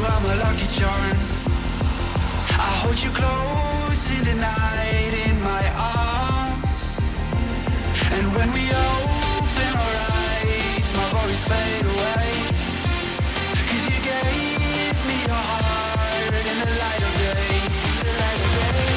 are my lucky charm. I hold you close in the night in my arms. And when we open our eyes, my worries fade away. 'Cause you gave me your heart in the light of day, the light of day.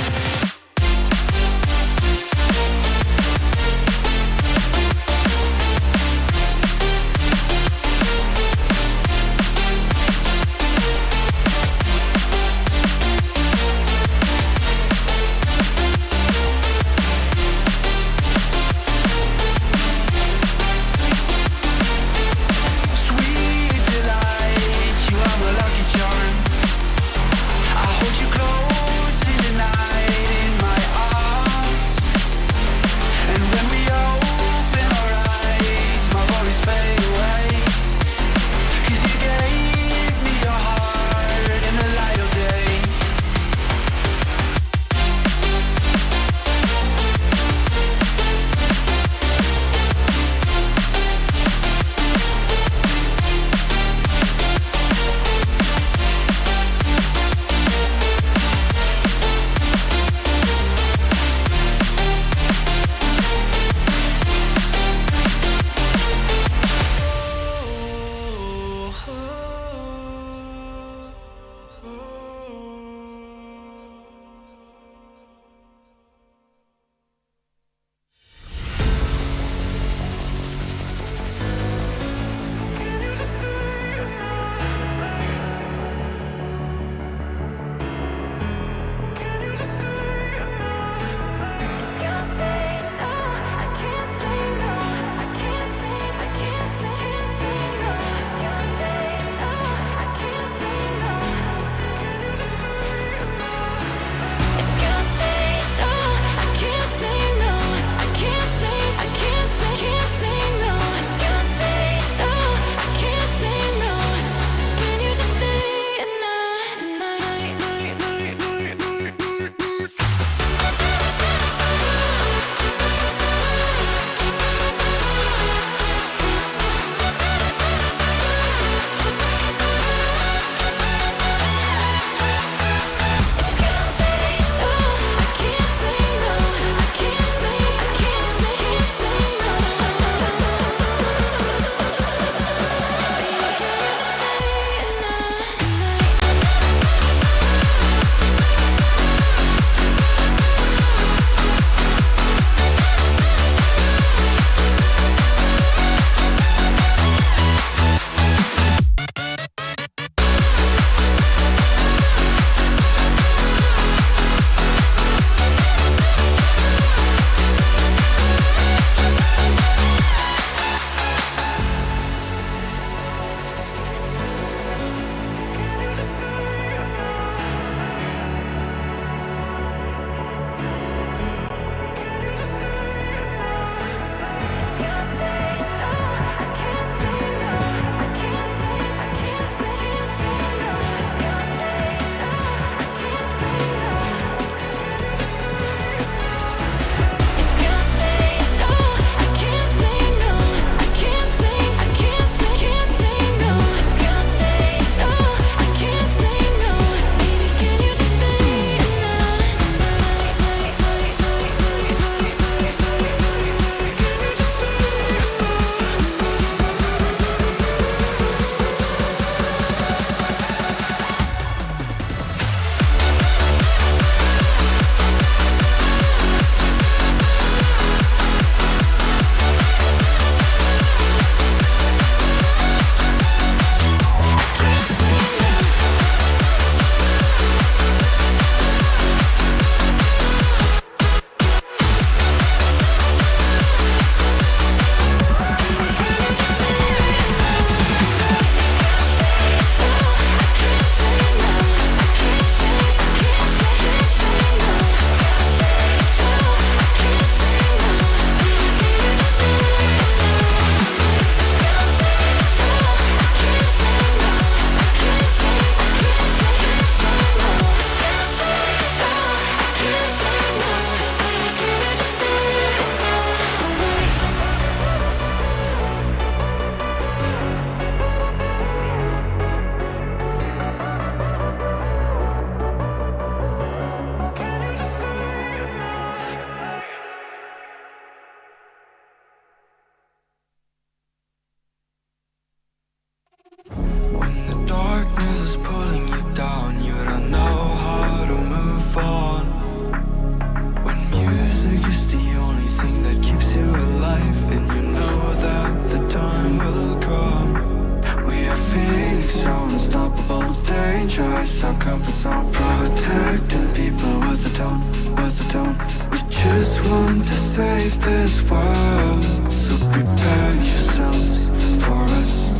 leave this world, so prepare yourselves for us.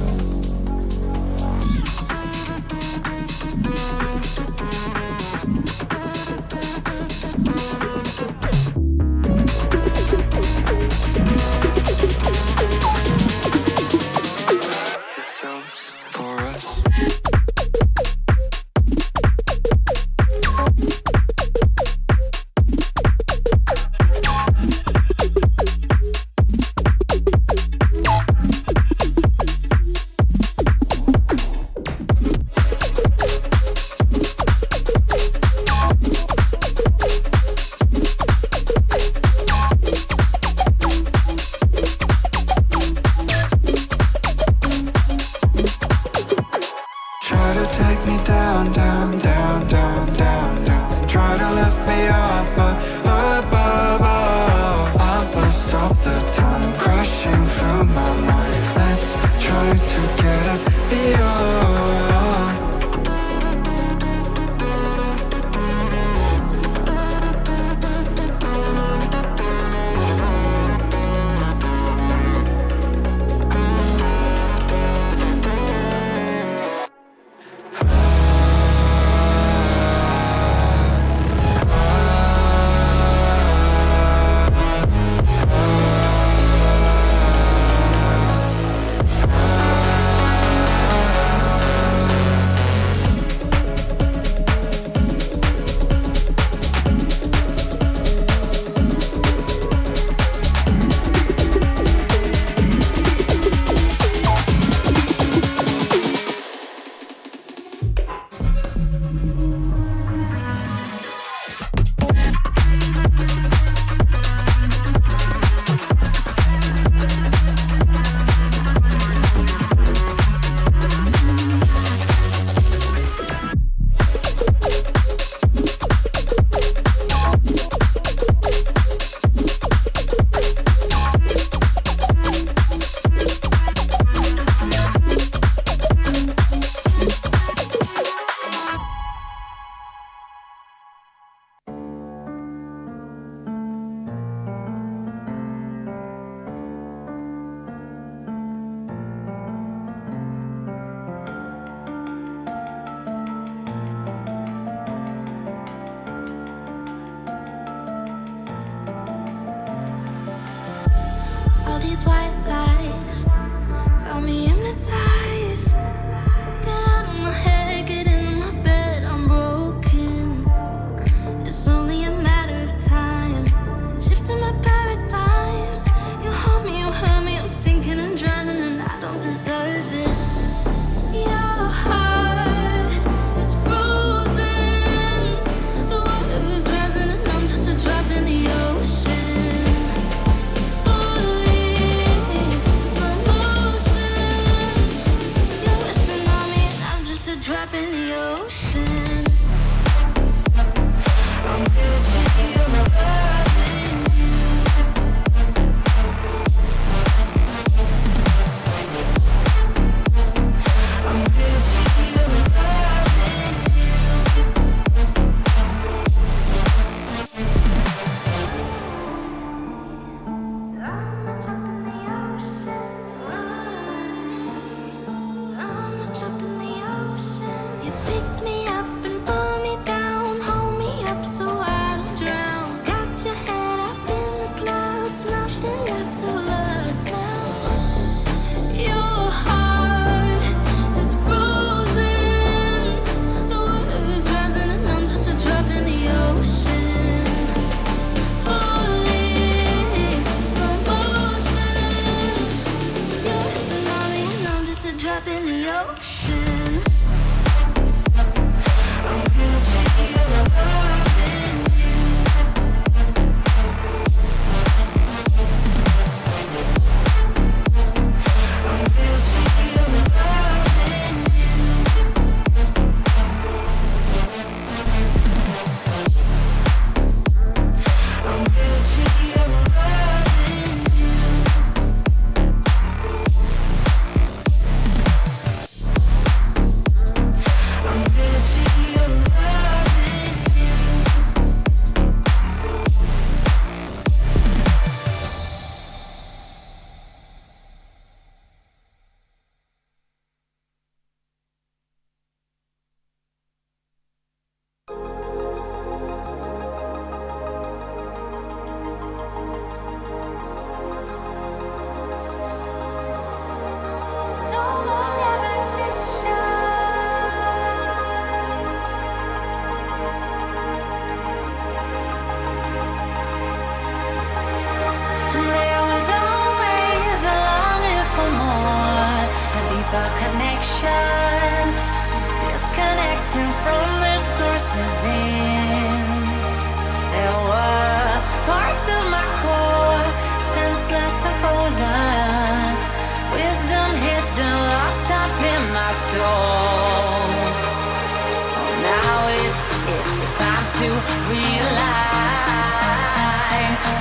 to realign.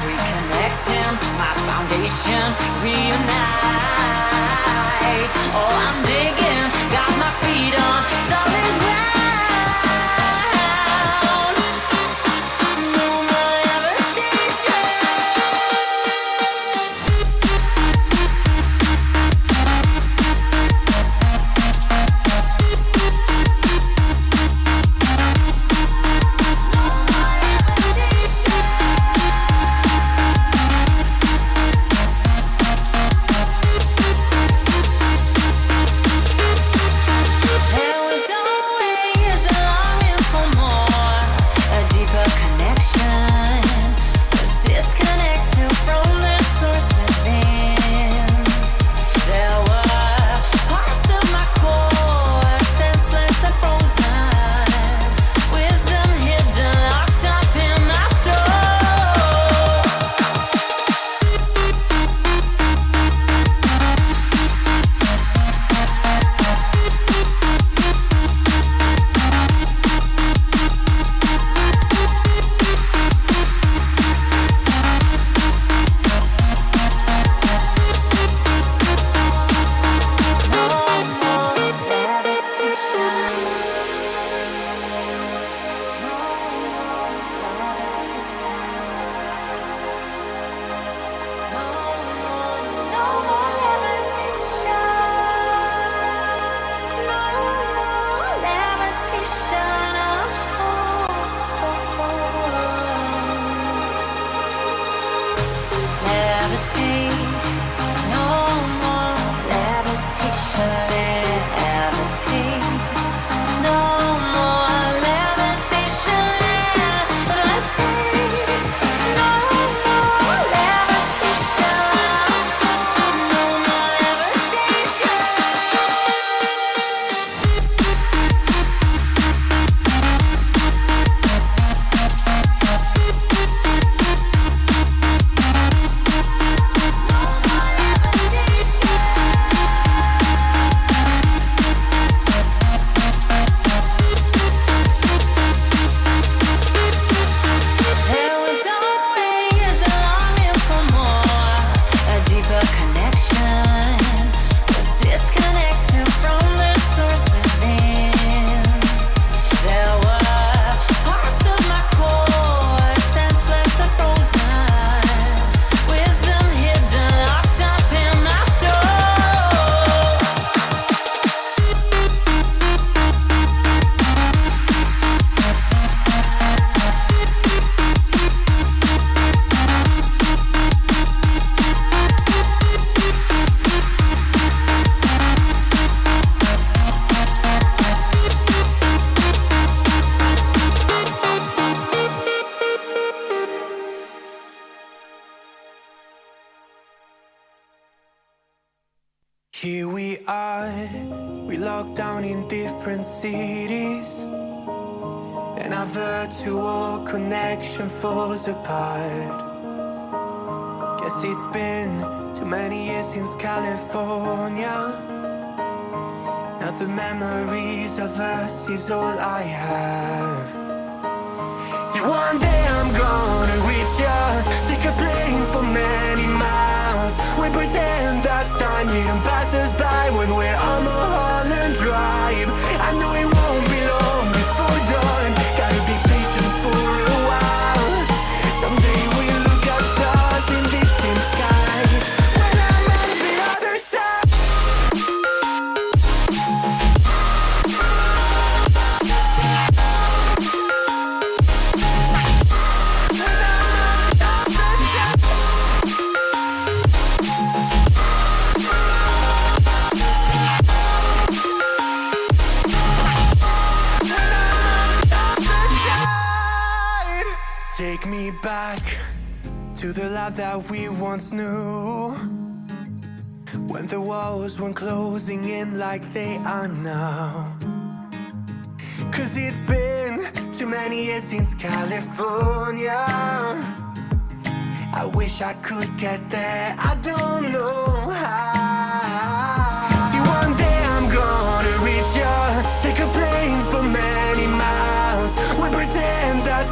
Reconnecting my foundation, reunite. Oh, I'm digging, got my feet on solid ground. No more levitation. There was always a longing for more, a deeper connection. Was disconnected from the source within. There were parts of my core, senseless and frozen. Wisdom hidden, locked up in my soul. No more levitation. No more levitation. No more levitation. Levitate. No more levitation. Levitate. No more levitation. Levitate. No more levitation. No more levitation. There was always a longing for more, a deeper connection. Was disconnected from the source within. There were parts of my core, senseless and frozen. Wisdom hidden, locked up in my soul. Here we are, we locked down in different cities, and our virtual connection falls apart. Guess it's been too many years since California. Now the memories of us is all I have. See, one day I'm gonna reach ya, take a plane for many miles. We pretend that time didn't pass us by when we're on Mulholland Drive. I know it won't be long before dawn, gotta be patient for a while. Someday we'll look at stars in this same sky, when I'm on the other side. Take me back to the life that we once knew, when the walls weren't closing in like they are now. Cause it's been too many years since California. I wish I could get there, I don't know how. See, one day I'm gonna reach ya, take a plane for many miles. We pretend that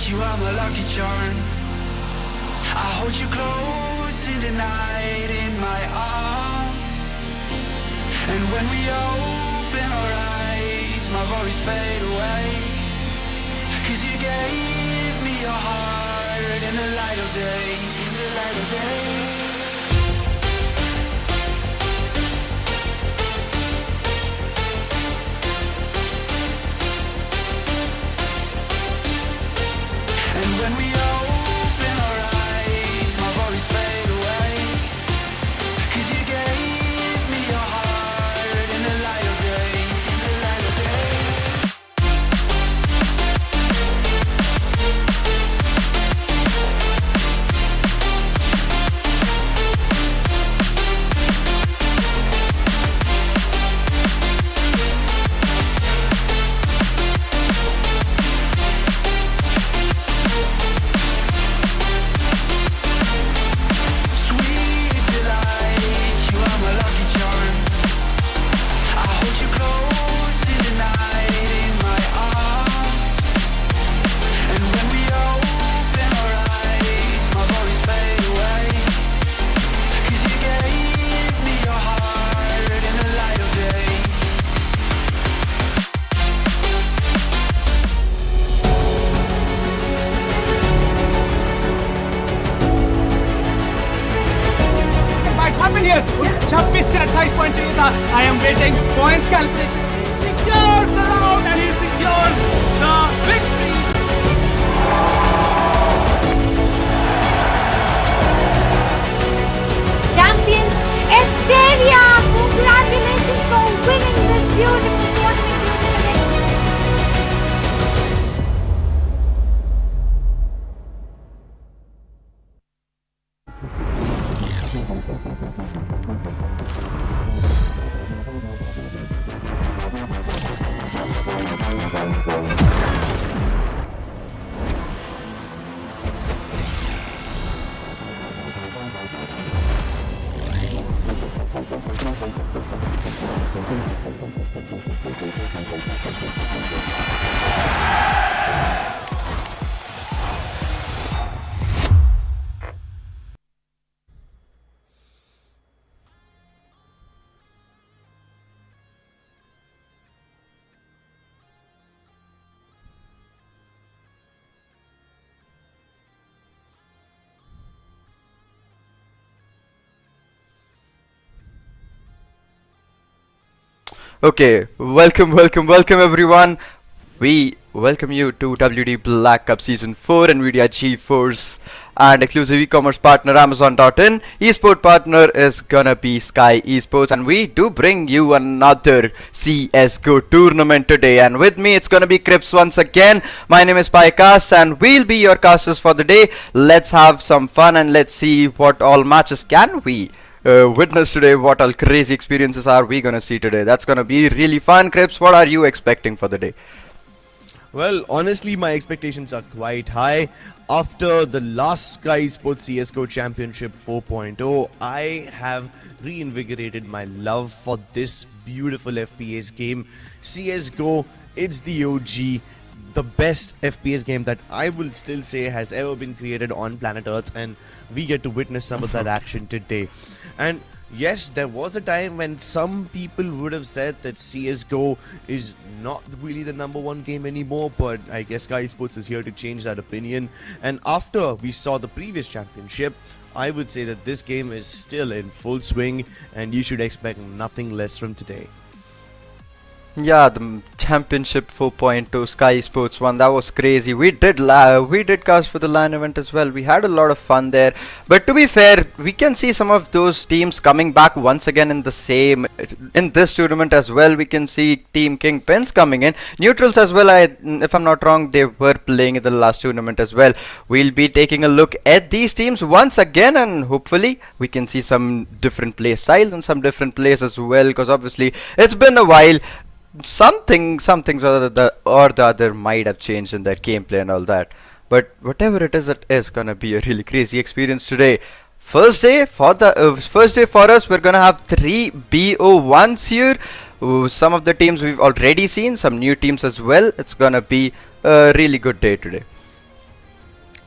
you are my lucky charm. I hold you close in the night in my arms. And when we open our eyes, my worries fade away. 'Cause you gave me your heart in the light of day, in the light of day. And when we open our eyes, my worries fade away. 'Cause you gave me your heart in the light of day, in the light of day. Sweet delight, you are my lucky charm. I hold you close in the night in my arms. And when we open our eyes, my worries fade away. 'Cause you gave me your heart in the light of day. Back up in here. 26 से 28 point चाहिए था. I am waiting. Points calculation. He secures the round and he secures the victory. Champion Esteria, congratulations for winning this beautiful tournament. Okay, welcome everyone. We welcome you to WD Black Cup Season 4 NVIDIA GeForce and exclusive e-commerce partner Amazon.in. Esport partner is gonna be Skyesports, and we do bring you another CSGO tournament today. And with me it's gonna be Crips once again. My name is Akasha and we'll be your casters for the day. Let's have some fun and let's see what all matches can we witness today, what all crazy experiences are we gonna see today. That's gonna be really fun. Crips, what are you expecting for the day? Well, honestly, my expectations are quite high. After the last Skyesports CSGO Championship 4.0, I have reinvigorated my love for this beautiful FPS game. CSGO, it's the OG, the best FPS game that I will still say has ever been created on planet Earth, and we get to witness some of that action today. And yes, there was a time when some people would have said that CSGO is not really the #1 game anymore, but I guess Skyesports is here to change that opinion. And after we saw the previous championship, I would say that this game is still in full swing and you should expect nothing less from today. Yeah, the Championship 4.2 Skyesports one, that was crazy. We did cast for the LAN event as well. We had a lot of fun there. But to be fair, we can see some of those teams coming back once again in this tournament as well. We can see Team Kingpins coming in. Neutrals as well, if I'm not wrong, they were playing in the last tournament as well. We'll be taking a look at these teams once again, and hopefully we can see some different play styles and some different plays as well, because obviously it's been a while. Some things or the other might have changed in their gameplay and all that, but whatever it is gonna be a really crazy experience today. First day for us, we're gonna have 3 BO1s here. Some of the teams we've already seen, some new teams as well. It's gonna be a really good day today.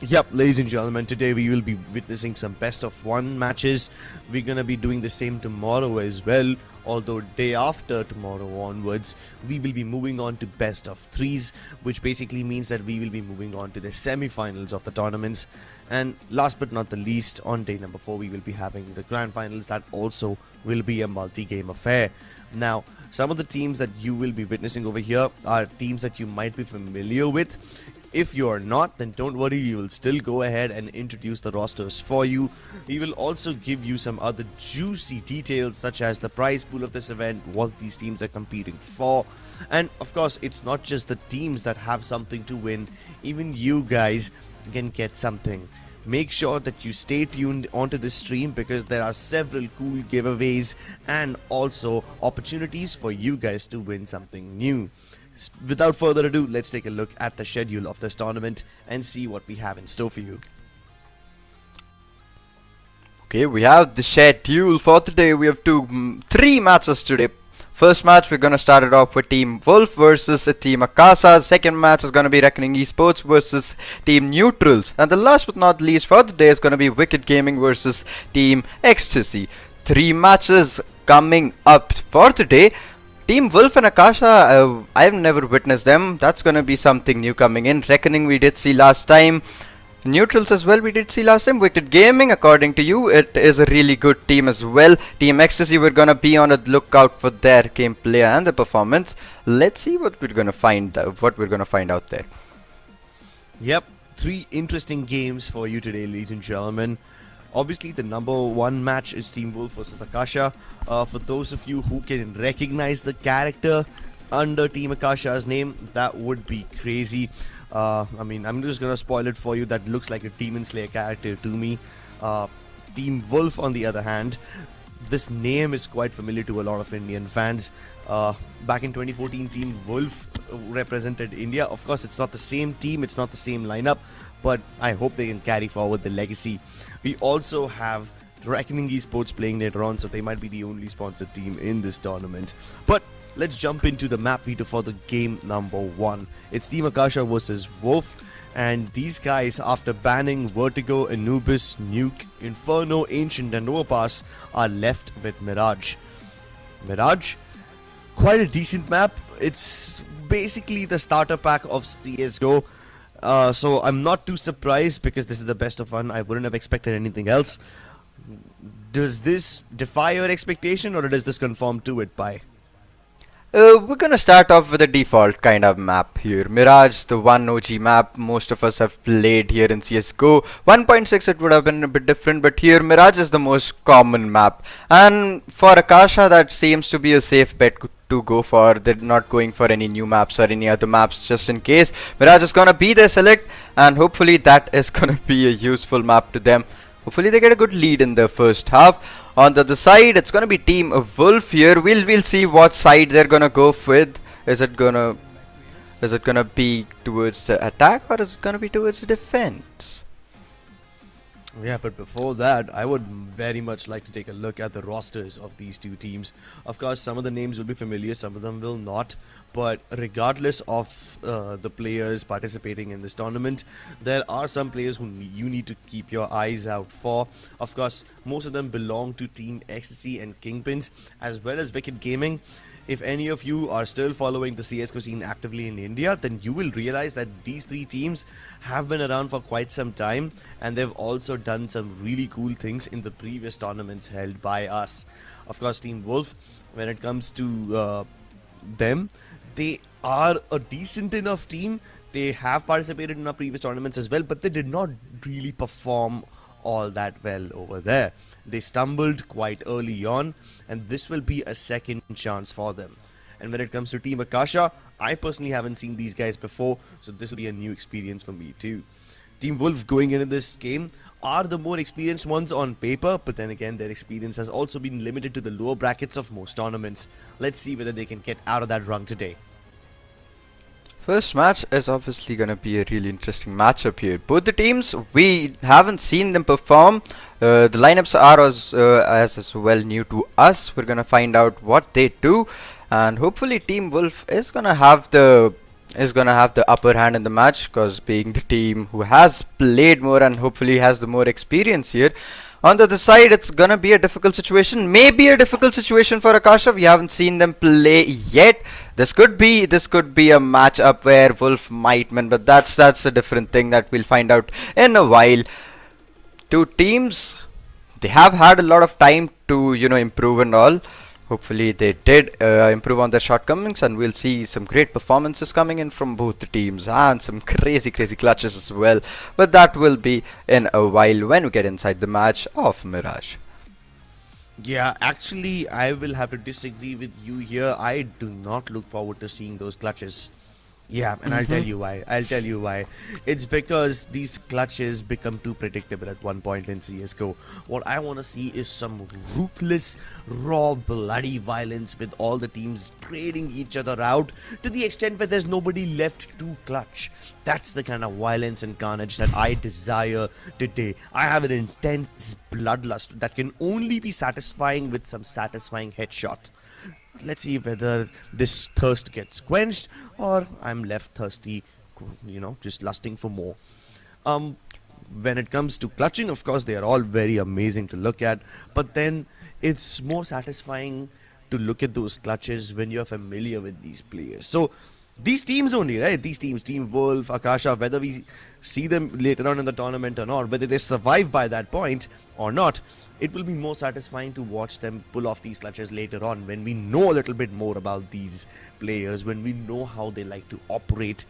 Yep, ladies and gentlemen, today we will be witnessing some best of one matches. We're gonna be doing the same tomorrow as well, although day after tomorrow onwards, we will be moving on to best of threes, which basically means that we will be moving on to the semi-finals of the tournaments. And last but not the least, on day number 4, we will be having the grand finals. That also will be a multi-game affair. Now, some of the teams that you will be witnessing over here are teams that you might be familiar with. If you are not, then don't worry, we will still go ahead and introduce the rosters for you. We will also give you some other juicy details such as the prize pool of this event, what these teams are competing for. And of course, it's not just the teams that have something to win, even you guys can get something. Make sure that you stay tuned onto this stream because there are several cool giveaways and also opportunities for you guys to win something new. Without further ado, let's take a look at the schedule of this tournament and see what we have in store for you. Okay, we have the schedule for today. We have three matches today. First match, we're gonna start it off with Team Wolf versus Team Akasha. Second match is gonna be Reckoning Esports versus Team Neutrals. And the last but not least for the day is gonna be Wicked Gaming versus Team Ecstasy. Three matches coming up for today. Team Wolf and Akasha, I've never witnessed them. That's gonna be something new coming in. Reckoning we did see last time. Neutrals as well we did see last time. Wicked Gaming, according to you, it is a really good team as well. Team Ecstasy, we're gonna be on a lookout for their gameplay and the performance. Let's see what we're gonna find out there. Yep, 3 interesting games for you today, ladies and gentlemen. Obviously, the number 1 match is Team Wolf versus Akasha. For those of you who can recognize the character under Team Akasha's name, that would be crazy. I mean, I'm just gonna spoil it for you. That looks like a Demon Slayer character to me. Team Wolf, on the other hand, this name is quite familiar to a lot of Indian fans. Back in 2014, Team Wolf represented India. Of course, it's not the same team, it's not the same lineup, but I hope they can carry forward the legacy. We also have Reckoning Esports playing later on, so they might be the only sponsored team in this tournament. But let's jump into the map veto for the game number 1. It's Team Akasha versus Wolf, and these guys, after banning Vertigo, Anubis, Nuke, Inferno, Ancient and Overpass, are left with Mirage. Mirage, quite a decent map. It's basically the starter pack of CSGO. So I'm not too surprised because this is the best of one. I wouldn't have expected anything else. Does this defy your expectation or does this conform to it, Pai? We're gonna start off with a default kind of map here. Mirage, the one OG map most of us have played here in CSGO. 1.6 it would have been a bit different, but here Mirage is the most common map. And for Akasha, that seems to be a safe bet to go for. They're not going for any new maps or any other maps just in case. Mirage is gonna be their select, and hopefully that is gonna be a useful map to them. Hopefully they get a good lead in the first half. On the other side, it's gonna be Team Wolf here. We'll see what side they're gonna go with. Is it gonna be towards the attack or is it gonna be towards the defense? Yeah, but before that, I would very much like to take a look at the rosters of these two teams. Of course, some of the names will be familiar, some of them will not. But regardless of the players participating in this tournament, there are some players who you need to keep your eyes out for. Of course, most of them belong to Team Ecstasy and Kingpins, as well as Wicked Gaming. If any of you are still following the CSGO scene actively in India, then you will realize that these 3 teams have been around for quite some time, and they've also done some really cool things in the previous tournaments held by us. Of course, Team Wolf, when it comes to them, they are a decent enough team. They have participated in our previous tournaments as well, but they did not really perform all that well over there. They stumbled quite early on, and this will be a second chance for them. And when it comes to Team Akasha, I personally haven't seen these guys before, so this will be a new experience for me too. Team Wolf going into this game are the more experienced ones on paper, but then again their experience has also been limited to the lower brackets of most tournaments. Let's see whether they can get out of that rung today. First match is obviously gonna be a really interesting matchup here. Both the teams, we haven't seen them perform. The lineups are as well new to us. We're gonna find out what they do, and hopefully Team Wolf is gonna have the is gonna have the upper hand in the match, because being the team who has played more and hopefully has the more experience here. On the other side, it's gonna be a difficult situation. Maybe a difficult situation for Akasha. We haven't seen them play yet. This could be a matchup where Wolf might win, but that's a different thing that we'll find out in a while. Two teams, they have had a lot of time to improve and all. Hopefully they did improve on their shortcomings, and we'll see some great performances coming in from both the teams and some crazy clutches as well. But that will be in a while when we get inside the match of Mirage. Yeah, actually, I will have to disagree with you here. I do not look forward to seeing those clutches. Yeah, and I'll tell you why. It's because these clutches become too predictable at one point in CSGO. What I want to see is some ruthless, raw, bloody violence with all the teams trading each other out to the extent where there's nobody left to clutch. That's the kind of violence and carnage that I desire today. I have an intense bloodlust that can only be satisfying with some satisfying headshot. Let's see whether this thirst gets quenched or I'm left thirsty, just lusting for more. When it comes to clutching, of course, they are all very amazing to look at, but then it's more satisfying to look at those clutches when you're familiar with these players. So these teams only, right? These teams, Team Wolf, Akasha, whether we see them later on in the tournament or not, whether they survive by that point or not, it will be more satisfying to watch them pull off these clutches later on when we know a little bit more about these players, when we know how they like to operate.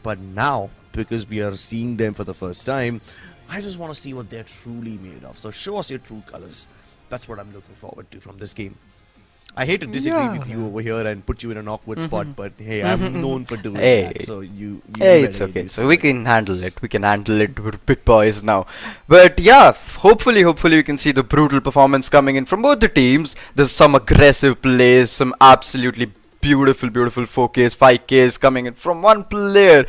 But now, because we are seeing them for the first time, I just want to see what they're truly made of. So show us your true colors. That's what I'm looking forward to from this game. I hate to disagree with you over here and put you in an awkward spot, but hey, I'm known for doing that. So it's okay. So we can handle it. We can handle it. We're big boys now. But yeah, hopefully we can see the brutal performance coming in from both the teams. There's some aggressive plays, some absolutely beautiful 4Ks, 5Ks coming in from one player.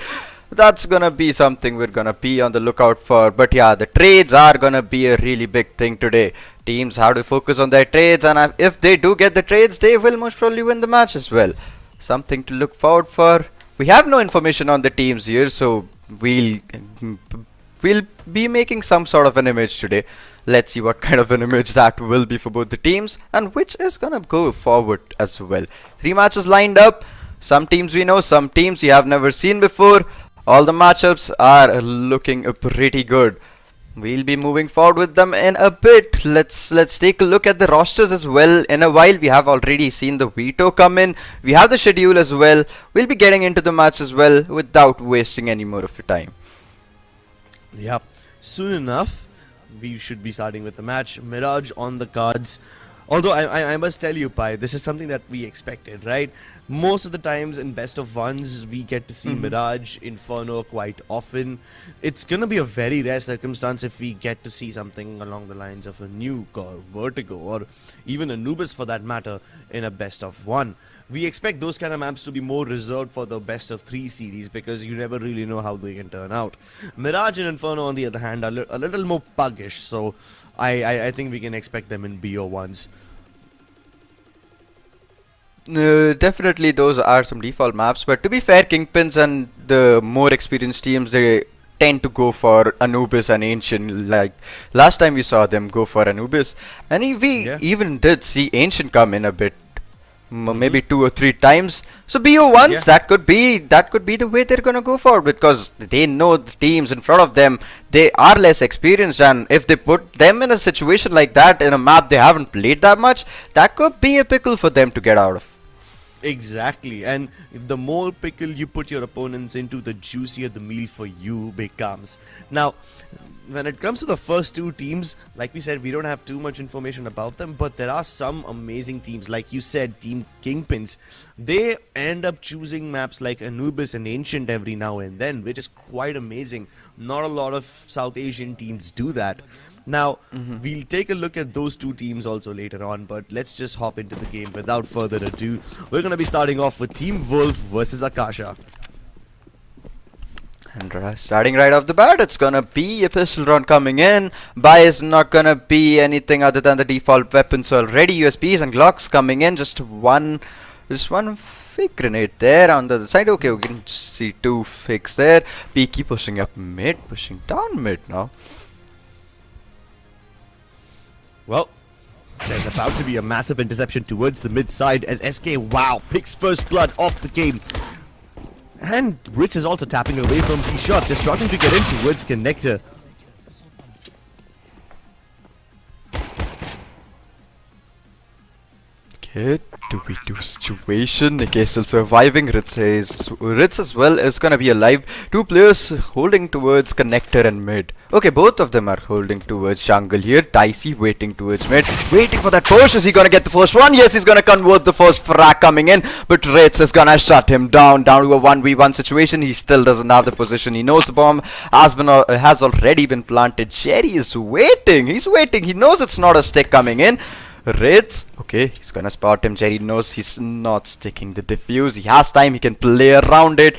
That's gonna be something we're gonna be on the lookout for. But yeah, the trades are gonna be a really big thing today. Teams have to focus on their trades, and if they do get the trades, they will most probably win the match as well. Something to look forward for. We have no information on the teams here, so we'll be making some sort of an image today. Let's see what kind of an image that will be for both the teams, and which is gonna go forward as well. 3 matches lined up. Some teams we know, some teams we have never seen before. All the matchups are looking pretty good. We'll be moving forward with them in a bit. Let's take a look at the rosters as well. In a while, we have already seen the veto come in. We have the schedule as well. We'll be getting into the match as well without wasting any more of your time. Yep. Soon enough, we should be starting with the match. Mirage on the cards. Although I must tell you, Pai, this is something that we expected, right? Most of the times in best of ones, we get to see Mirage, Inferno quite often. It's gonna be a very rare circumstance if we get to see something along the lines of a Nuke or Vertigo or even Anubis for that matter in a best of one. We expect those kind of maps to be more reserved for the best of 3 series because you never really know how they can turn out. Mirage and Inferno on the other hand are a little more puggish, so I think we can expect them in BO1s. Definitely those are some default maps, but to be fair, Kingpins and the more experienced teams, they tend to go for Anubis and Ancient. Like last time we saw them go for Anubis, and we even did see Ancient come in a bit, maybe 2 or 3 times. So BO1s, that could be the way they're gonna go for, because they know the teams in front of them, they are less experienced, and if they put them in a situation like that in a map they haven't played that much, that could be a pickle for them to get out of. Exactly, and the more pickle you put your opponents into, the juicier the meal for you becomes. Now, when it comes to the first 2 teams, like we said, we don't have too much information about them, but there are some amazing teams. Like you said, Team Kingpins, they end up choosing maps like Anubis and Ancient every now and then, which is quite amazing. Not a lot of South Asian teams do that. Now, we'll take a look at those 2 teams also later on, but let's just hop into the game without further ado. We're going to be starting off with Team Wolf versus Akasha. And starting right off the bat, it's gonna be a pistol round coming in. Buy is not gonna be anything other than the default weapons already. USBs and Glocks coming in. Just one fake grenade there on the other side. Okay, we can see two fakes there. Peaky pushing up mid, pushing down mid now. Well, there's about to be a massive interception towards the mid side as SK Wow picks first blood off the game. And Ritz is also tapping away from the shot. They're starting to get in towards Connector. Okay, 2v2 situation. Nikkei still surviving. Ritz as well is gonna be alive. Two players holding towards connector and mid. Okay, both of them are holding towards jungle here. Dicey waiting towards mid. Waiting for that push. Is he gonna get the first one? Yes, he's gonna convert the first frag coming in. But Ritz is gonna shut him down to a 1v1 situation. He still doesn't have the position. He knows the bomb has already been planted. Jerry is waiting. He's waiting. He knows it's not a stick coming in. Ritz, okay, he's gonna spot him. Jerry knows he's not sticking the defuse. He has time, he can play around it.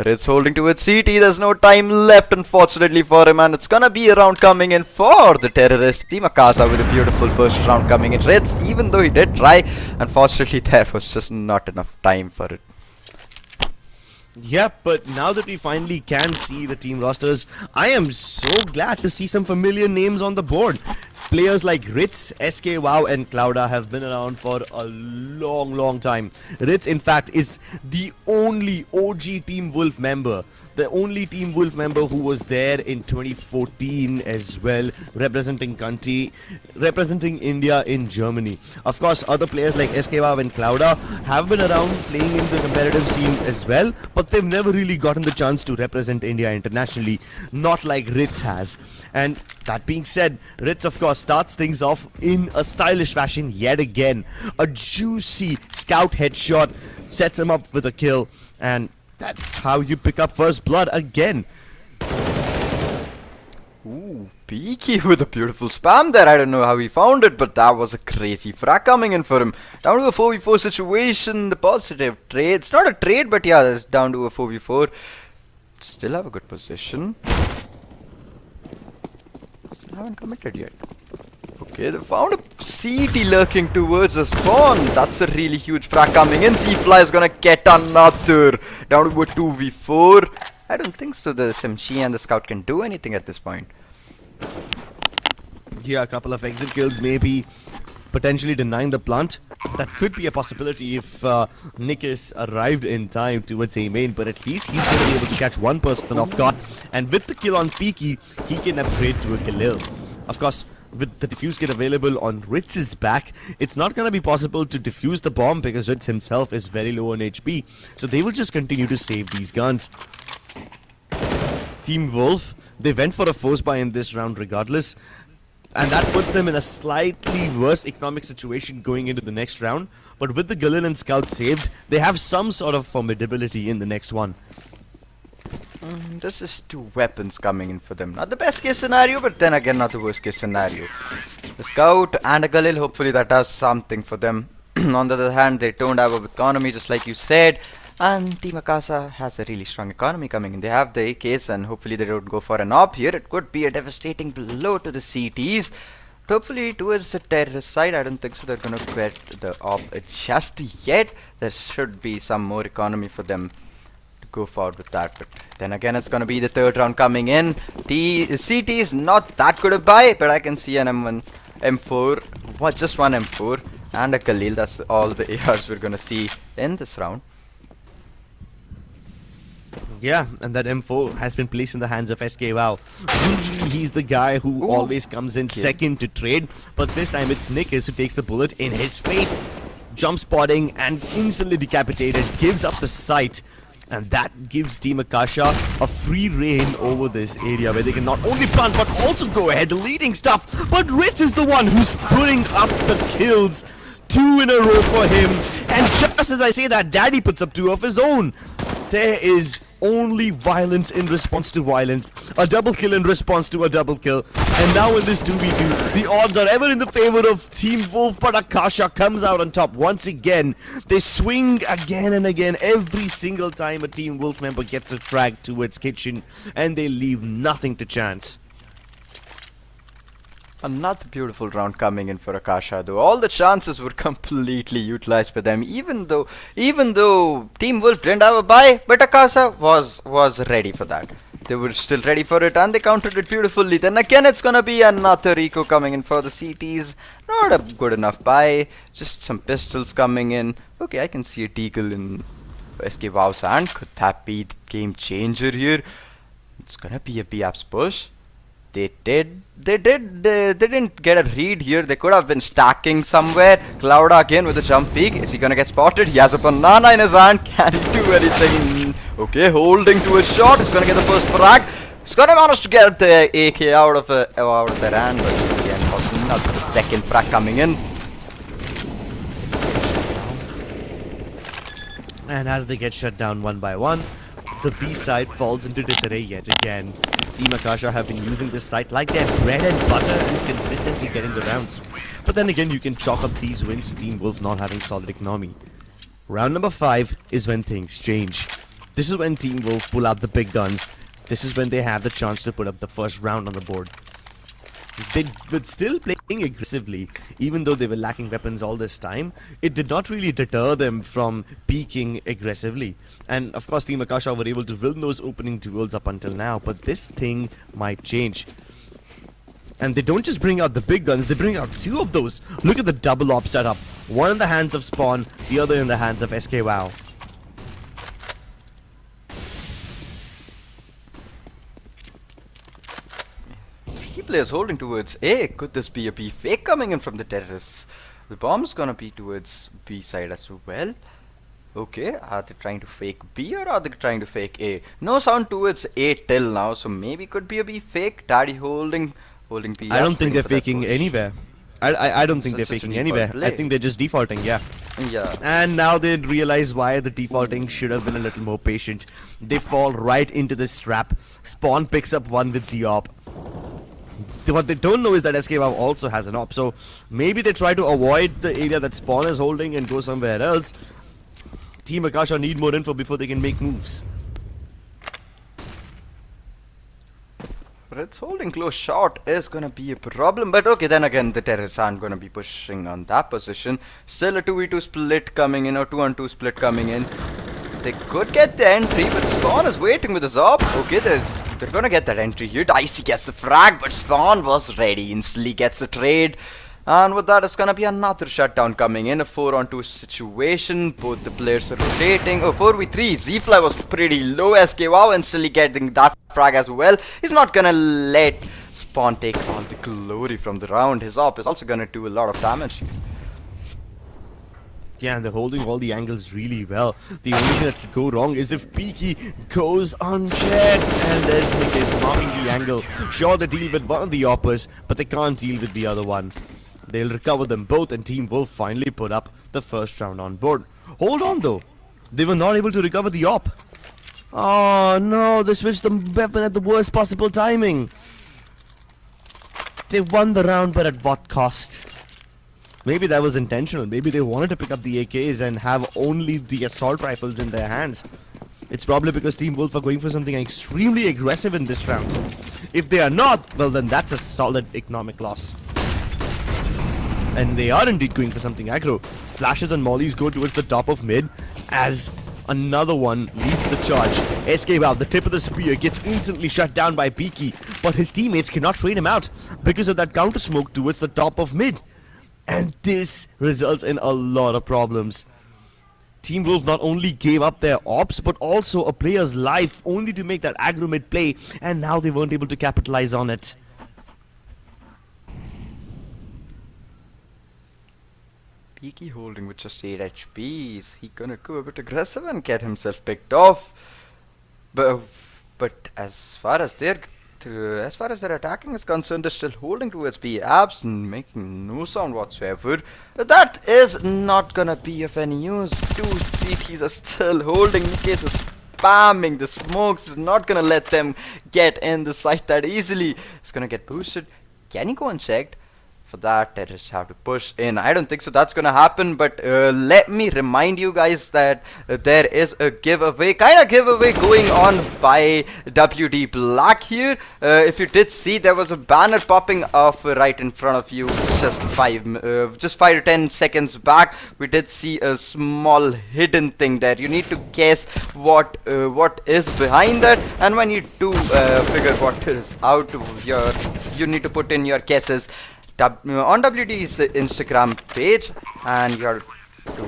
Ritz holding towards CT. There's no time left, unfortunately, for him, and it's gonna be a round coming in for the terrorist team. Akasha with a beautiful first round coming in. Ritz, even though he did try, unfortunately, there was just not enough time for it. Yeah, but now that we finally can see the team rosters, I am so glad to see some familiar names on the board. Players like Ritz, SK Wow and Clouda have been around for a long time. Ritz, in fact, is the only OG Team Wolf member. The only Team Wolf member who was there in 2014 as well, representing India in Germany. Of course, other players like SK Wow and Clouda have been around playing in the competitive scene as well, but they've never really gotten the chance to represent India internationally, not like Ritz has. And that being said, Ritz of course starts things off in a stylish fashion yet again. A juicy scout headshot sets him up with a kill, and that's how you pick up first blood again. Ooh, Peaky with a beautiful spam there. I don't know how he found it, but that was a crazy frag coming in for him. Down to a 4v4 situation. The positive trade. It's not a trade, but yeah, it's down to a 4v4. Still have a good position. Still haven't committed yet. Okay, they found a CT lurking towards the spawn. That's a really huge frag coming in. C-Fly is gonna get another. Down to a 2v4. I don't think so. The SMG and the Scout can do anything at this point. Yeah, a couple of exit kills maybe potentially denying the plant. That could be a possibility if Nikis arrived in time towards A main, but at least he's going to be able to catch one person off guard. And with the kill on Peaky, he can upgrade to a Khalil. Of course, with the defuse kit available on Ritz's back, it's not going to be possible to defuse the bomb because Ritz himself is very low on HP. So they will just continue to save these guns. Team Wolf, they went for a force buy in this round regardless. And that puts them in a slightly worse economic situation going into the next round. But with the Galil and Scout saved, they have some sort of formidability in the next one. This is two weapons coming in for them. Not the best case scenario, but then again not the worst case scenario. The Scout and a Galil, hopefully that does something for them. On the other hand, they don't have a economy, just like you said. And Team Akasha has a really strong economy coming in. They have the AKs and hopefully they don't go for an op here. It could be a devastating blow to the CTs. But hopefully towards the terrorist side, I don't think so they're going to quit the op just yet. There should be some more economy for them to go forward with that. But then again, it's going to be the third round coming in. The CT is not that good a buy, but I can see an M1, M4, just one M4 and a Khalil. That's all the ARs we're going to see in this round. Yeah, and that M4 has been placed in the hands of SK Wow. Usually he's the guy who always comes in second to trade, but this time it's Nikis who takes the bullet in his face. Jump spotting and instantly decapitated, gives up the sight. And that gives Team Akasha a free reign over this area where they can not only plant but also go ahead deleting stuff. But Ritz is the one who's putting up the kills. 2 in a row for him. And just as I say that, Daddy puts up 2 of his own. There is only violence in response to violence. A double kill in response to a double kill. And now in this 2v2, the odds are ever in the favor of Team Wolf, but Akasha comes out on top once again. They swing again and again every single time a Team Wolf member gets a frag to its kitchen, and they leave nothing to chance. Another beautiful round coming in for Akasha though. All the chances were completely utilized by them, even though Team Wolf didn't have a buy, but Akasha was ready for that. They were still ready for it and they countered it beautifully. Then again it's gonna be another eco coming in for the CTs. Not a good enough buy, just some pistols coming in. Okay, I can see a deagle in SK Wow's hand. Could that be the game changer here? It's gonna be a B-Apps push. They didn't get a read here. They could have been stacking somewhere. Clouda again with a jump peek. Is he gonna get spotted? He has a banana in his hand. Can he do anything? Okay, holding to his shot. He's gonna get the first frag. He's gonna manage to get the AK out of their hand. But again, was another second frag coming in. And as they get shut down one by one, the B side falls into disarray yet again. Team Akasha have been using this site like their bread and butter and consistently getting the rounds. But then again, you can chalk up these wins to Team Wolf not having solid economy. Round number 5 is when things change. This is when Team Wolf pull out the big guns. This is when they have the chance to put up the first round on the board. They were still playing aggressively, even though they were lacking weapons all this time. It did not really deter them from peaking aggressively. And of course, Team Akasha were able to win those opening duels up until now, but this thing might change. And they don't just bring out the big guns, they bring out 2 of those. Look at the double op setup. One in the hands of Spawn, the other in the hands of SK Wow. Players holding towards A. Could this be a B fake coming in from the terrorists? The bomb's gonna be towards B side as well. Okay, are they trying to fake B or are they trying to fake A? No sound towards A till now, so maybe could be a B fake. Daddy holding B. I don't think they're faking anywhere. I don't think they're faking anywhere. Play. I think they're just defaulting, yeah. Yeah. And now they realize why the defaulting should have been a little more patient. They fall right into this trap. Spawn picks up one with the op. What they don't know is that SK Wow also has an op, so maybe they try to avoid the area that Spawn is holding and go somewhere else. Team Akasha need more info before they can make moves. Red's holding close shot is gonna be a problem, but okay, then again the terrorists aren't gonna be pushing on that position. Still a 2v2 split coming in, or 2-on-2 split coming in. They could get the entry, but Spawn is waiting with his op. Okay, they're gonna get that entry here. Dicey gets the frag, but Spawn was ready. Instantly gets the trade. And with that, it's gonna be another shutdown coming in. A 4-on-2 situation. Both the players are rotating. Oh, 4v3. Z-Fly was pretty low. SK Wow instantly getting that frag as well. He's not gonna let Spawn take all the glory from the round. His op is also gonna do a lot of damage here. Yeah, and they're holding all the angles really well. The only thing that could go wrong is if Peaky goes unchecked. And there's Nick is marking the angle. Sure, they deal with one of the oppers, but they can't deal with the other one. They'll recover them both, and Team Wolf finally put up the first round on board. Hold on though. They were not able to recover the op. Oh no, they switched the weapon at the worst possible timing. They won the round, but at what cost? Maybe that was intentional. Maybe they wanted to pick up the AKs and have only the assault rifles in their hands. It's probably because Team Wolf are going for something extremely aggressive in this round. If they are not, well then that's a solid economic loss. And they are indeed going for something aggro. Flashes and mollies go towards the top of mid as another one leads the charge. SK Wow, the tip of the spear, gets instantly shut down by Peaky, but his teammates cannot trade him out because of that counter smoke towards the top of mid. And this results in a lot of problems. Team Wolf not only gave up their ops, but also a player's life only to make that aggro mid play, and now they weren't able to capitalize on it. Peaky holding with just 8 HP. Is he gonna go a bit aggressive and get himself picked off? But as far as their attacking is concerned, they're still holding towards B abs and making no sound whatsoever. That is not gonna be of any use. 2 CTs are still holding. Niket is spamming the smokes. Is not gonna let them get in the site that easily. It's gonna get boosted. Can he go unchecked? For that, terrorists have to push in. I don't think so that's gonna happen, but let me remind you guys that there is a giveaway, kind of giveaway going on by WD Black here. If you did see, there was a banner popping off right in front of you just 5 to 10 seconds back. We did see a small hidden thing there. You need to guess what is behind that, and when you do figure what is out you need to put in your guesses on WD's Instagram page, and you have to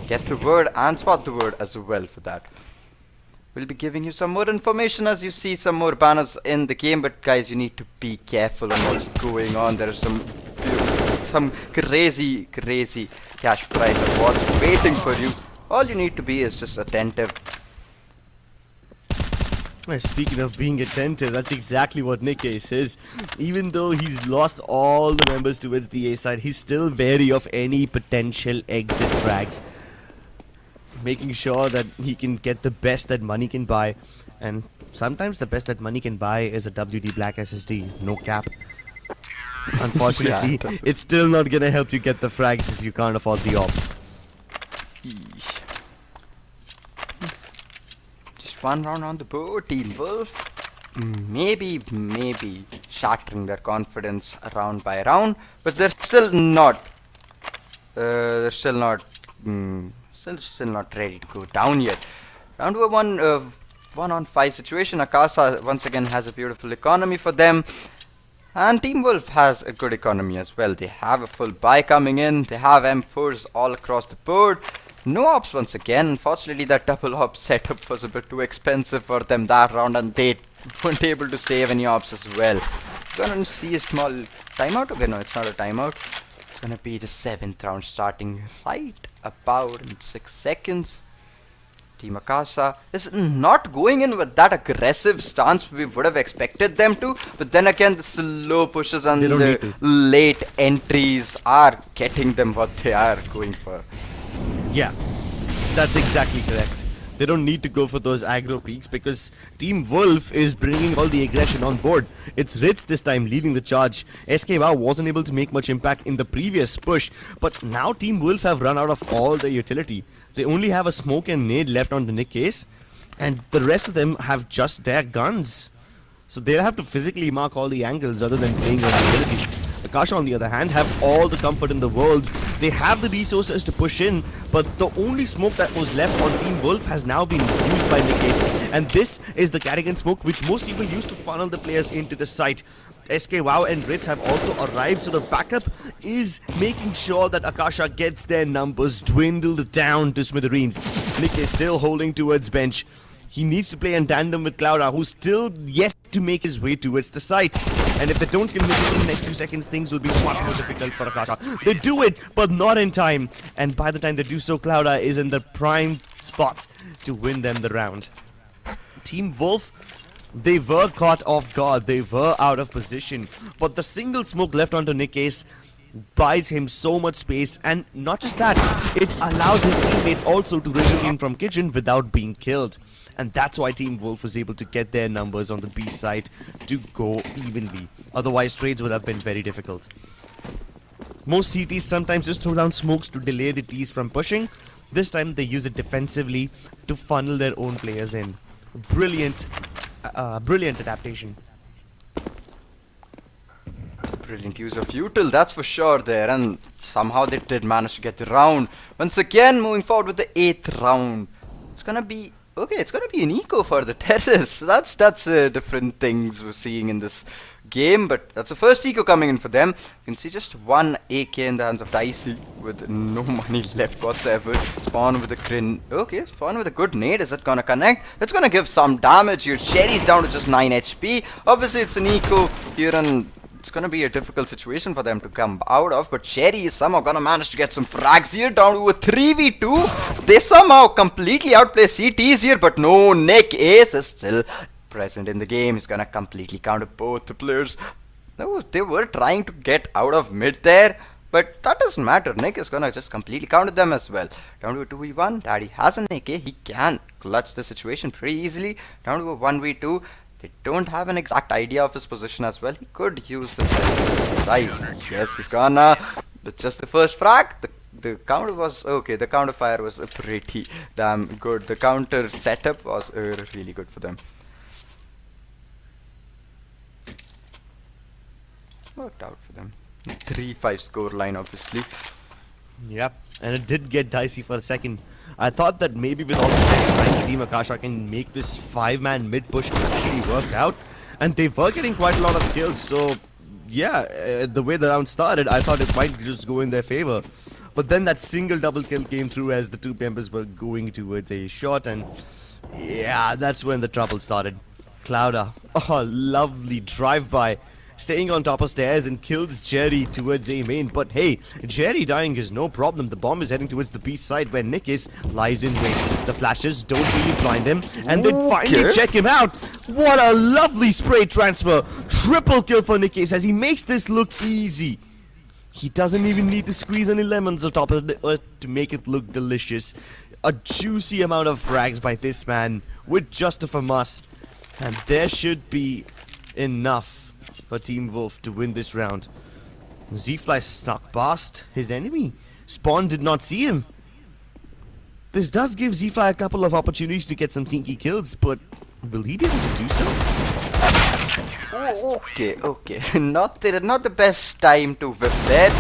guess the word and spot the word as well. For that, we'll be giving you some more information as you see some more banners in the game, but guys, you need to be careful on what's going on. There are some crazy cash prize awards waiting for you. All you need to be is just attentive. Well, speaking of being attentive, that's exactly what Nikkei says. Even though he's lost all the members towards the A side, he's still wary of any potential exit frags. Making sure that he can get the best that money can buy. And sometimes the best that money can buy is a WD Black SSD, no cap. Unfortunately, Yeah, it's still not gonna help you get the frags if you can't afford the ops. One round on the board, Team Wolf. Maybe shattering their confidence round by round, but they're still not. Still not ready to go down yet. Round to a 1-on-5 situation. Akasha once again has a beautiful economy for them, and Team Wolf has a good economy as well. They have a full buy coming in. They have M4s all across the board. No ops once again. Unfortunately, that double op setup was a bit too expensive for them that round, and they weren't able to save any ops as well. Gonna see a small timeout. Okay, no, it's not a timeout. It's gonna be the 7th round starting right about in 6 seconds. Team Akasha is not going in with that aggressive stance we would have expected them to, but then again the slow pushes and the late entries are getting them what they are going for. Yeah, that's exactly correct. They don't need to go for those aggro peaks because Team Wolf is bringing all the aggression on board. It's Ritz this time leading the charge. SKY wasn't able to make much impact in the previous push, but now Team Wolf have run out of all their utility. They only have a smoke and nade left on the Nick case, and the rest of them have just their guns. So they'll have to physically mark all the angles other than playing on ability. Akasha, on the other hand, have all the comfort in the world. They have the resources to push in, but the only smoke that was left on Team Wolf has now been used by Nikkei. And this is the Carrigan smoke, which most people use to funnel the players into the site. SK Wow and Ritz have also arrived, so the backup is making sure that Akasha gets their numbers dwindled down to smithereens. Nick is still holding towards bench. He needs to play in tandem with Cloudra, who's still yet to make his way towards the site. And if they don't kill him in the next 2 seconds, things will be much more difficult for Akasha. They do it, but not in time. And by the time they do so, Cloudra is in the prime spot to win them the round. Team Wolf, they were caught off guard. They were out of position. But the single smoke left onto Nick Ace buys him so much space, and not just that, it allows his teammates also to resume in from kitchen without being killed. And that's why Team Wolf was able to get their numbers on the B side to go evenly. Otherwise, trades would have been very difficult. Most CTs sometimes just throw down smokes to delay the Ts from pushing. This time they use it defensively to funnel their own players in. Brilliant adaptation. Brilliant use of util, that's for sure there, and somehow they did manage to get the round. Once again, moving forward with the 8th round. It's gonna be an eco for the terrorists. That's different things we're seeing in this game, but that's the first eco coming in for them. You can see just one AK in the hands of Dicey with no money left whatsoever. Spawn with a good nade. Is it gonna connect? It's gonna give some damage here. Sherry's down to just 9 HP. Obviously it's an eco here, and it's gonna be a difficult situation for them to come out of, but Sherry is somehow gonna manage to get some frags here, down to a 3v2. They somehow completely outplay CTs here, but no, Nick Ace is still present in the game. He's gonna completely counter both the players. No, they were trying to get out of mid there, but that doesn't matter. Nick is gonna just completely counter them as well. Down to a 2v1. Daddy has an AK. He can clutch the situation pretty easily. Down to a 1v2. They don't have an exact idea of his position as well. He could use the precise. Yes, he's gonna. But just the first frag. The counter was okay. The counter fire was pretty damn good. The counter setup was really good for them. Worked out for them. 3-5 score line, obviously. Yep, and it did get dicey for a second. I thought that maybe with all the second lines, Team Akasha can make this 5-man mid push actually work out. And they were getting quite a lot of kills, so yeah, the way the round started, I thought it might just go in their favor. But then that single double kill came through as the two members were going towards a shot, and yeah, that's when the trouble started. Clouda, oh, lovely drive-by, staying on top of stairs and kills Jerry towards A main. But hey, Jerry dying is no problem. The bomb is heading towards the B side where Nikis lies in wait. The flashes don't really blind him, and they finally check him out. What a lovely spray transfer. Triple kill for Nikis as he makes this look easy. He doesn't even need to squeeze any lemons on top of it to make it look delicious. A juicy amount of frags by this man with just a FAMAS. And there should be enough for Team Wolf to win this round. Z-Fly snuck past his enemy. Spawn did not see him. This does give Z-Fly a couple of opportunities to get some sneaky kills, but will he be able to do so? Oh, okay. not the best time to whiff there.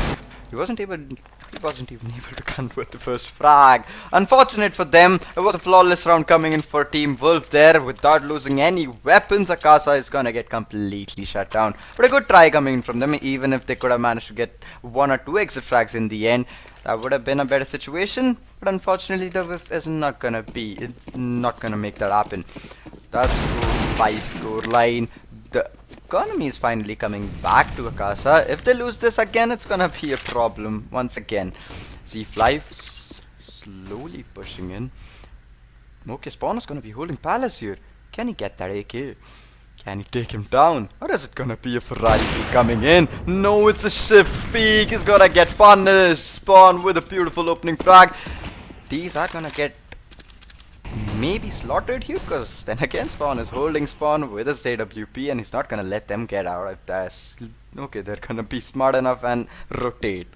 He wasn't even able to convert the first frag. Unfortunate for them. It was a flawless round coming in for Team Wolf there. Without losing any weapons, Akasha is gonna get completely shut down. But a good try coming in from them. Even if they could have managed to get 1 or 2 exit frags in the end, that would have been a better situation. But unfortunately, the whiff is not gonna make that happen. That's 5 score line. The economy is finally coming back to Akasha. If they lose this again, it's gonna be a problem once again. Z-Fly slowly pushing in. Okay, Spawn is gonna be holding Palace here. Can he get that AK? Can he take him down? Or is it gonna be a Ferrari coming in? No, it's a shift peak. He's gonna get punished. Spawn with a beautiful opening frag. These are gonna get maybe slaughtered here, because then again Spawn is holding Spawn with his AWP and he's not gonna let them get out of that. Okay, they're gonna be smart enough and rotate.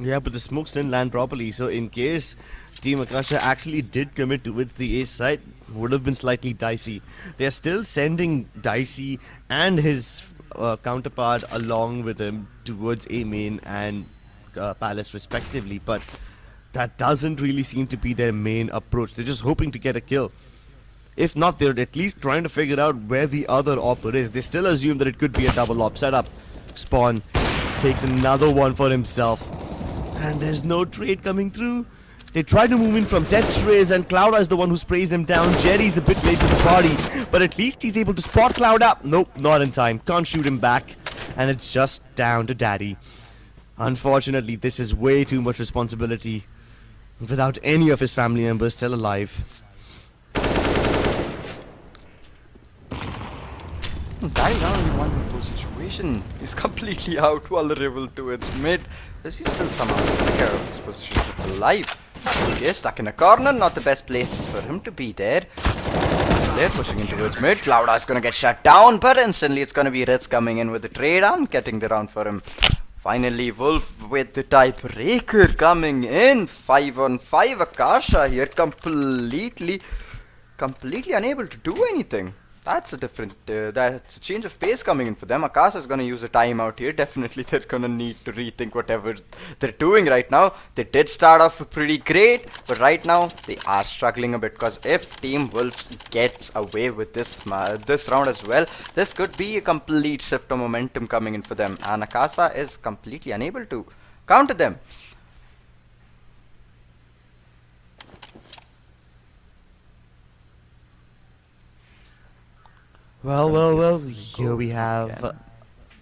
Yeah, but the smokes didn't land properly, so in case Team Akasha actually did commit towards the A side, would have been slightly dicey. They're still sending Dicey and his counterpart along with him towards A main and Palace respectively, but that doesn't really seem to be their main approach. They're just hoping to get a kill. If not, they're at least trying to figure out where the other opper is. They still assume that it could be a double op setup. Spawn takes another one for himself. And there's no trade coming through. They try to move in from death rays, and Clouda is the one who sprays him down. Jerry's a bit late to the party, but at least he's able to spot Clouda. Nope, not in time. Can't shoot him back. And it's just down to Daddy. Unfortunately, this is way too much responsibility without any of his family members still alive. Daddy's not only wonderful situation. He's completely out, vulnerable towards mid. Does he still somehow take care of his position alive? He is stuck in a corner, not the best place for him to be there. They're pushing in towards mid. Clouda is gonna get shut down, but instantly it's gonna be Ritz coming in with the trade and getting the round for him. Finally, Wolf with the tiebreaker coming in. 5-on-5. Akasha here completely unable to do anything. That's a different, that's a change of pace coming in for them. Akasha is going to use a timeout here. Definitely they're going to need to rethink whatever they're doing right now. They did start off pretty great, but right now they are struggling a bit, because if Team Wolves gets away with this round as well, this could be a complete shift of momentum coming in for them, and Akasha is completely unable to counter them. Well, here we have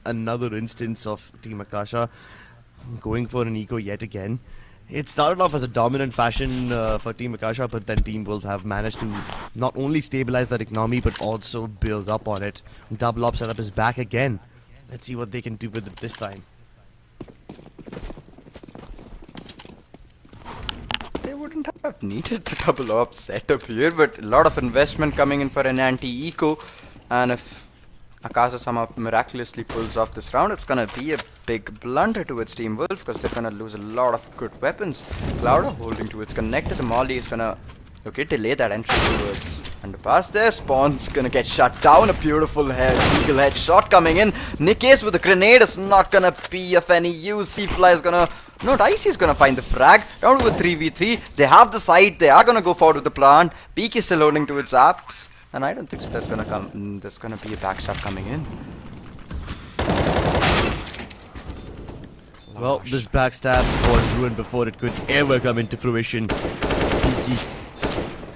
another instance of Team Akasha going for an eco yet again. It started off as a dominant fashion for Team Akasha, but then Team Wolf have managed to not only stabilize that economy, but also build up on it. Double op setup is back again. Let's see what they can do with it this time. They wouldn't have needed the double op setup here, but a lot of investment coming in for an anti-eco. And if Akasha somehow miraculously pulls off this round. It's gonna be a big blunder towards Team Wolf because they're gonna lose a lot of good weapons. Clouda holding towards connect to the Molly is gonna delay that entry towards underpass there. Spawn's gonna get shut down. A beautiful eagle head shot coming in. Nikes with a grenade is not gonna be of any use. C-Fly is gonna no, Dicey is gonna find the frag. Down to a 3v3. They have the site. They are gonna go forward with the plant. Peak is still holding to its apps. And I don't think so there's gonna come there's gonna be a backstab coming in. Well, this backstab was ruined before it could ever come into fruition. Pinky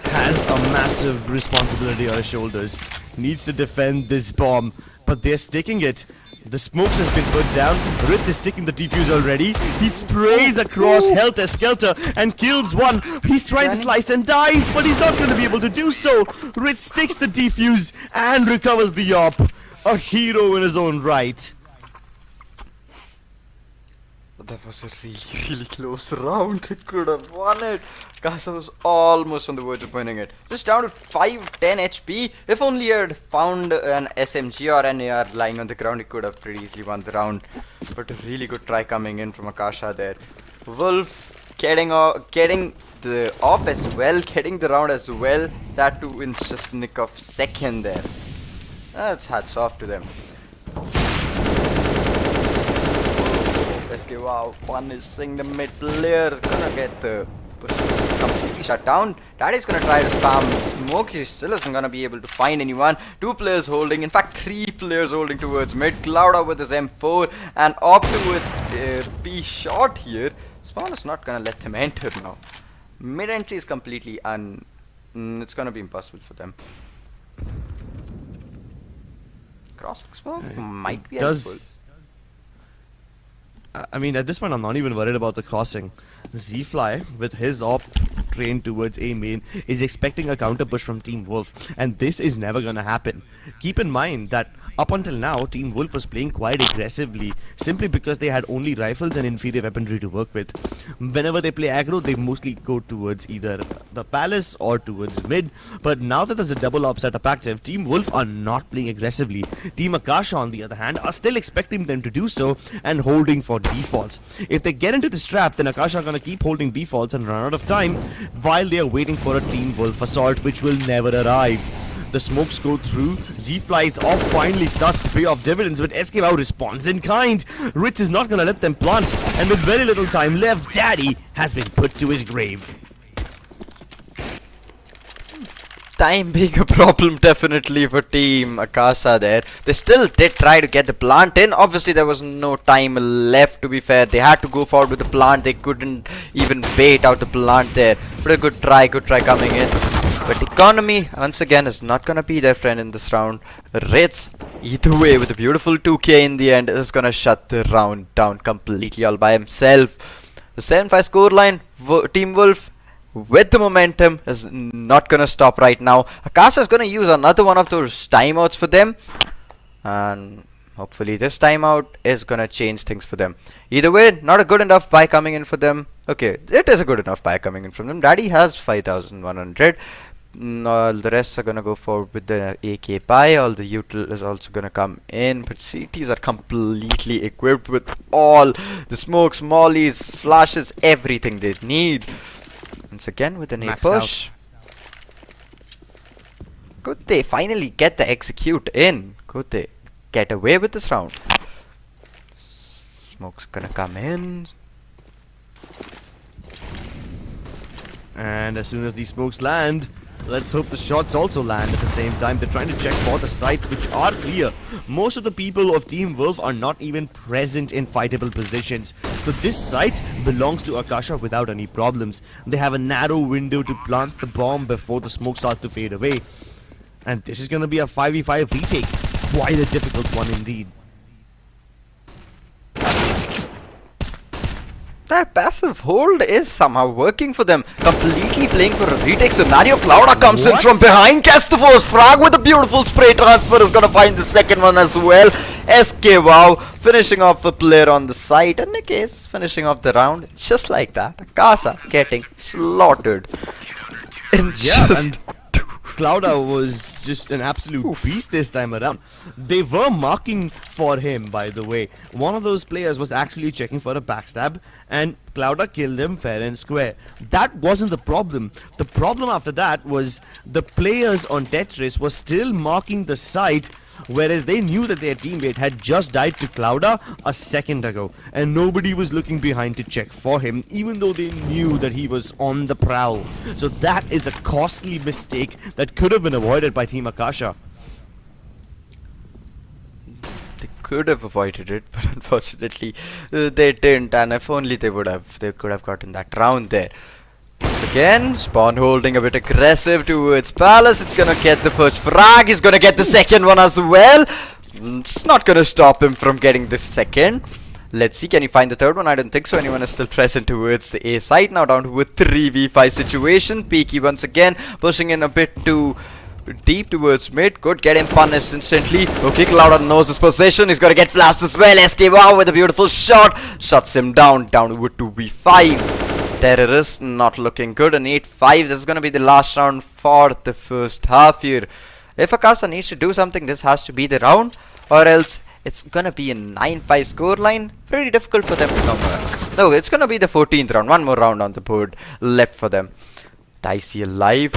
has a massive responsibility on his shoulders. Needs to defend this bomb, but they're sticking it. The smokes has been put down. Ritz is sticking the defuse already. He sprays across Helter Skelter and kills one. He's trying to slice and dies, but he's not going to be able to do so. Ritz sticks the defuse and recovers the op. A hero in his own right. That was a really close round. It could have won it. Akasha was almost on the verge of winning it. Just down to 510 HP. If only he had found an SMG or an AR lying on the ground, he could have pretty easily won the round. But a really good try coming in from Akasha there. Wolf getting the op as well, getting the round as well. That too in just a nick of second there. That's hats off to them. SK, wow, punishing the mid player. Gonna get the push completely shut down. Daddy's gonna try to spam smoke. He still isn't gonna be able to find anyone. 2 players holding, in fact 3 players holding towards mid. Clouda with his M4 and up towards B shot here. Spawn is not gonna let them enter now. Mid entry is completely it's gonna be impossible for them. Crossing smoke might be helpful. I mean, at this point, I'm not even worried about the crossing. Z-Fly, with his op trained towards A main, is expecting a counter push from Team Wolf, and this is never gonna happen. Keep in mind that up until now, Team Wolf was playing quite aggressively, simply because they had only rifles and inferior weaponry to work with. Whenever they play aggro, they mostly go towards either the palace or towards mid, but now that there's a double op setup active, Team Wolf are not playing aggressively. Team Akasha, on the other hand, are still expecting them to do so and holding for defaults. If they get into this trap, then Akasha are gonna keep holding defaults and run out of time while they are waiting for a Team Wolf assault, which will never arrive. The smokes go through. Z-Fly's off finally starts to pay off dividends, but SK responds in kind. Ritz is not gonna let them plant, and with very little time left, Daddy has been put to his grave. Time being a problem definitely for Team Akasha there. They still did try to get the plant in. Obviously there was no time left, to be fair. They had to go forward with the plant. They couldn't even bait out the plant there. But a good try coming in. But economy once again is not gonna be their friend in this round. Ritz, either way, with a beautiful 2k in the end, is gonna shut the round down completely all by himself. The 7-5 scoreline, Team Wolf with the momentum is not gonna stop right now. Akasha is gonna use another one of those timeouts for them, and hopefully this timeout is gonna change things for them. Either way, not a good enough buy coming in for them. Okay, it is a good enough buy coming in from them. Daddy has 5,100. All the rest are gonna go forward with the AK buy. All the util is also gonna come in, but CTs are completely equipped with all the smokes, mollies, flashes, everything they need. Once again with an A push. Could they finally get the execute in? Could they get away with this round? Smoke's gonna come in. And as soon as these smokes land, let's hope the shots also land at the same time. They're trying to check for the sites, which are clear. Most of the people of Team Wolf are not even present in fightable positions. So this site belongs to Akasha without any problems. They have a narrow window to plant the bomb before the smoke starts to fade away. And this is going to be a 5v5 retake. Quite a difficult one indeed. That passive hold is somehow working for them. Completely playing for a retake scenario. Clouda comes in from behind. Gets the first frag with a beautiful spray transfer. Is gonna find the second one as well. SK wow, finishing off the player on the side. And Nick is finishing off the round just like that. Akasha getting slaughtered. In Yeah, just and Clouda was just an absolute beast this time around. They were marking for him, by the way. One of those players was actually checking for a backstab, and Clouda killed him fair and square. That wasn't the problem. The problem after that was the players on Tetris were still marking the site, whereas they knew that their teammate had just died to Clouda a second ago, and nobody was looking behind to check for him, even though they knew that he was on the prowl. So that is a costly mistake that could have been avoided by Team Akasha. They could have avoided it, but unfortunately they didn't, and if only they could have gotten that round there. Once again, Spawn holding a bit aggressive towards Palace. It's gonna get the first frag. He's gonna get the second one as well. It's not gonna stop him from getting the second. Let's see, can he find the third one? I don't think so. Anyone is still present towards the A side. Now down to a 3v5 situation. Peaky once again pushing in a bit too deep towards mid. Could get him punished instantly. Okay, Clouda knows his position. He's gonna get flashed as well. SK wow with a beautiful shot. Shuts him down to a 2v5. Terrorist not looking good. An 8-5. This is going to be the last round for the first half here. If Akasha needs to do something, this has to be the round, or else it's going to be a 9-5 scoreline. Pretty difficult for them to come back. No, it's going to be the 14th round. One more round on the board left for them. Dicey alive.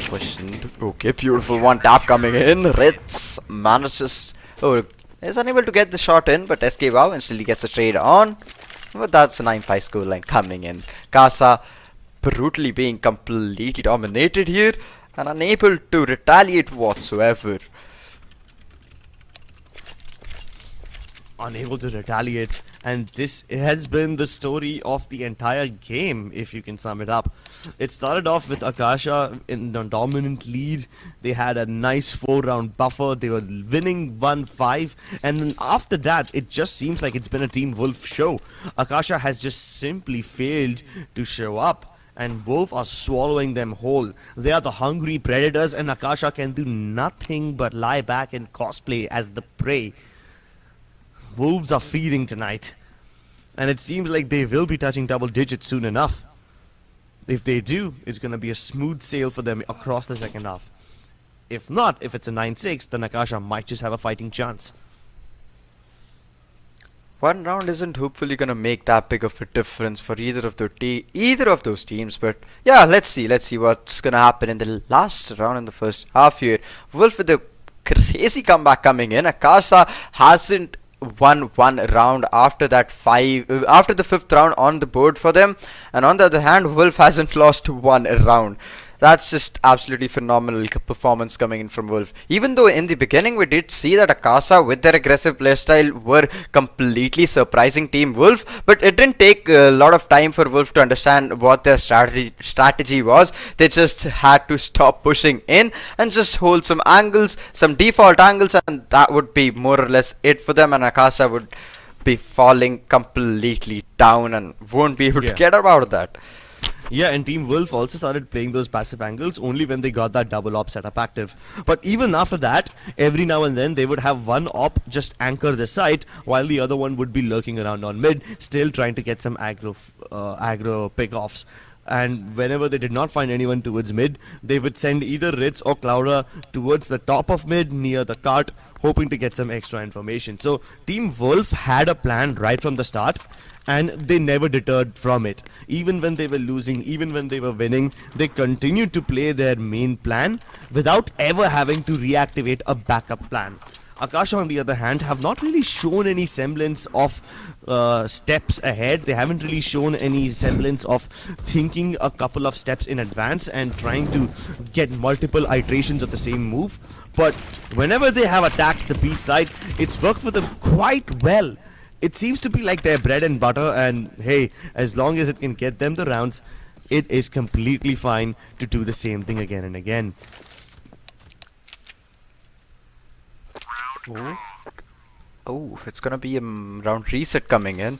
Questioned. Okay, beautiful one tap coming in. Ritz manages. Oh, is unable to get the shot in, but SK wow instantly gets the trade on. But that's a 9-5 scoreline coming in. Casa brutally being completely dominated here and unable to retaliate whatsoever. Unable to retaliate, and this has been the story of the entire game, if you can sum it up. It started off with Akasha in a dominant lead. They had a nice 4-round buffer. They were winning 1-5, and then after that it just seems like it's been a Team Wolf show. Akasha has just simply failed to show up, and Wolf are swallowing them whole. They are the hungry predators, and Akasha can do nothing but lie back and cosplay as the prey. Wolves are feeding tonight, and it seems like they will be touching double digits soon enough. If they do, it's going to be a smooth sail for them across the second half. If not, if it's a 9-6, then Akasha might just have a fighting chance. One round isn't hopefully gonna make that big of a difference for either of those teams, but yeah, let's see what's gonna happen in the last round in the first half here. Wolf with a crazy comeback coming in. Akasha hasn't won one round after that after the 5th round on the board for them, and on the other hand, Wolf hasn't lost one round. That's just absolutely phenomenal performance coming in from Wolf. Even though in the beginning we did see that Akasha with their aggressive playstyle were completely surprising Team Wolf, but it didn't take a lot of time for Wolf to understand what their strategy was. They just had to stop pushing in and just hold some angles, some default angles, and that would be more or less it for them, and Akasha would be falling completely down and won't be able to get out of that. Yeah, and Team Wolf also started playing those passive angles only when they got that double op setup active. But even after that, every now and then they would have one op just anchor the site, while the other one would be lurking around on mid, still trying to get some aggro pick-offs. And whenever they did not find anyone towards mid, they would send either Ritz or Clouda towards the top of mid near the cart, hoping to get some extra information. So Team Wolf had a plan right from the start, and they never deterred from it. Even when they were losing, even when they were winning, they continued to play their main plan without ever having to reactivate a backup plan. Akasha, on the other hand, have not really shown any semblance of steps ahead. They haven't really shown any semblance of thinking a couple of steps in advance and trying to get multiple iterations of the same move. But whenever they have attacked the B side, it's worked for them quite well. It seems to be like their bread and butter, and hey, as long as it can get them the rounds, it is completely fine to do the same thing again and again. Oh, it's gonna be a round reset coming in.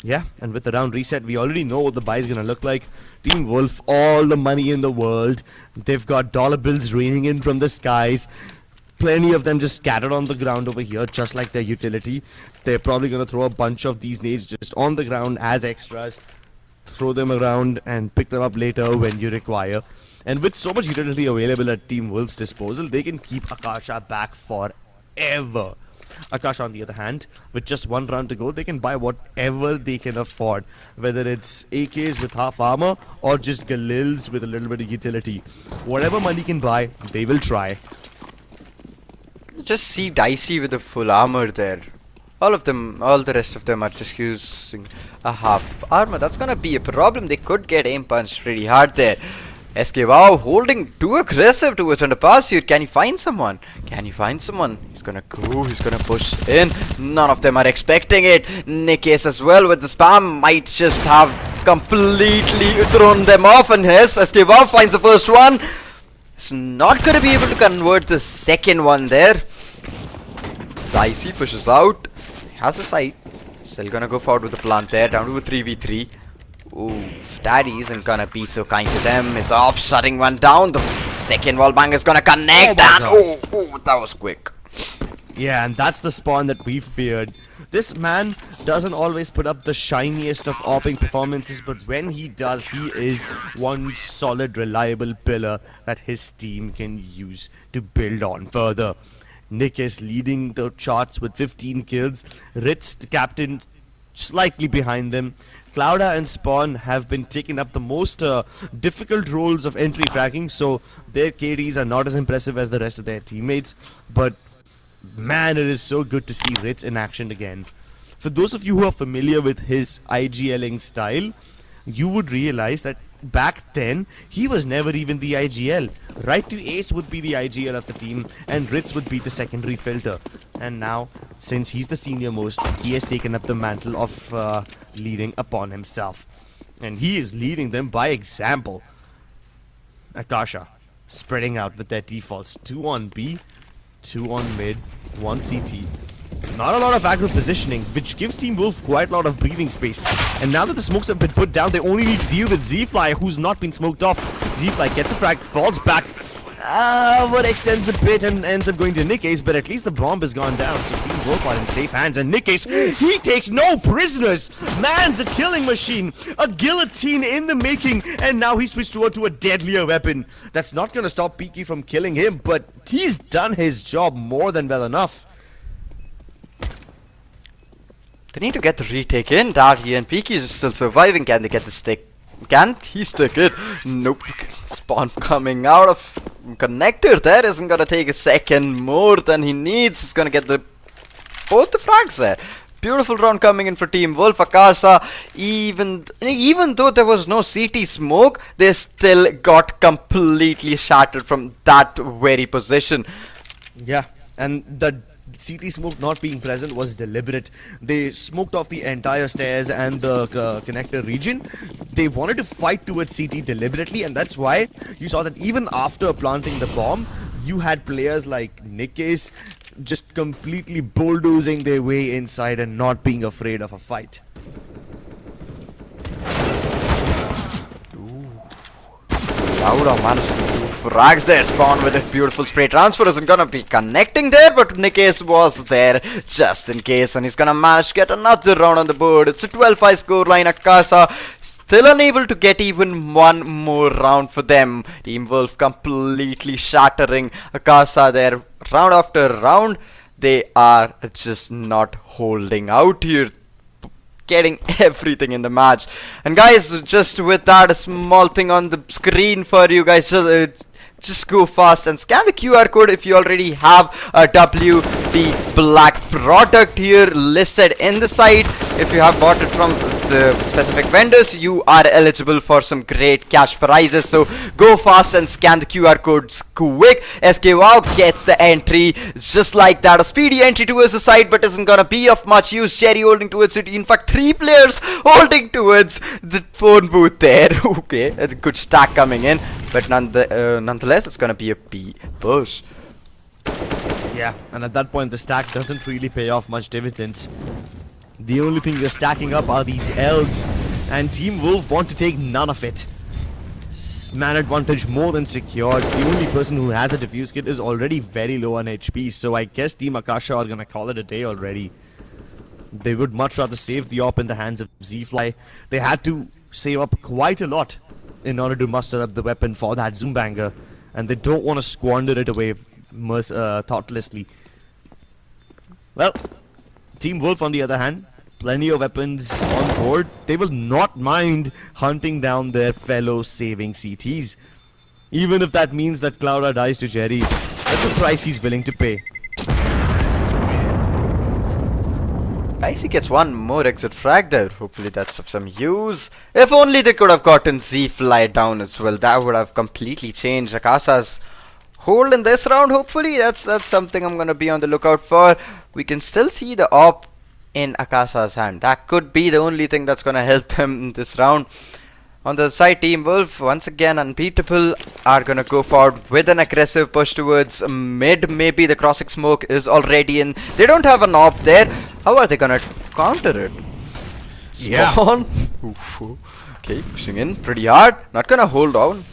Yeah, and with the round reset, we already know what the buy is gonna look like. Team Wolf, all the money in the world. They've got dollar bills raining in from the skies. Plenty of them just scattered on the ground over here, just like their utility. They're probably gonna throw a bunch of these nades just on the ground as extras. throw them around and pick them up later when you require. And with so much utility available at Team Wolf's disposal, they can keep Akasha back forever. Akasha, on the other hand, with just one round to go, they can buy whatever they can afford, whether it's AKs with half armor or just Galils with a little bit of utility. Whatever money can buy, they will try. Just see Dicey with the full armor there. All the rest of them are just using a half armor. That's gonna be a problem. They could get aim punched pretty hard there. SK Wow holding too aggressive towards underpass here. Can he find someone? He's gonna go, he's gonna push in. None of them are expecting it. Nickes as well with the spam might just have completely thrown them off, and yes, SK Wow finds the first one. It's not gonna be able to convert the second one there. Dicey pushes out. Has a sight. Still gonna go forward with the plant there. Down to a 3v3. Ooh, Daddy isn't gonna be so kind to them. Is off, shutting one down. The second wall bang is gonna connect. Oh, that was quick. Yeah, and that's the spawn that we feared. This man doesn't always put up the shiniest of opping performances, but when he does, he is one solid, reliable pillar that his team can use to build on further. Nick is leading the charts with 15 kills. Ritz, the captain, slightly behind them. Clouda and Spawn have been taking up the most difficult roles of entry fracking, so their KDs are not as impressive as the rest of their teammates. But man, it is so good to see Ritz in action again. For those of you who are familiar with his IGLing style, you would realize that back then, he was never even the IGL. Right to Ace would be the IGL of the team, and Ritz would be the secondary filter. And now, since he's the senior most, he has taken up the mantle of leading upon himself. And he is leading them by example. Akasha, spreading out with their defaults. 2 on B, 2 on mid, 1 CT. Not a lot of aggro positioning, which gives Team Wolf quite a lot of breathing space. And now that the smokes have been put down, they only need to deal with Z-Fly, who's not been smoked off. Z-Fly gets a frag, falls back, but extends a bit and ends up going to Nickes, but at least the bomb has gone down, so Team Wolf are in safe hands. And Nickes, he takes no prisoners! Man's a killing machine! A guillotine in the making, and now he's switched over to a deadlier weapon. That's not gonna stop Peaky from killing him, but he's done his job more than well enough. They need to get the retake in. Darty and Peaky is still surviving. Can they get the stick? Can't he stick it? Nope. Spawn coming out of connector there isn't gonna take a second more than he needs. He's gonna get both the frags there. Beautiful round coming in for Team Wolf. Akasha, even though there was no CT smoke, they still got completely shattered from that very position. Yeah, and the CT smoke not being present was deliberate. They smoked off the entire stairs and the connector region. They wanted to fight towards CT deliberately, and that's why you saw that even after planting the bomb, you had players like Nickes just completely bulldozing their way inside and not being afraid of a fight. Clouda managed to do frags there. Spawn with a beautiful spray transfer isn't gonna be connecting there, but Nickes was there just in case, and he's gonna manage to get another round on the board. It's a 12-5 scoreline. Akasha still unable to get even one more round for them. Team Wolf completely shattering Akasha there round after round. They are just not holding out here, getting everything in the match. And guys, just with that, a small thing on the screen for you guys, just go fast and scan the QR code if you already have a WD Black product here listed in the site. If you have bought it from the specific vendors, you are eligible for some great cash prizes, so go fast and scan the QR codes quick. SK Wow gets the entry just like that, a speedy entry towards the site, but isn't gonna be of much use. Jerry holding towards City, in fact 3 players holding towards the phone booth there. Okay, a good stack coming in, but nonetheless it's gonna be a B push. Yeah, and at that point the stack doesn't really pay off much dividends. The only thing you're stacking up are these L's, and Team Wolf want to take none of it. Man advantage more than secured. The only person who has a defuse kit is already very low on HP, so I guess Team Akasha are gonna call it a day already. They would much rather save the op in the hands of Z-Fly. They had to save up quite a lot in order to muster up the weapon for that zoom banger, and they don't want to squander it away thoughtlessly. Well, Team Wolf on the other hand, plenty of weapons on board. They will not mind hunting down their fellow saving CTs. Even if that means that Clouda dies to Jerry, that's a price he's willing to pay. Icy gets one more exit frag there. Hopefully that's of some use. If only they could have gotten Z-Fly down as well. That would have completely changed Akasha's hold in this round. Hopefully that's something I'm gonna be on the lookout for. We can still see the AWP in Akasha's hand. That could be the only thing that's gonna help them in this round. On the side, Team Wolf, once again unbeatable, are gonna go forward with an aggressive push towards mid. Maybe the crossing smoke is already in. They don't have an AWP there. How are they gonna counter it? Yeah. Spawn. Oof. Okay, pushing in pretty hard. Not gonna hold on.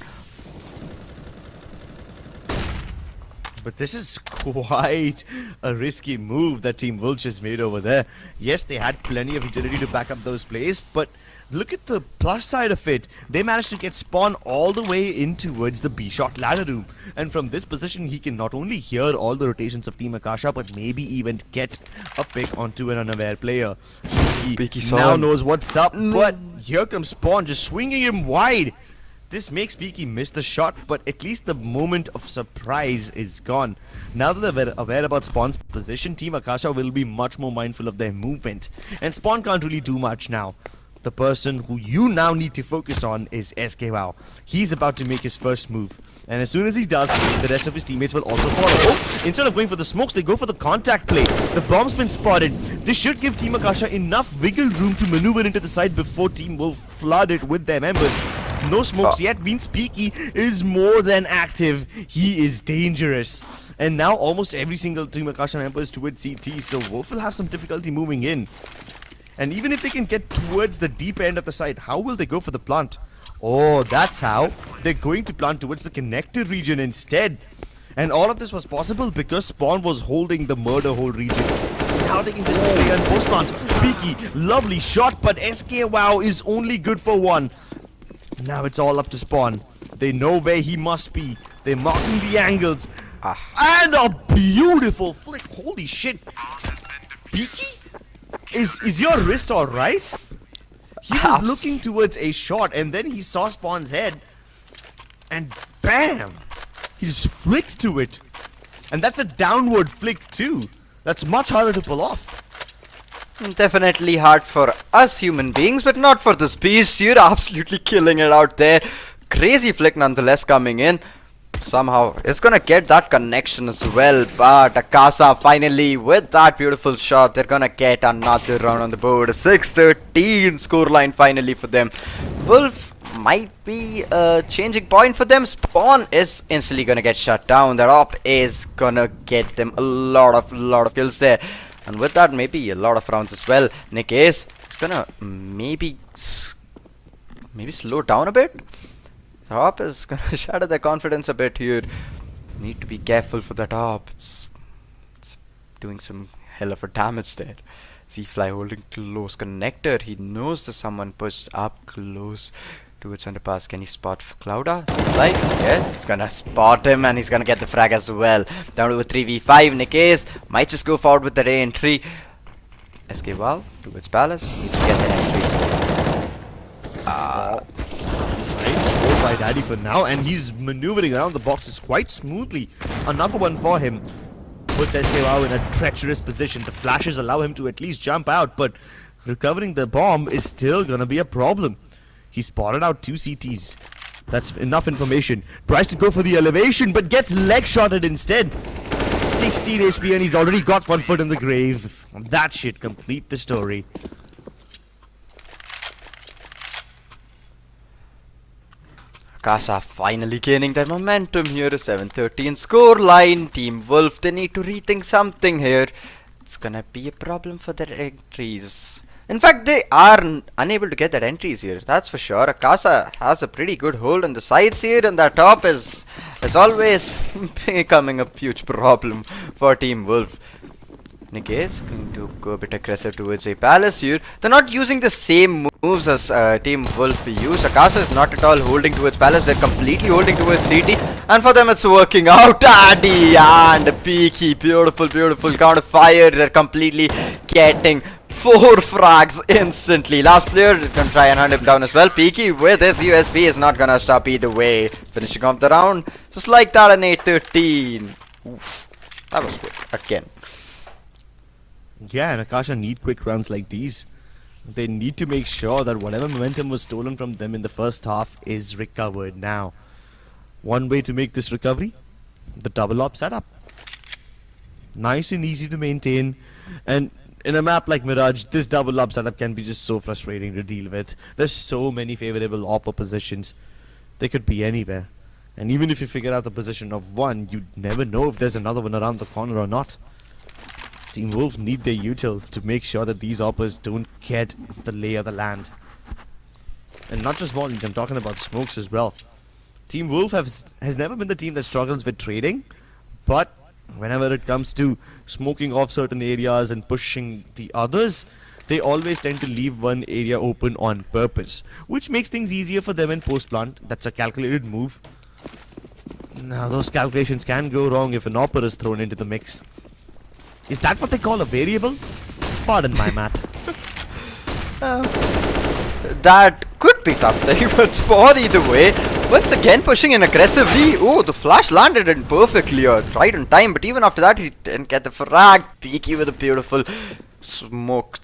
But this is quite a risky move that Team Wolf has made over there. Yes, they had plenty of agility to back up those plays, but look at the plus side of it. They managed to get Spawn all the way in towards the B-shot ladder room. And from this position, he can not only hear all the rotations of Team Akasha, but maybe even get a pick onto an unaware player. He now knows what's up, but here comes Spawn just swinging him wide. This makes Peaky miss the shot, but at least the moment of surprise is gone. Now that they're aware about Spawn's position, Team Akasha will be much more mindful of their movement. And Spawn can't really do much now. The person who you now need to focus on is SKWow. He's about to make his first move. And as soon as he does, the rest of his teammates will also follow. Oh, instead of going for the smokes, they go for the contact play. The bomb's been spotted. This should give Team Akasha enough wiggle room to maneuver into the side before Team Wolf flood it with their members. No smokes yet means Peaky is more than active. He is dangerous. And now almost every single Team Akasha member is towards CT, so Wolf will have some difficulty moving in. And even if they can get towards the deep end of the site, how will they go for the plant? Oh, that's how. They're going to plant towards the connector region instead. And all of this was possible because Spawn was holding the murder hole region. Now they can just play and post plant. Peaky, lovely shot, but SKWow is only good for one. Now it's all up to Spawn. They know where he must be. They're marking the angles. And a beautiful flick. Holy shit. Peaky? Is your wrist alright? He was looking towards a shot and then he saw Spawn's head. And bam! He just flicked to it. And that's a downward flick too. That's much harder to pull off. Definitely hard for us human beings, but not for this beast. You're absolutely killing it out there. Crazy flick nonetheless coming in. Somehow it's gonna get that connection as well, but Akasha finally with that beautiful shot, they're gonna get another round on the board. 6-13 scoreline finally for them. Wolf might be a changing point for them. Spawn is instantly gonna get shut down. That AWP is gonna get them a lot of kills there, and with that maybe a lot of rounds as well. Nick is gonna maybe slow down a bit. The AWP is gonna shatter their confidence a bit here. Need to be careful for that AWP. It's doing some hell of a damage there. Z-Fly holding close connector. He knows there's someone pushed up close towards underpass. Can he spot Clouda? Z-Fly? Yes, he's gonna spot him and he's gonna get the frag as well. Down to a 3v5. Nikes might just go forward with the re-entry. SKWow towards Palace. Needs to get the entry. Nice by Daddy for now, and he's maneuvering around the boxes quite smoothly. Another one for him. Puts SKWow in a treacherous position. The flashes allow him to at least jump out, but recovering the bomb is still gonna be a problem. He spotted out 2 CTs. That's enough information. Tries to go for the elevation, but gets leg shotted instead. 16 HP and he's already got 1 foot in the grave. That should complete the story. Akasha finally gaining their momentum here. 7-13 score line. Team Wolf, they need to rethink something here. It's gonna be a problem for their entries. In fact, they are unable to get their entries here, that's for sure. Akasha has a pretty good hold on the sides here, and that top is always becoming a huge problem for Team Wolf. Nikkei is going to go a bit aggressive towards a palace here. They're not using the same moves as Team Wolf use. Akasha is not at all holding towards palace. They're completely holding towards CT. And for them it's working out. Addy and Peaky. Beautiful, beautiful counter fire. They're completely getting 4 frags instantly. Last player can try and hunt him down as well. Peaky with his USP is not gonna stop either way. Finishing off the round. Just like that, an 8-13. Oof. That was quick. Again. Yeah, and Akasha need quick rounds like these. They need to make sure that whatever momentum was stolen from them in the first half is recovered now. One way to make this recovery, the double op setup. Nice and easy to maintain, and in a map like Mirage, this double op setup can be just so frustrating to deal with. There's so many favorable oppo positions. They could be anywhere. And even if you figure out the position of one, you never know if there's another one around the corner or not. Team Wolf need their util to make sure that these oppers don't get the lay of the land. And not just volleys, I'm talking about smokes as well. Team Wolf has never been the team that struggles with trading, but whenever it comes to smoking off certain areas and pushing the others, they always tend to leave one area open on purpose, which makes things easier for them in post plant. That's a calculated move. Now those calculations can go wrong if an opper is thrown into the mix. Is that what they call a variable? Pardon my math. That could be something, but Spawn either way. Once again pushing in aggressively. Oh, the flash landed in perfectly, right on time, but even after that he didn't get the frag. Peaky with a beautiful smoke.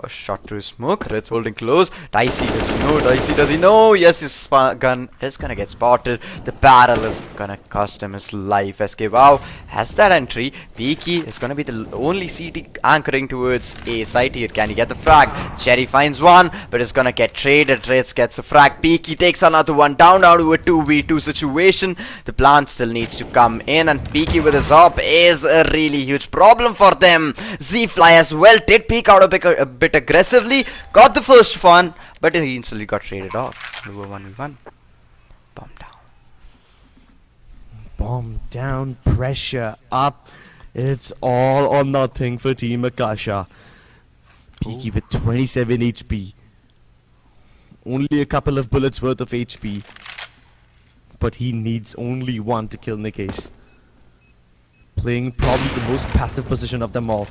Shot through smoke. Red's holding close. Dicey, does he know? Dicey, does he know? Yes, his gun is gonna get spotted. The barrel is gonna cost him his life. SK Wow has that entry. Peaky is gonna be the only CT anchoring towards A site here. Can he get the frag? Cherry finds one, but it's gonna get traded. Reds gets a frag. Peaky takes another one down to a 2v2 situation. The plant still needs to come in, and Peaky with his op is a really huge problem for them. Z-Fly as well did peek out a bit aggressively, got the first one, but he instantly got traded off. 1v1. Bomb down. Bomb down, pressure up. It's all or nothing for Team Akasha. Peaky with 27 HP. Only a couple of bullets worth of HP. But he needs only one to kill Nikkei. Playing probably the most passive position of them all.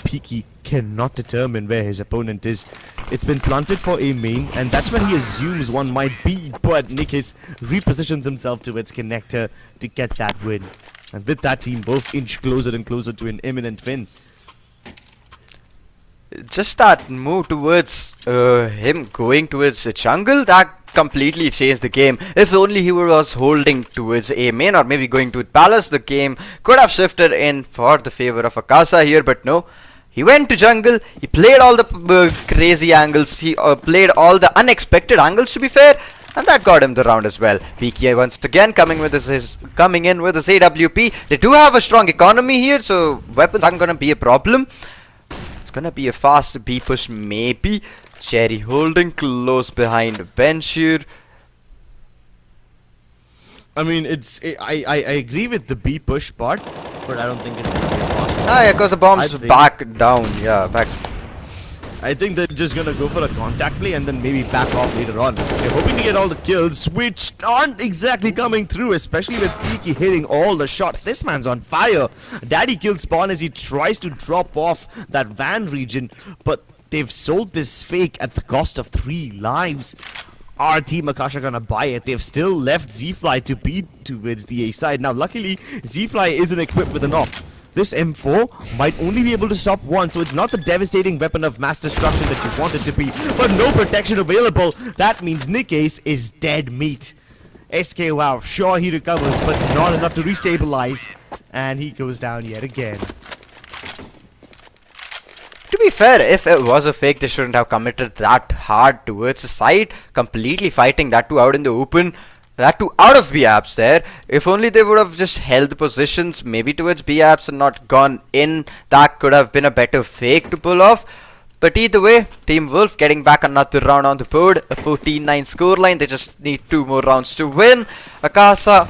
Peaky cannot determine where his opponent is. It's been planted for a main, and that's where he assumes one might be, but Nikkei repositions himself to its connector to get that win. And with that, Team both inch closer and closer to an imminent win. Just that move towards him going towards the jungle, that completely changed the game. If only he was holding towards A main or maybe going to palace, the game could have shifted in for the favor of Akasha here, but no. He went to jungle, he played all the crazy angles, he played all the unexpected angles, to be fair, and that got him the round as well. PK once again coming in with his AWP. They do have a strong economy here, so weapons aren't gonna be a problem. It's gonna be a fast B push maybe. Cherry holding close behind bench here. I mean, I agree with the B push part, but I don't think it's gonna be fast. Yeah, because the bomb's back down. Yeah, back. I think they're just gonna go for a contact play and then maybe back off later on. They're hoping to get all the kills, which aren't exactly coming through, especially with Peaky hitting all the shots. This man's on fire. Daddy kills Spawn as he tries to drop off that van region, but they've sold this fake at the cost of 3 lives. Our Team Akasha gonna buy it. They've still left Z-Fly to beat towards the A side. Now, luckily, Z-Fly isn't equipped with an op. This M4 might only be able to stop one, so it's not the devastating weapon of mass destruction that you want it to be. But no protection available. That means Nikkei is dead meat. SK Wow, sure he recovers, but not enough to restabilize. And he goes down yet again. To be fair, if it was a fake, they shouldn't have committed that hard towards the side. Completely fighting that too out in the open. That too out of B apps there. If only they would have just held the positions maybe towards B apps and not gone in. That could have been a better fake to pull off. But either way, Team Wolf getting back another round on the board. A 14-9 scoreline. They just need 2 more rounds to win. Akasha,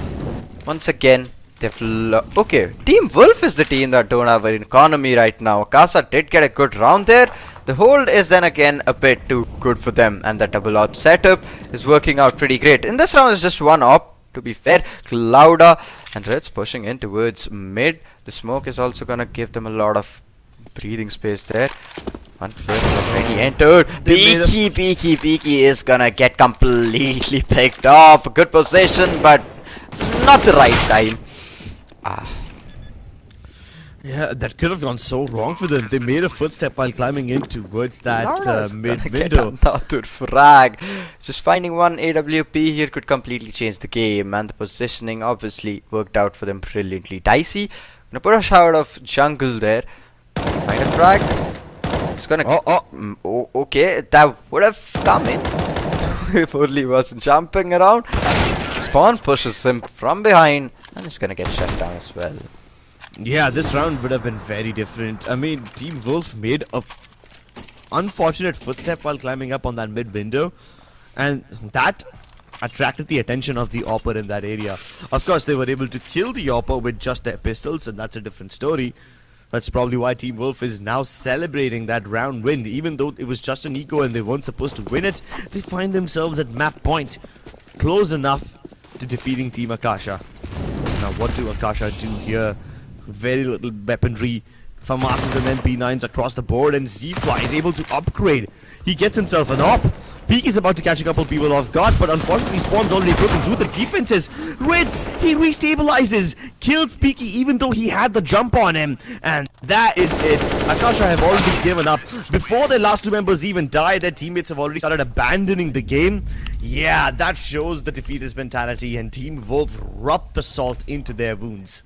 once again, Okay, Team Wolf is the team that don't have an economy right now. Akasha did get a good round there. The hold is then again a bit too good for them, and the double op setup is working out pretty great. In this round, it's just one op, to be fair. Clouda and Red's pushing in towards mid. The smoke is also gonna give them a lot of breathing space there. One player already entered. Peaky is gonna get completely picked off. Good position, but not the right time. Yeah, that could have gone so wrong for them. They made a footstep while climbing in towards that Lauda's mid gonna get window. another frag. Just finding one AWP here could completely change the game, and the positioning obviously worked out for them brilliantly. Dicey gonna put a shout of jungle there. Find a frag. It's gonna. Okay, that would have come in if only he wasn't jumping around. Spawn pushes him from behind, and it's gonna get shut down as well. Yeah, this round would have been very different. I mean, Team Wolf made a unfortunate footstep while climbing up on that mid window, and that attracted the attention of the Opper in that area. Of course, they were able to kill the Opper with just their pistols, and that's a different story. That's probably why Team Wolf is now celebrating that round win. Even though it was just an eco and they weren't supposed to win it, they find themselves at map point, close enough to defeating Team Akasha. Now, what do Akasha do here? Very little weaponry. FAMASs and MP9s across the board, and Z-Fly is able to upgrade. He gets himself an op. Peak is about to catch a couple people off guard, but unfortunately Spawn's already broken through the defenses. Ritz, he restabilizes, kills Peaky even though he had the jump on him, and that is it. Akasha have already given up. Before their last two members even die, their teammates have already started abandoning the game. Yeah, that shows the defeatist mentality, and Team Wolf rubbed the salt into their wounds.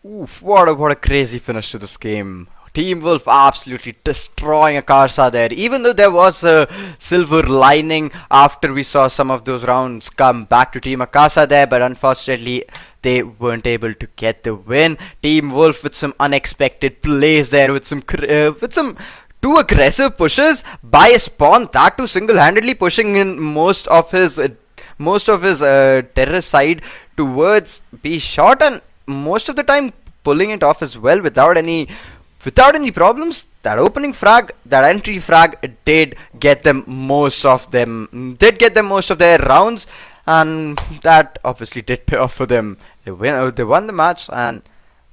Oof, what a crazy finish to this game. Team Wolf absolutely destroying Akasha there. Even though there was a silver lining after we saw some of those rounds come back to Team Akasha there, but unfortunately they weren't able to get the win. Team Wolf with some unexpected plays there, with some two aggressive pushes by Spawn, that too single-handedly pushing in most of his terrorist side towards B shot, and most of the time pulling it off as well without any problems. That opening frag, that entry frag did get them most of their rounds, and that obviously did pay off for them. They won the match, and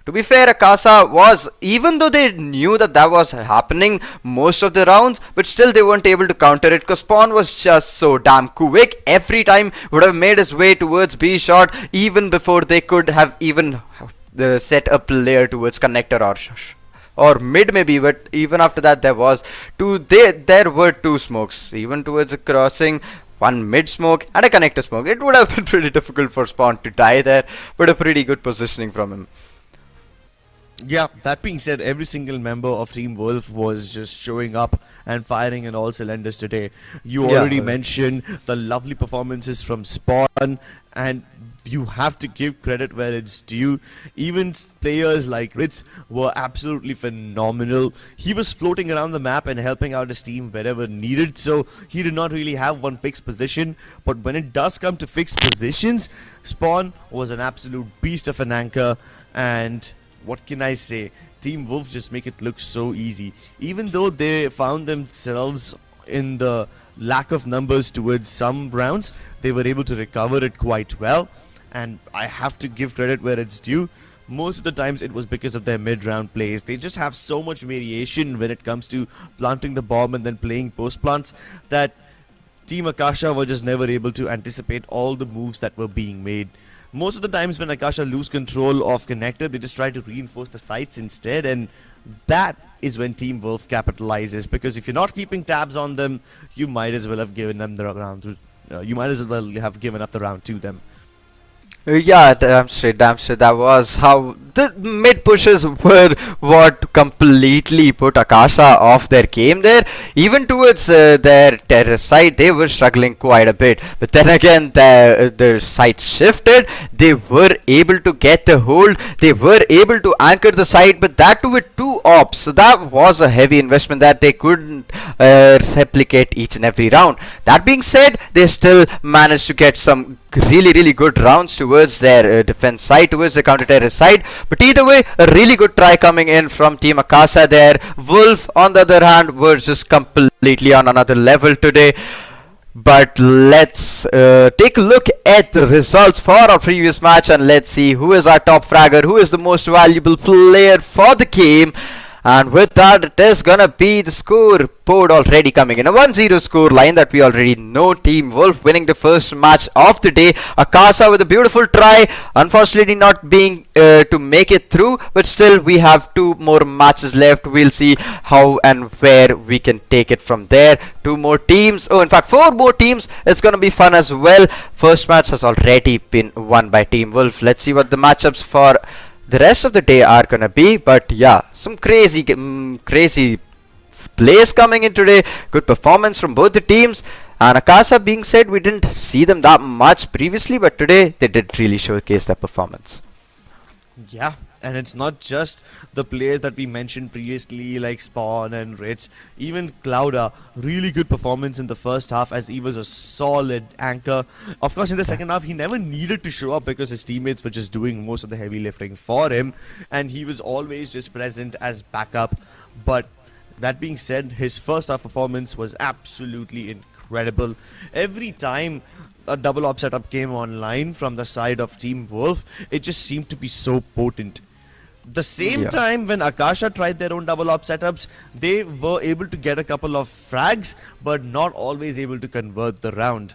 to be fair, Akasha was, even though they knew that was happening most of the rounds, but still they weren't able to counter it because Spawn was just so damn quick. Every time would have made his way towards B shot even before they could have even set a player towards connector or mid maybe, but even after that there were two smokes even towards a crossing. One mid smoke and a connector smoke. It would have been pretty difficult for Spawn to die there, but a pretty good positioning from him. Yeah, that being said, every single member of Team Wolf was just showing up and firing in all cylinders today. You already mentioned the lovely performances from Spawn, and you have to give credit where it's due. Even players like Ritz were absolutely phenomenal. He was floating around the map and helping out his team wherever needed, so he did not really have one fixed position. But when it does come to fixed positions, Spawn was an absolute beast of an anchor, and what can I say? Team Wolf just make it look so easy. Even though they found themselves in the lack of numbers towards some rounds, they were able to recover it quite well. And I have to give credit where it's due. Most of the times it was because of their mid-round plays. They just have so much variation when it comes to planting the bomb and then playing post-plants that Team Akasha were just never able to anticipate all the moves that were being made. Most of the times when Akasha lose control of connector, they just try to reinforce the sites instead, and that is when Team Wolf capitalizes, because if you're not keeping tabs on them, you might as well have given them the round. You might as well have given up the round to them. Yeah, damn straight. That was how the mid pushes were what completely put Akasha off their game there. Even towards their terror side, they were struggling quite a bit. But then again, their sights shifted. They were able to get the hold. They were able to anchor the site, but that too with two ops. So that was a heavy investment that they couldn't replicate each and every round. That being said, they still managed to get some really good rounds towards their defense side, towards the counter-terrorist side. But either way, a really good try coming in from Team Akasha there. Wolf, on the other hand, were just completely on another level today. But let's take a look at the results for our previous match, and let's see who is our top fragger, who is the most valuable player for the game. And with that, it is gonna be the scoreboard already coming in. A 1-0 score line that we already know. Team Wolf winning the first match of the day. Akasha with a beautiful try. Unfortunately not being to make it through. But still, we have 2 more matches left. We'll see how and where we can take it from there. 2 more teams. Oh, in fact, 4 more teams. It's gonna be fun as well. First match has already been won by Team Wolf. Let's see what the matchups for the rest of the day are gonna be. But yeah, some crazy plays coming in today. Good performance from both the teams. And Akasha being said, we didn't see them that much previously, but today they did really showcase their performance. Yeah, and it's not just the players that we mentioned previously like Spawn and Ritz. Even Clouda, really good performance in the first half as he was a solid anchor. Of course, in the second half, he never needed to show up because his teammates were just doing most of the heavy lifting for him. And he was always just present as backup. But that being said, his first half performance was absolutely incredible. Every time a double op setup came online from the side of Team Wolf, it just seemed to be so potent. The same time when Akasha tried their own double op setups, they were able to get a couple of frags, but not always able to convert the round.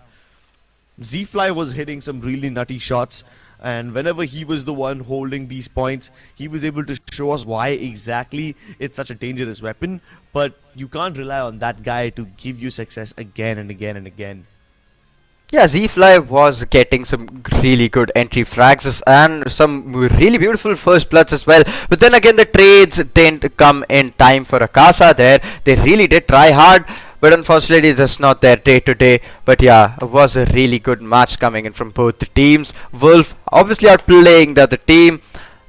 Z-Fly was hitting some really nutty shots, and whenever he was the one holding these points, he was able to show us why exactly it's such a dangerous weapon. But you can't rely on that guy to give you success again and again and again. Yeah, Z-Fly was getting some really good entry frags and some really beautiful first bloods as well. But then again, the trades didn't come in time for Akasha there. They really did try hard, but unfortunately that's not their day today. But yeah, it was a really good match coming in from both the teams. Wolf obviously outplaying the other team.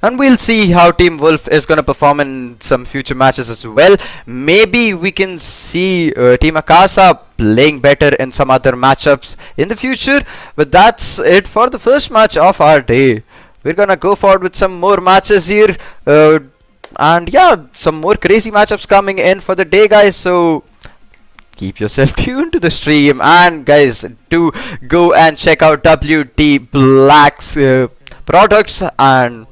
And we'll see how Team Wolf is going to perform in some future matches as well. Maybe we can see Team Akasha playing better in some other matchups in the future. But that's it for the first match of our day. We're going to go forward with some more matches here. And yeah, some more crazy matchups coming in for the day, guys. So keep yourself tuned to the stream. And guys, do go and check out WT Black's products and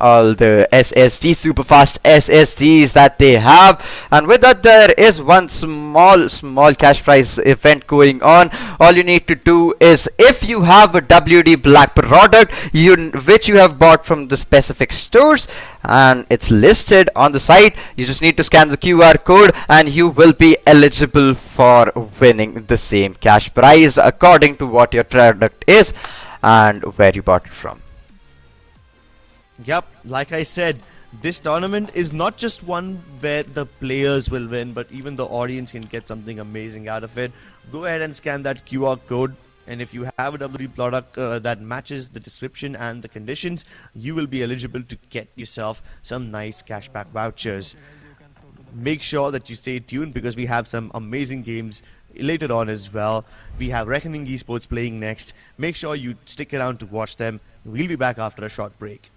all the SSD super fast SSDs that they have. And with that, there is one small cash prize event going on. All you need to do is, if you have a WD Black product which you have bought from the specific stores and it's listed on the site, you just need to scan the QR code and you will be eligible for winning the same cash prize according to what your product is and where you bought it from. Yep, like I said, this tournament is not just one where the players will win, but even the audience can get something amazing out of it. Go ahead and scan that QR code, and if you have a WD product that matches the description and the conditions, you will be eligible to get yourself some nice cashback vouchers. Make sure that you stay tuned because we have some amazing games later on as well. We have Reckoning Esports playing next. Make sure you stick around to watch them. We'll be back after a short break.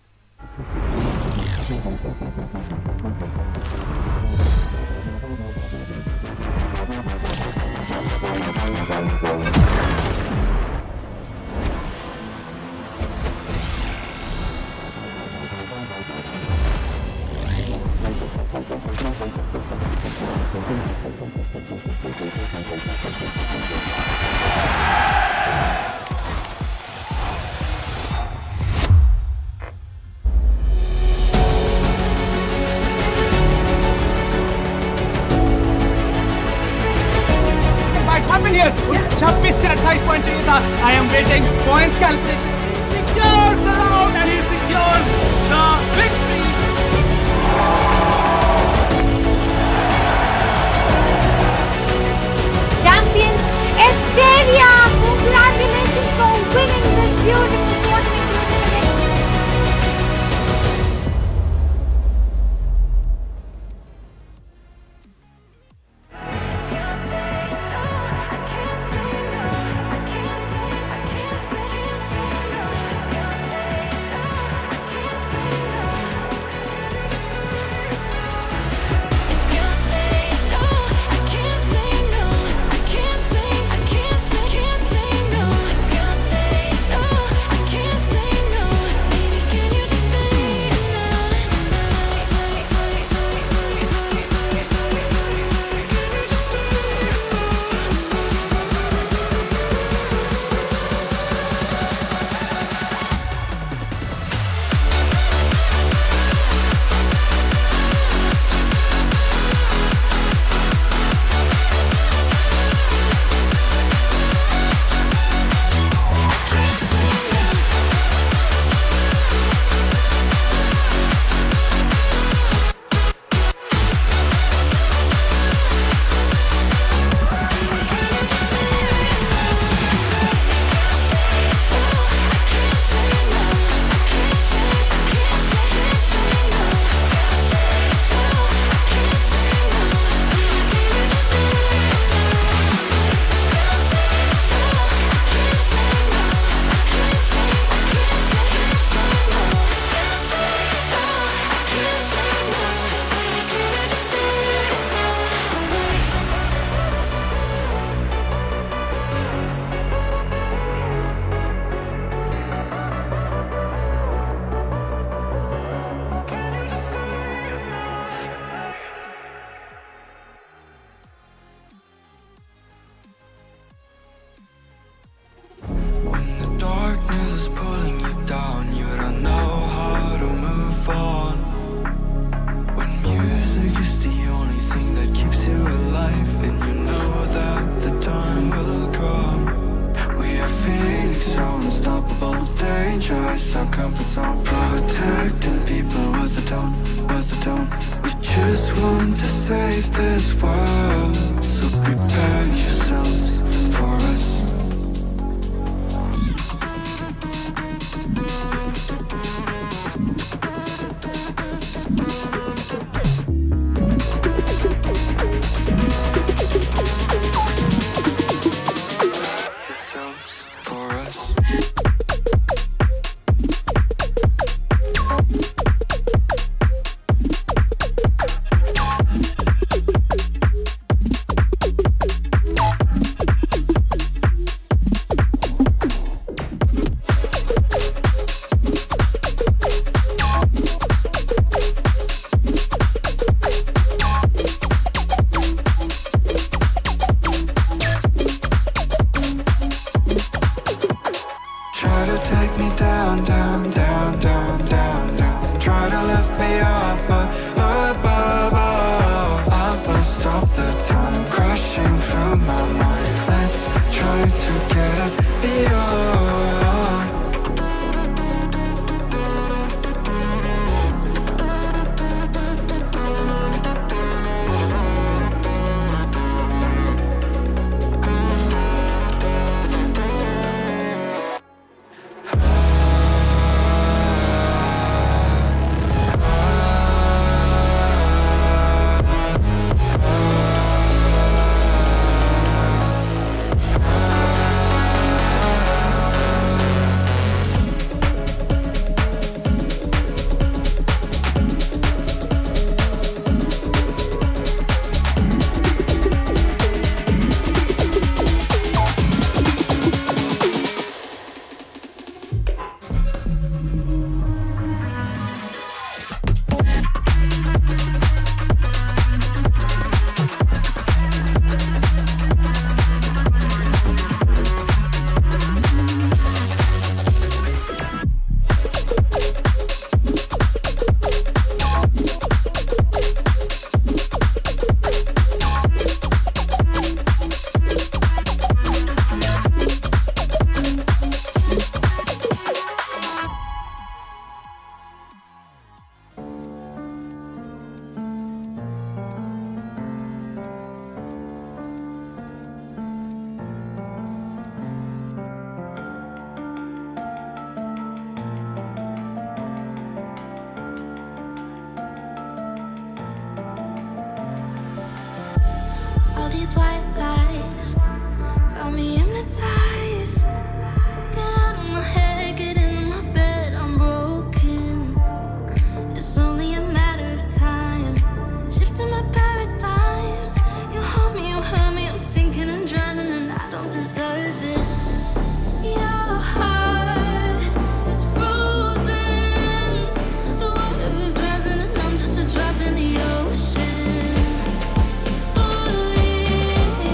Here 26 से 28 point चाहिए था. I am waiting. Points calculation. Secures the round and he secures the victory. Champions Ecstasy, congratulations for winning this beautiful tournament. to save this world, so prepare yourselves for us. For us. Try to take me down, down, down, down, down, down. Try to lift me up, up, but stop the time crashing through my mind. Let's try to get it beyond. All these white lies got me hypnotized. Get out of my head, get into my bed, I'm broken. It's only a matter of time, shifting my paradigms. You hold me, you hurt me, I'm sinking and drowning, and I don't deserve it. Your heart is frozen, the water is rising, and I'm just a drop in the ocean. Falling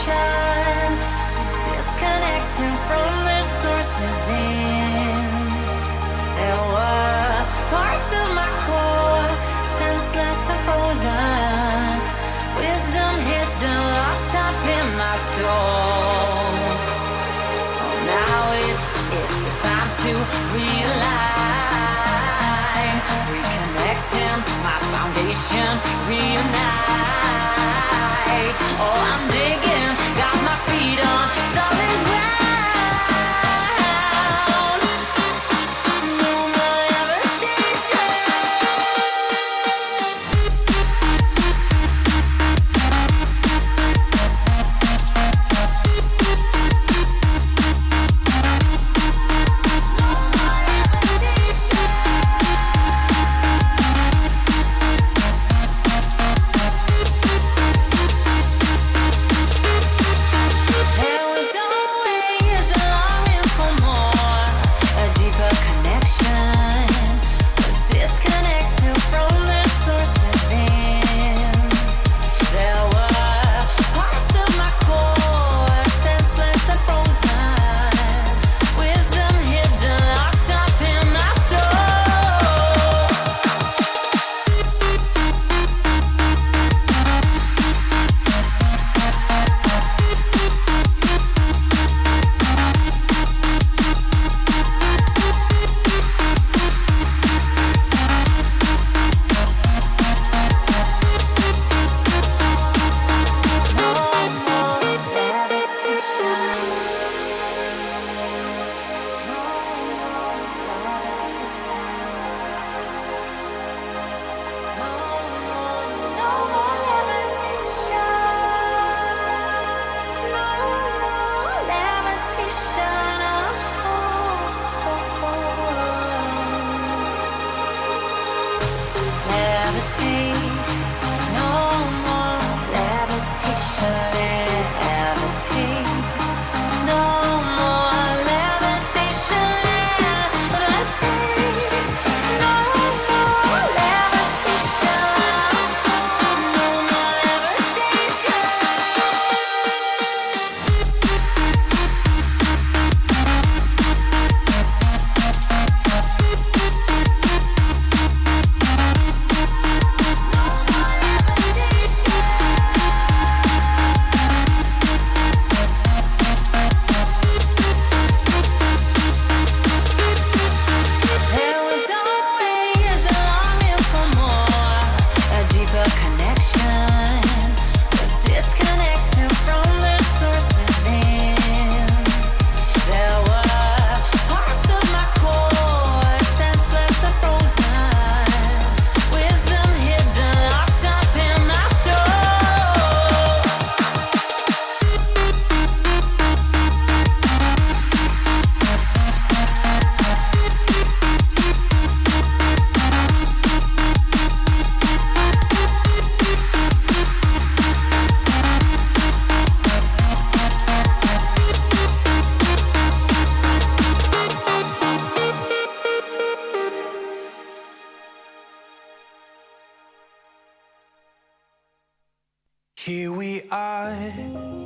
levitation is disconnecting from the source within. There were parts of my core, senseless and frozen, wisdom hidden, locked up in my soul. Oh, now it's the time to realign, reconnecting my foundation, reunite. Oh, I'm digging, got my feet on solid ground. No more levitation. There was always a longing for more, a deeper connection, was disconnected from the source within. There were parts of my core, senseless and frozen, wisdom hidden, locked up in my soul. No more levitation. No more levitation. No more levitation. Levitate. No more levitation. Levitate. No more levitation. Levitate. No more levitation. No more levitation. There was always a longing for more, a deeper connection, was disconnected from the source within. There were parts of my core, senseless and frozen, wisdom hidden, locked up in my soul. Here we are,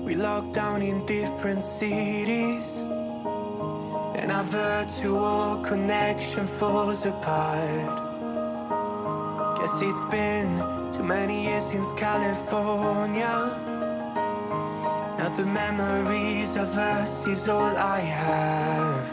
we locked down in different cities, and our virtual connection falls apart. Guess it's been too many years since California. Now the memories of us is all I have.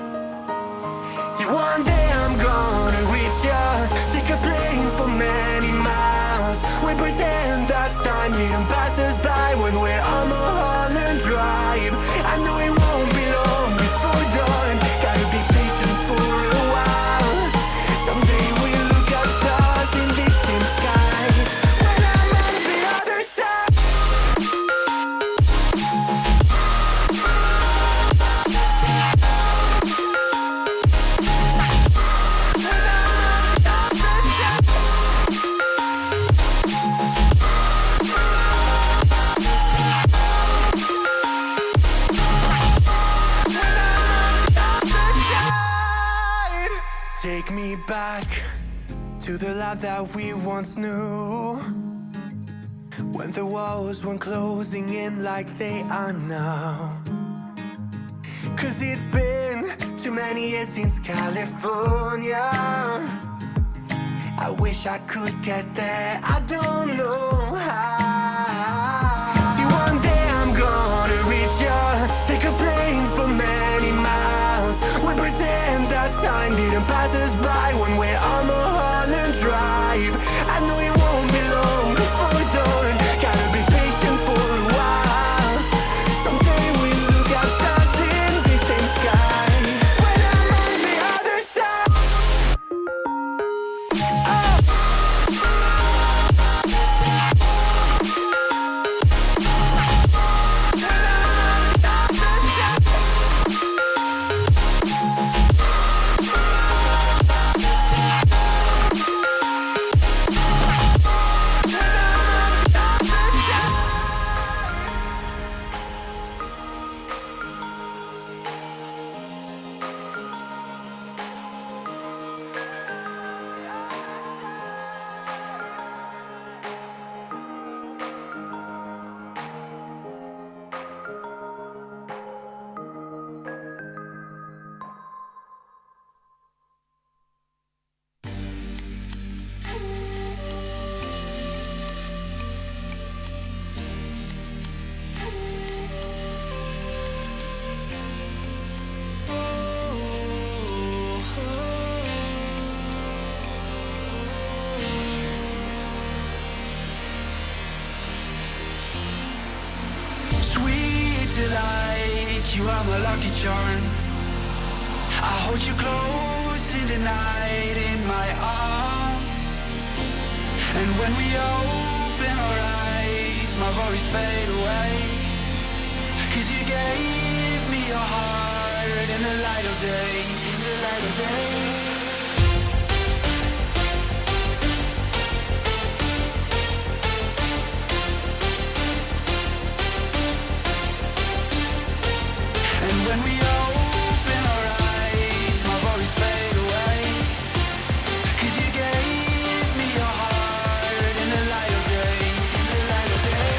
See, one day I'm gonna reach ya, take a plane for many miles. We pretend that time didn't pass us by when we're on Mulholland Drive. I know it won't be long before dawn, gotta be patient for a while. Someday we'll look at stars in this same sky, when I'm on the other side. Take me back to the life that we once knew, when the walls weren't closing in like they are now. 'Cause it's been too many years since California. I wish I could get there, I don't know how. See, one day I'm gonna reach ya, take a plane for many miles. We pretend that time didn't pass us by when we're on Mulholland Drive. I know it won't be long before dawn, gotta be patient for a while. Someday we'll look at stars in the same sky when I'm on the other side. Delight, you are my lucky charm. I hold you close in the night in my arms. And when we open our eyes, my worries fade away. 'Cause you gave me your heart in the light of day, in the light of day. When we open our eyes, my worries fade away. 'Cause you gave me your heart in the light of day, in the light of day.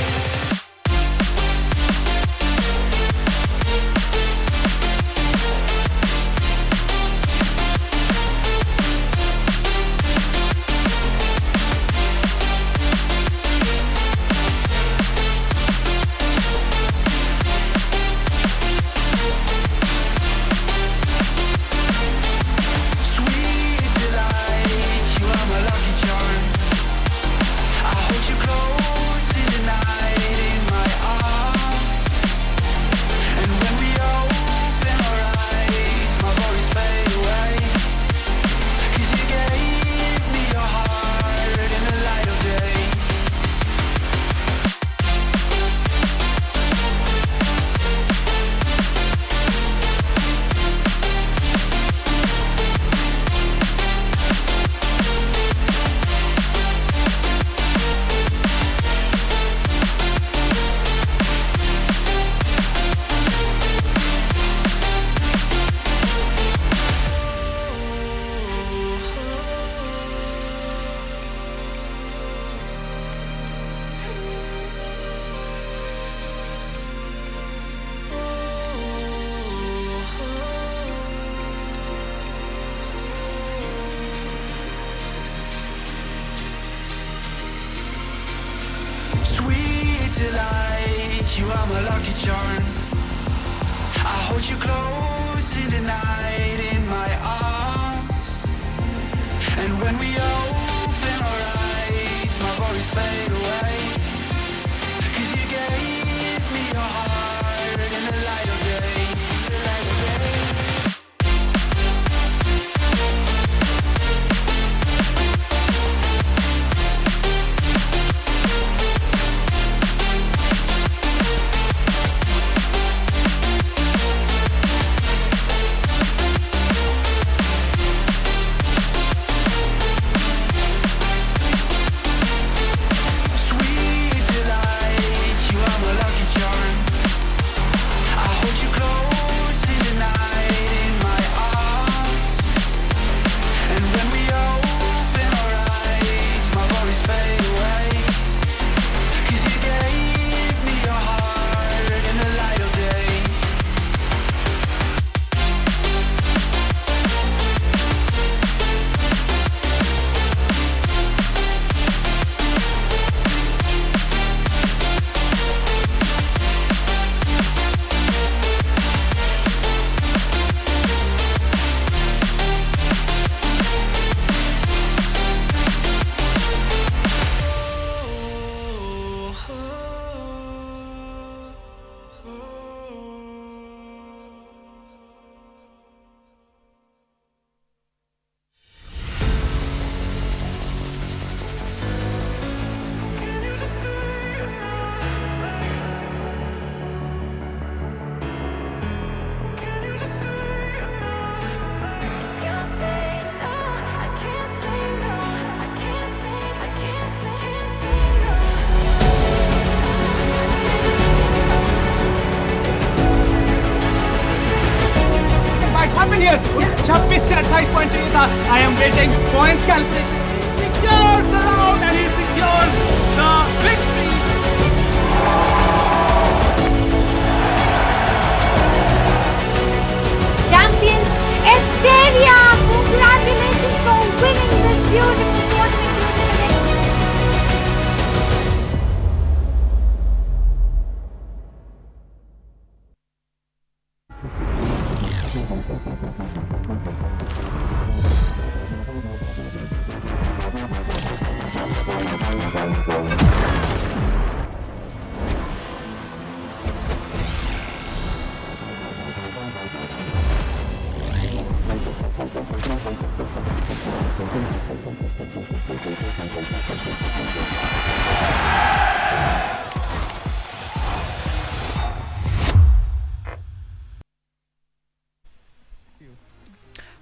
Delight, you are my lucky charm. I hold you close in the night in my arms. And when we open our eyes, my worries fade away. 'Cause you gave me your heart in the light of day, in the light of day. Million 26 से 28 point चाहिए था. I am waiting. Points calculation. Secures the round and he secures the victory. Champions Asteria, congratulations for winning this beautiful tournament.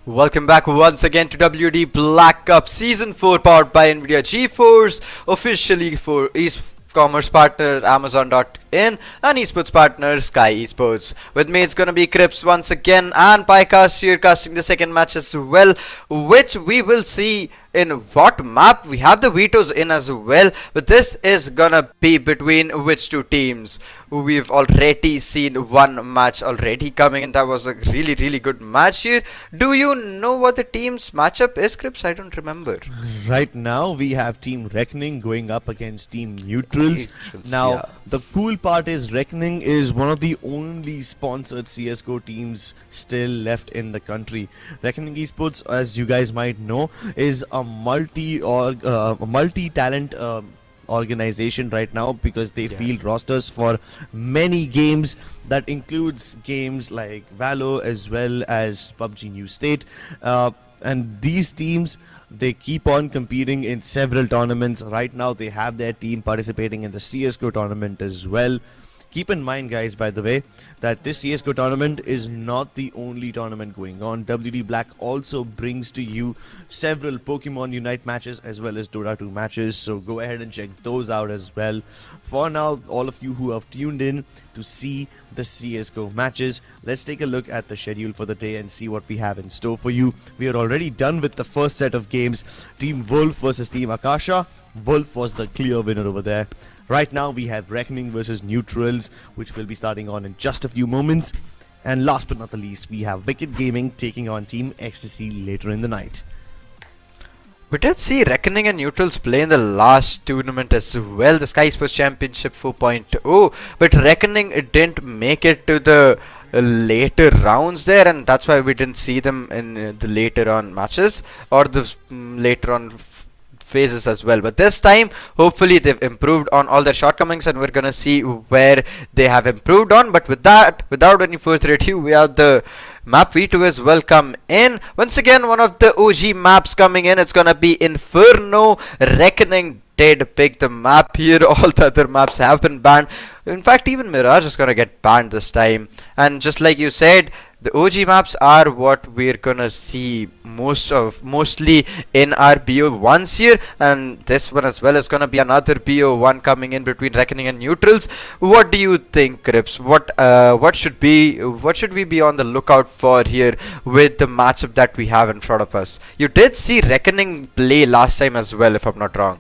Welcome back once again to WD Black Cup Season 4 powered by Nvidia GeForce, officially for e-commerce partner Amazon.in and esports partner Skyesports. With me it's gonna be Crips once again and Pycast here casting the second match as well, which we will see in what map. We have the vetoes in as well, but this is gonna be between which two teams. We've already seen one match already coming and that was a really good match here. Do you know what the team's matchup is, Crips? I don't remember. Right now we have Team Reckoning going up against Team Neutrals. Now Yeah. the cool part is Reckoning is one of the only sponsored CSGO teams still left in the country. Reckoning Esports, as you guys might know, is a multi-talent organization right now because they field rosters for many games. That includes games like Valo as well as PUBG New State, and these teams, they keep on competing in several tournaments. Right now they have their team participating in the CSGO tournament as well. Keep in mind, guys, by the way, that this CSGO tournament is not the only tournament going on. WD Black also brings to you several Pokemon Unite matches as well as Dota 2 matches, so go ahead and check those out as well. For now, all of you who have tuned in to see the CSGO matches, let's take a look at the schedule for the day and see what we have in store for you. We are already done with the first set of games. Team Wolf versus Team Akasha. Wolf was the clear winner over there. Right now we have Reckoning versus Neutrals, which will be starting on in just a few moments. And last but not the least, we have Wicked Gaming taking on Team Ecstasy later in the night. We did see Reckoning and Neutrals play in the last tournament as well, the Skyesports Championship 4.0, but Reckoning didn't make it to the later rounds there, and that's why we didn't see them in the later on matches or the later on phases as well. But this time hopefully they've improved on all their shortcomings and we're gonna see where they have improved on. But with that, without any further ado, we have the map V2 as well come in. Once again, one of the OG maps coming in. It's gonna be Inferno. Reckoning did pick the map here. All the other maps have been banned. In fact, even Mirage is gonna get banned this time. And just like you said, the OG maps are what we're gonna see mostly in our BO1s here, and this one as well is gonna be another BO1 coming in between Reckoning and Neutrals. What do you think, Crips? What should we be on the lookout for here with the matchup that we have in front of us? You did see Reckoning play last time as well, if I'm not wrong.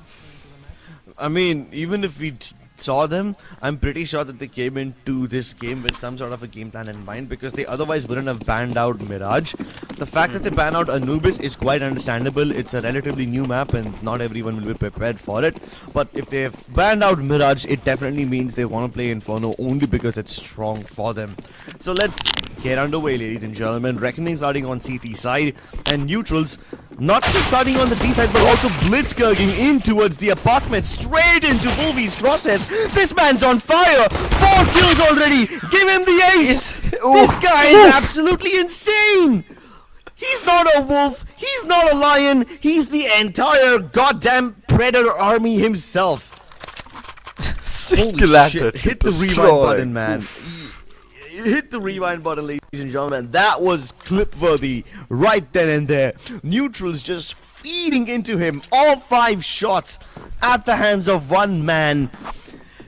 I mean, even if we saw them, I'm pretty sure that they came into this game with some sort of a game plan in mind, because they otherwise wouldn't have banned out Mirage. The fact that they ban out Anubis is quite understandable. It's a relatively new map and not everyone will be prepared for it. But if they have banned out Mirage, it definitely means they want to play Inferno only because it's strong for them. So let's get underway, ladies and gentlemen. Reckoning starting on CT side, and Neutrals not just starting on the D side but also blitzkirking in towards the apartment, straight into Wolvie's crosshairs. This man's on fire! 4 kills already! Give him the ace! This guy is absolutely insane! He's not a wolf, he's not a lion, he's the entire goddamn predator army himself. Holy shit, hit the rewind button, man. Hit the rewind button, ladies and gentlemen. That was clip worthy right then and there. Neutrals just feeding into him, all 5 shots at the hands of one man,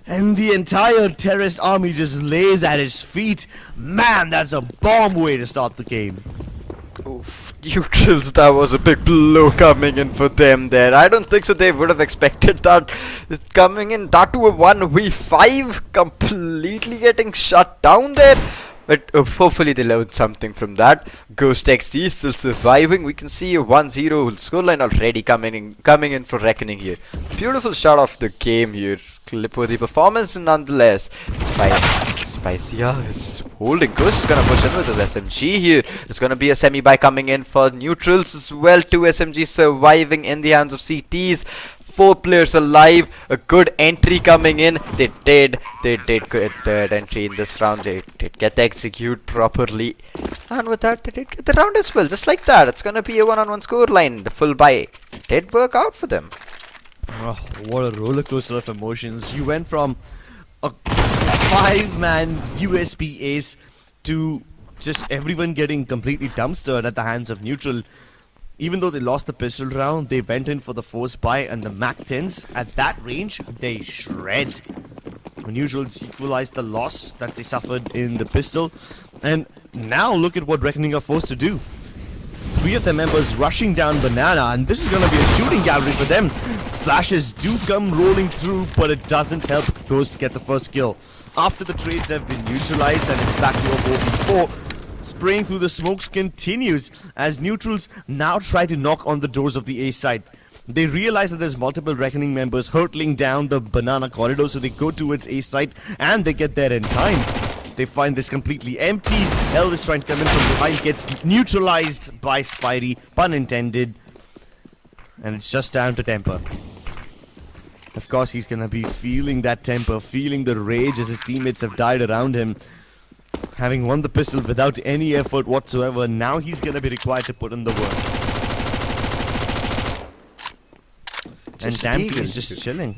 and the entire terrorist army just lays at his feet. Man, that's a bomb way to start the game. Oof, neutrals, that was a big blow coming in for them there. I don't think so they would have expected that. Coming in, that to a 1v5, completely getting shut down there. But hopefully they learned something from that. Ghost XD still surviving. We can see a 1-0 scoreline already coming in for Reckoning here. Beautiful shot of the game here. Clip-worthy performance nonetheless. Spicia is holding. Ghost is gonna push in with his SMG here. It's gonna be a semi-buy coming in for neutrals as well. 2 SMGs surviving in the hands of CTs. 4 players alive. A good entry coming in. They did get the entry in this round. They did get the execute properly. And with that, they did get the round as well. Just like that. It's gonna be a 1-on-1 scoreline. The full buy did work out for them. Oh, what a roller coaster of emotions. You went from a 5-man USP ace to just everyone getting completely dumpstered at the hands of neutral. Even though they lost the pistol round, they went in for the force buy, and the MAC-10s at that range, they shred. Neutrals equalized the loss that they suffered in the pistol, and now look at what Reckoning are forced to do. 3 of their members rushing down Banana, and this is going to be a shooting gallery for them. Flashes do come rolling through, but it doesn't help Ghost get the first kill. After the trades have been neutralized and it's back to a 4v4, spraying through the smokes continues as neutrals now try to knock on the doors of the A side. They realize that there's multiple Reckoning members hurtling down the Banana corridor, so they go towards A side and they get there in time. They find this completely empty. Elvis trying to come in from behind, gets neutralized by Spidey, pun intended. And it's just down to Temper. Of course, he's gonna be feeling that temper, feeling the rage as his teammates have died around him. Having won the pistol without any effort whatsoever, now he's gonna be required to put in the work. And Dampy is just chilling.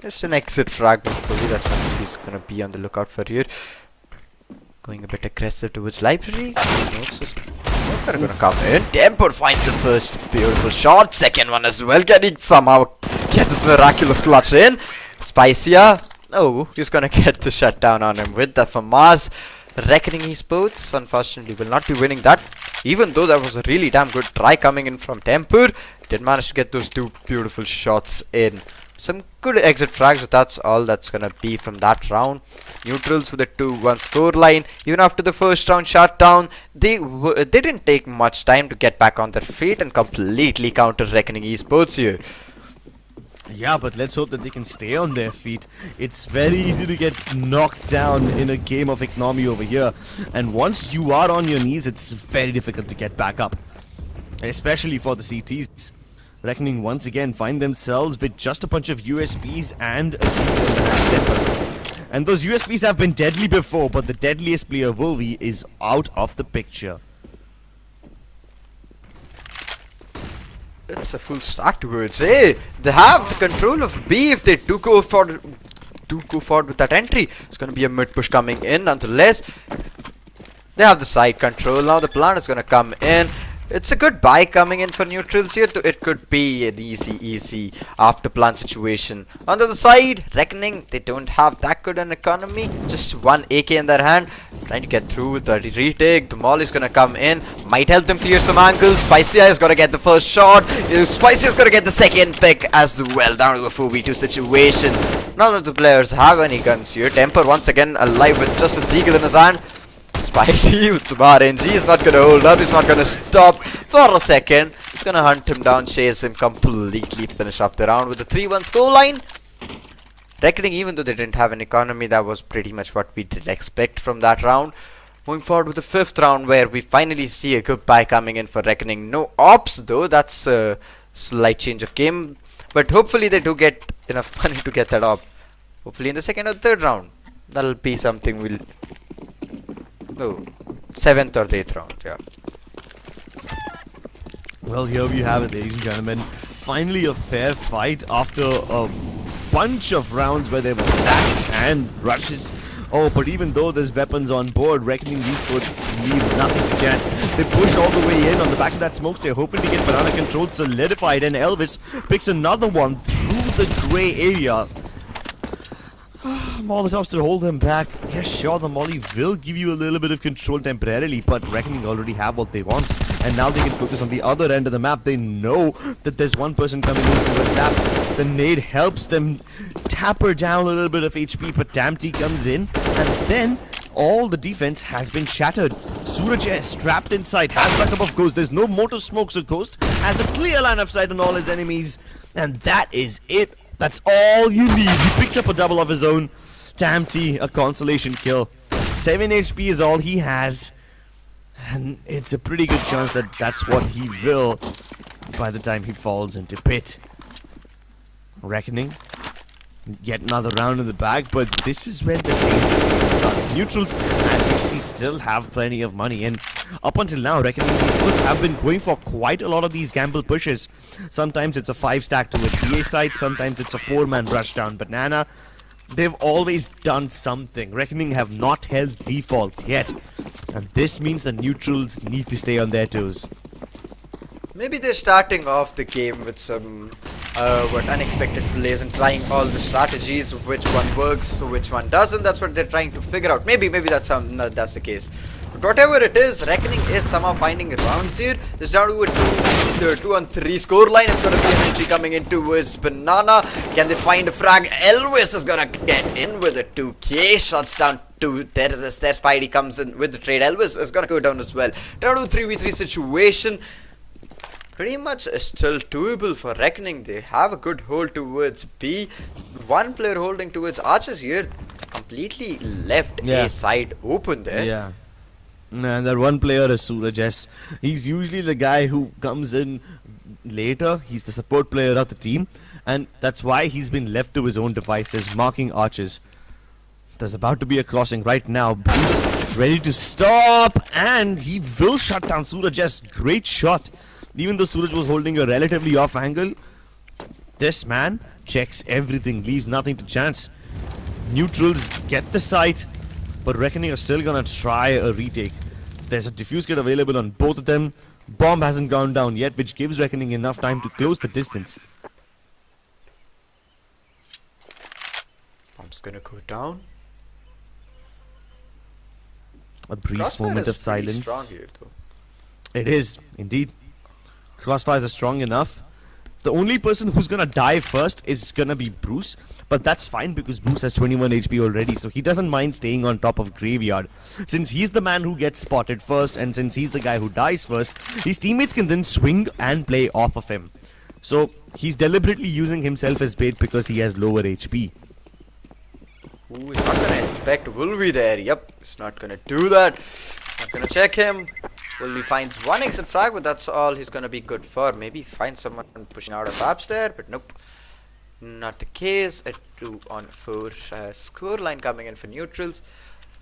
Just an exit frag, probably. That's what he's gonna be on the lookout for here. Going a bit aggressive towards library. They're gonna come in. Temper finds the first beautiful shot. Second one as well. Can he somehow get this miraculous clutch in? Spicia. Oh, he's gonna get the shutdown on him with the FAMAS. Reckoning Esports, unfortunately, will not be winning that. Even though that was a really damn good try coming in from Temper, did manage to get those 2 beautiful shots in. Some good exit frags, but that's all that's gonna be from that round. Neutrals with a 2-1 scoreline. Even after the first round shutdown, they didn't take much time to get back on their feet and completely counter Reckoning Esports here. Yeah, but let's hope that they can stay on their feet. It's very easy to get knocked down in a game of economy over here. And once you are on your knees, it's very difficult to get back up. Especially for the CTs. Reckoning once again find themselves with just a bunch of USPs and a Temper. And those USPs have been deadly before, but the deadliest player, Wolvie, is out of the picture. It's a full stack towards A. They have the control of B if they do go forward with that entry. It's going to be a mid push coming in. Nonetheless, they have the side control. Now the plant is going to come in. It's a good buy coming in for neutrals here. It could be an easy after plant situation. On the other side, Reckoning, they don't have that good an economy. Just 1 AK in their hand. Trying to get through with the retake. The Molly is going to come in. Might help them clear some angles. Spicia is going to get the first shot. Spicia is going to get the second pick as well. Down to a 4v2 situation. None of the players have any guns here. Temper once again alive with just his deagle in his hand. Spidey with some RNG is not going to hold up. He's not going to stop for a second. He's going to hunt him down, chase him, completely finish off the round with a 3-1 scoreline. Reckoning, even though they didn't have an economy, that was pretty much what we did expect from that round. Moving forward with the 5th round, where we finally see a good buy coming in for Reckoning. No ops though, that's a slight change of game. But hopefully they do get enough money to get that op. Hopefully in the 2nd or 3rd round. That'll be something we'll... No, 7th or 8th round, yeah. Well, here we have it, ladies and gentlemen. Finally a fair fight after a bunch of rounds where there were stacks and rushes. Oh, but even though there's weapons on board, Reckoning Esports leave nothing to chance. They push all the way in on the back of that smoke. They're hoping to get Banana control solidified, and Elvis picks another one through the grey area. Molotovs to hold them back. Yes, sure, the molly will give you a little bit of control temporarily, but Reckoning already have what they want. And now they can focus on the other end of the map. They know that there's one person coming in to adapt. The nade helps them taper down a little bit of HP, but Damty comes in, and then all the defense has been shattered. Suraj is trapped inside, has backup of Ghost. There's no more to smoke, so Ghost has a clear line of sight on all his enemies, and that is it. That's all you need. He picks up a double of his own. Damty, a consolation kill. 7 HP is all he has. And it's a pretty good chance that that's what he will by the time he falls into pit. Reckoning. Get another round in the bag, but this is when the game starts. Neutrals, as we see, still have plenty of money. And up until now, Reckoning Esports have been going for quite a lot of these gamble pushes. Sometimes it's a 5-stack to a TA site, sometimes it's a 4-man rushdown. Banana, they've always done something. Reckoning have not held defaults yet. And this means the neutrals need to stay on their toes. Maybe they're starting off the game with some unexpected plays and trying all the strategies, which one works, which one doesn't. That's what they're trying to figure out. Maybe that's the case. But whatever it is, Reckoning is somehow finding rounds here. It's down to a 2-on-3 score line. It's going to be an entry coming into his Banana. Can they find a frag? Elvis is going to get in with a 2K. Shots down to Terrorist there. Spidey comes in with the trade. Elvis is going to go down as well. Down to a 3v3 situation. Pretty much still doable for Reckoning. They have a good hold towards B. One player holding towards Archers here. Completely left A side open there. Yeah. And that one player is Suraj S. He's usually the guy who comes in later. He's the support player of the team. And that's why he's been left to his own devices, marking Archers. There's about to be a crossing right now. Bruce ready to stop. And he will shut down Suraj S. Great shot. Even though Suraj was holding a relatively off angle, this man checks everything, leaves nothing to chance. Neutrals get the site, but Reckoning are still gonna try a retake. There's a defuse kit available on both of them. Bomb hasn't gone down yet, which gives Reckoning enough time to close the distance. Bomb's gonna go down. A brief Crossfire moment is of silence. strong here, though. It is, indeed. Crossfires are strong enough. The only person who's gonna die first is gonna be Bruce, but that's fine because Bruce has 21 HP already, so he doesn't mind staying on top of Graveyard. Since he's the man who gets spotted first, and since he's the guy who dies first, his teammates can then swing and play off of him. So he's deliberately using himself as bait because he has lower HP. Ooh, he's not gonna inspect Wolvie there. Yep, he's not gonna do that. Not gonna check him. Wolvie finds one exit frag, but that's all he's gonna be good for. Maybe find someone pushing out of apps there, but nope. Not the case. A 2-on-4 score line coming in for neutrals.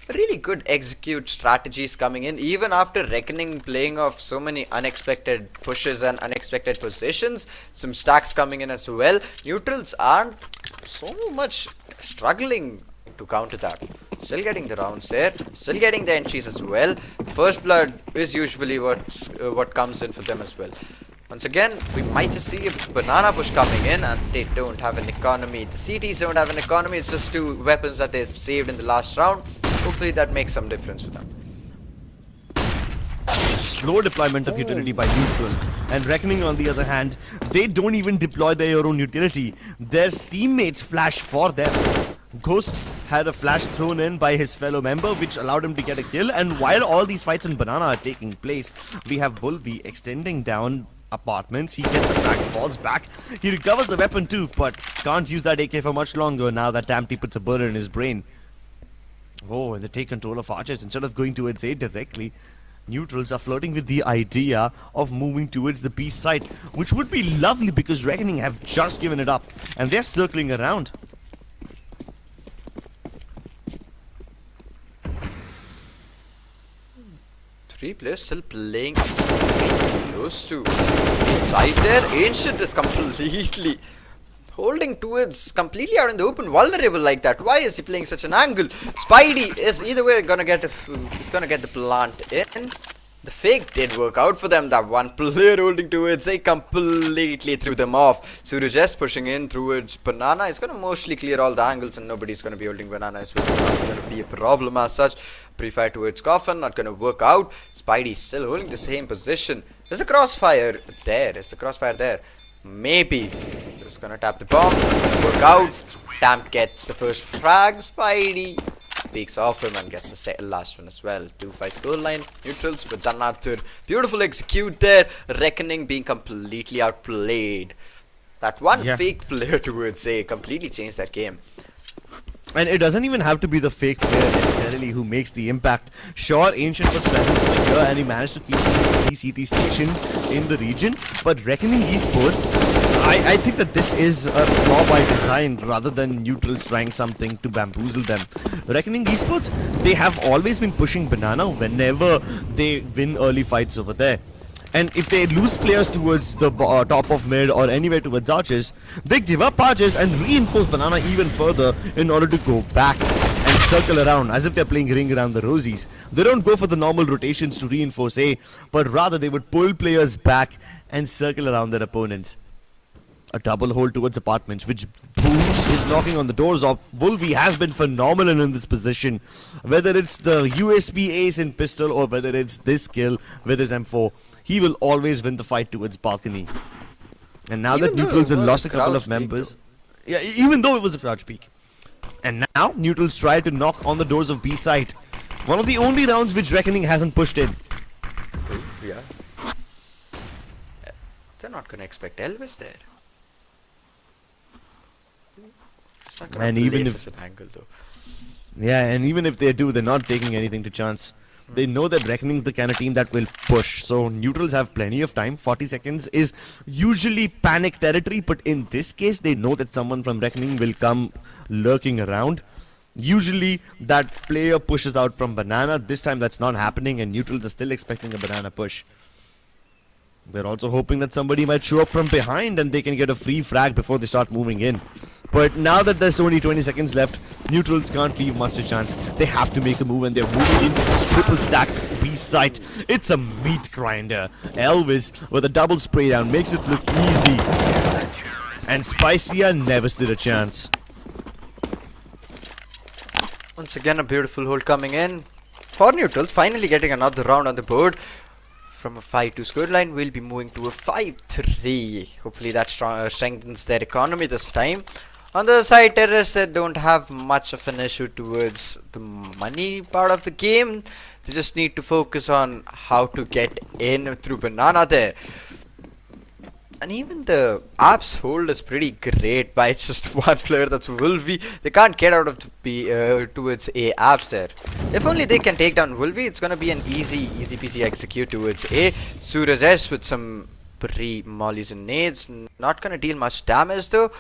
Really good execute strategies coming in, even after Reckoning playing off so many unexpected pushes and unexpected positions. Some stacks coming in as well. Neutrals aren't so much struggling to counter that. Still getting the rounds there, still getting the entries as well. First blood is usually what comes in for them as well. Once again, we might just see a banana push coming in, and they don't have an economy. The CTs don't have an economy. It's just 2 weapons that they've saved in the last round. Hopefully that makes some difference for them. Slow deployment of utility by neutrals, and Reckoning on the other hand, they don't even deploy their own utility. Their teammates flash for them. Ghost had a flash thrown in by his fellow member, which allowed him to get a kill, and while all these fights in Banana are taking place, we have Wolvie extending down apartments. He gets the frag, falls back, he recovers the weapon too, but can't use that AK for much longer now that Damty puts a bullet in his brain. Oh, and they take control of Archers instead of going towards A directly. Neutrals are flirting with the idea of moving towards the B side, which would be lovely because Reckoning have just given it up and they're circling around. Three players still playing close to the side there. Ancient is completely holding towards, completely out in the open, vulnerable like that. Why is he playing such an angle? Spidey is either way gonna get he's gonna get the plant in. The fake did work out for them. That one player holding towards A completely threw them off. Suraj pushing in towards Banana. He's going to mostly clear all the angles and nobody's going to be holding Banana. It's not going to be a problem as such. Pre-fire towards Coffin, not going to work out. Spidey still holding the same position. Is the crossfire there? Is the crossfire there? Maybe. Just going to tap the bomb. Work out. Tamp gets the first frag. Spidey peeks off him and gets the last one as well. 2-5 scoreline. Neutrals with another beautiful execute there. Reckoning being completely outplayed. That one fake player towards A completely changed that game. And it doesn't even have to be the fake player necessarily who makes the impact. Sure, Ancient was present over here and he managed to keep the CT station in the region. But Reckoning Esports, I think that this is a flaw by design rather than Neutrals trying something to bamboozle them. Reckoning Esports, they have always been pushing Banana whenever they win early fights over there. And if they lose players towards the top of mid or anywhere towards arches, they give up arches and reinforce Banana even further in order to go back and circle around as if they're playing ring around the rosies. They don't go for the normal rotations to reinforce A, but rather they would pull players back and circle around their opponents. A double hold towards apartments, which Boost is knocking on the doors of. Wolvie has been phenomenal in this position. Whether it's the USB ace in pistol or whether it's this kill with his M4, he will always win the fight towards balcony. And now that Neutrals have lost a couple of members, even though it was a crouch peak. And now Neutrals try to knock on the doors of B site. One of the only rounds which Reckoning hasn't pushed in. Yeah. They're not going to expect Elvis there. It's not going to play such an angle though. Yeah, and even if they do, they're not taking anything to chance. They know that Reckoning's the kind of team that will push. So Neutrals have plenty of time. 40 seconds is usually panic territory, but in this case, they know that someone from Reckoning will come lurking around. Usually, that player pushes out from Banana. This time, that's not happening, and Neutrals are still expecting a Banana push. They're also hoping that somebody might show up from behind and they can get a free frag before they start moving in. But now that there's only 20 seconds left, Neutrals can't leave much to chance. They have to make a move and they're moving into this triple stacked B site. It's a meat grinder. Elvis with a double spray down makes it look easy. And Spicia never stood a chance. Once again, a beautiful hold coming in for Neutrals, finally getting another round on the board. From a 5-2 scoreline, we'll be moving to a 5-3. Hopefully that strengthens their economy this time. On the other side, Terrorists, they don't have much of an issue towards the money part of the game. They just need to focus on how to get in through Banana there. And even the apps hold is pretty great by just one player, that's Wolvie. They can't get out of the B towards A apps there. If only they can take down Wolvie, it's gonna be an easy peasy execute towards A. Suraj S with some pre-mollies and nades, not gonna deal much damage though.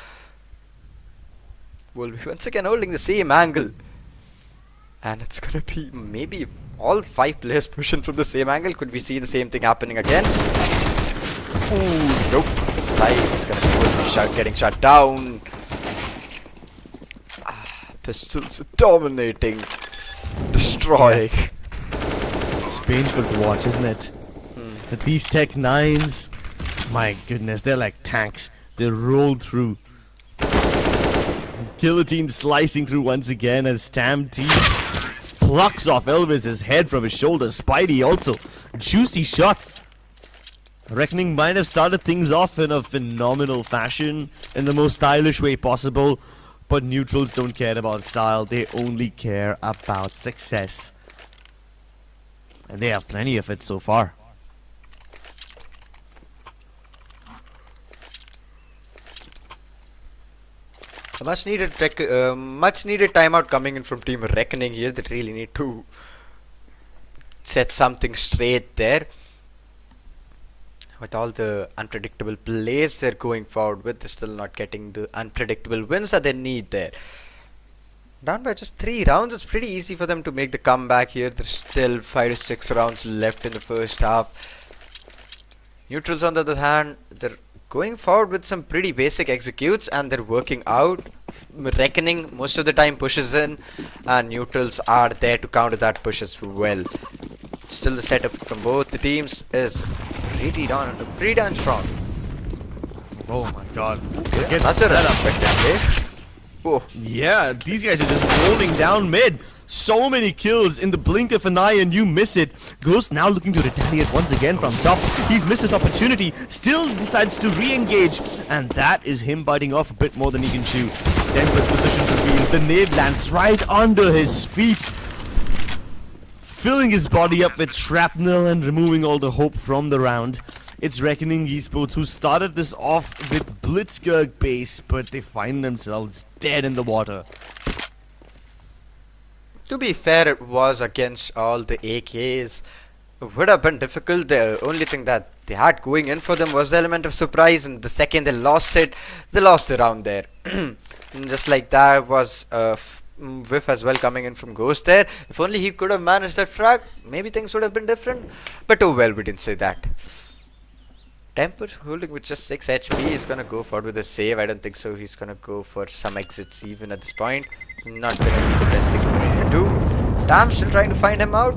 Wolvie once again holding the same angle. And it's gonna be maybe all 5 players pushing from the same angle. Could we see the same thing happening again? Ooh, nope. This time it's gonna be getting shut down. Pistols dominating, destroying. It's painful to watch, isn't it? That these Tech 9s, my goodness, they're like tanks. They roll through. Guillotine slicing through once again as Tam T plucks off Elvis's head from his shoulder. Spidey also juicy shots. Reckoning might have started things off in a phenomenal fashion, in the most stylish way possible, but Neutrals don't care about style, they only care about success. And they have plenty of it so far. A much needed timeout coming in from Team Reckoning here. They really need to set something straight there. With all the unpredictable plays they're going forward with, they're still not getting the unpredictable wins that they need there. Down by just 3 rounds, it's pretty easy for them to make the comeback here. There's still 5 to 6 rounds left in the first half. Neutrals on the other hand, they're going forward with some pretty basic executes and they're working out. Reckoning most of the time pushes in and Neutrals are there to counter that push as well. Still, the setup from both the teams is pretty darn strong. Oh my god. That's a setup. Oh, Yeah, these guys are just rolling down mid. So many kills in the blink of an eye and you miss it. Ghost now looking to retaliate once again from top. He's missed his opportunity. Still decides to re-engage. And that is him biting off a bit more than he can chew. Temper's position revealed. The nade lands right under his feet, filling his body up with shrapnel and removing all the hope from the round. It's Reckoning Esports who started this off with Blitzkrieg base, but they find themselves dead in the water. to be fair, it was against all the AKs. It would have been difficult. The only thing that they had going in for them was the element of surprise, and the second they lost it, they lost the round there. And just like that was a whiff as well coming in from Ghost there. If only he could have managed that frag, maybe things would have been different. But oh well, we didn't say that. Temper holding with just 6 HP. He's gonna go forward with a save. I don't think so. He's gonna go for some exits even at this point. Not gonna be the best thing for him to do. Damn, still trying to find him out.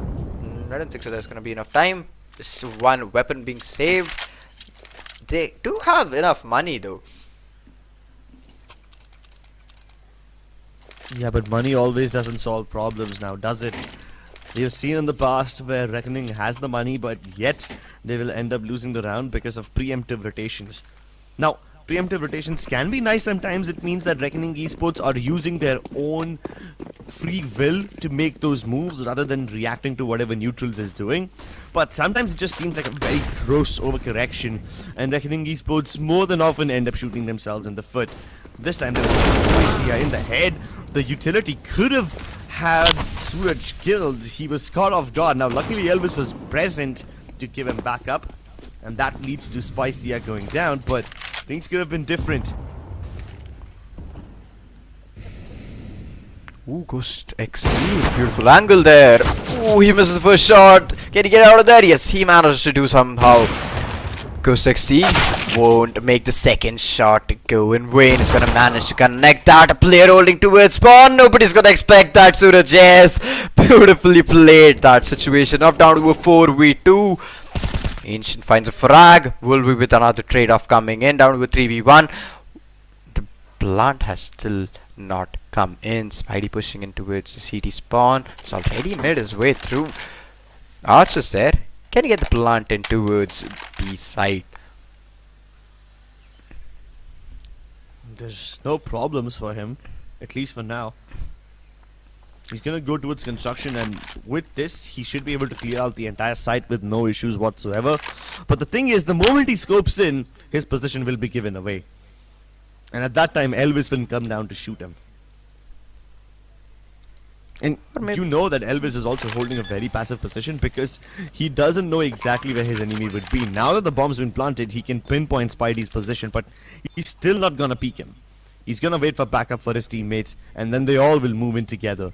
I don't think so. There's gonna be enough time. Just one weapon being saved. They do have enough money though. Yeah, but money always doesn't solve problems now, does it? We have seen in the past where Reckoning has the money, but yet they will end up losing the round because of preemptive rotations. Now, preemptive rotations can be nice sometimes. It means that Reckoning Esports are using their own free will to make those moves rather than reacting to whatever Neutrals is doing. But sometimes it just seems like a very gross overcorrection, and Reckoning Esports more than often end up shooting themselves in the foot. This time they were Spicy in the head. The utility could have had Suraj killed. He was caught off guard. Now luckily Elvis was present to give him back up, and that leads to Spicy going down, but things could have been different. Ooh, Ghost XP. Beautiful angle there. Ooh, he misses the first shot. Can he get out of there? Yes, he managed to do somehow. Ghost XT won't make the second shot go in vain. He's gonna manage to connect that. A player holding towards spawn. Nobody's gonna expect that. Suraj, yes. Beautifully played that situation. Up down to a 4v2. Ancient finds a frag. Will be with another trade-off coming in. Down to a 3v1. The plant has still not come in. Spidey pushing in towards the CT spawn. It's already made his way through. Archer's there. Can he get the plant in towards B side? There's no problems for him, at least for now. He's gonna go towards construction, and with this he should be able to clear out the entire site with no issues whatsoever. But the thing is, the moment he scopes in, his position will be given away, and at that time Elvis will come down to shoot him. And you know that Elvis is also holding a very passive position because he doesn't know exactly where his enemy would be. Now that the bomb's been planted, he can pinpoint Spidey's position, but he's still not gonna peek him. He's gonna wait for backup for his teammates, and then they all will move in together.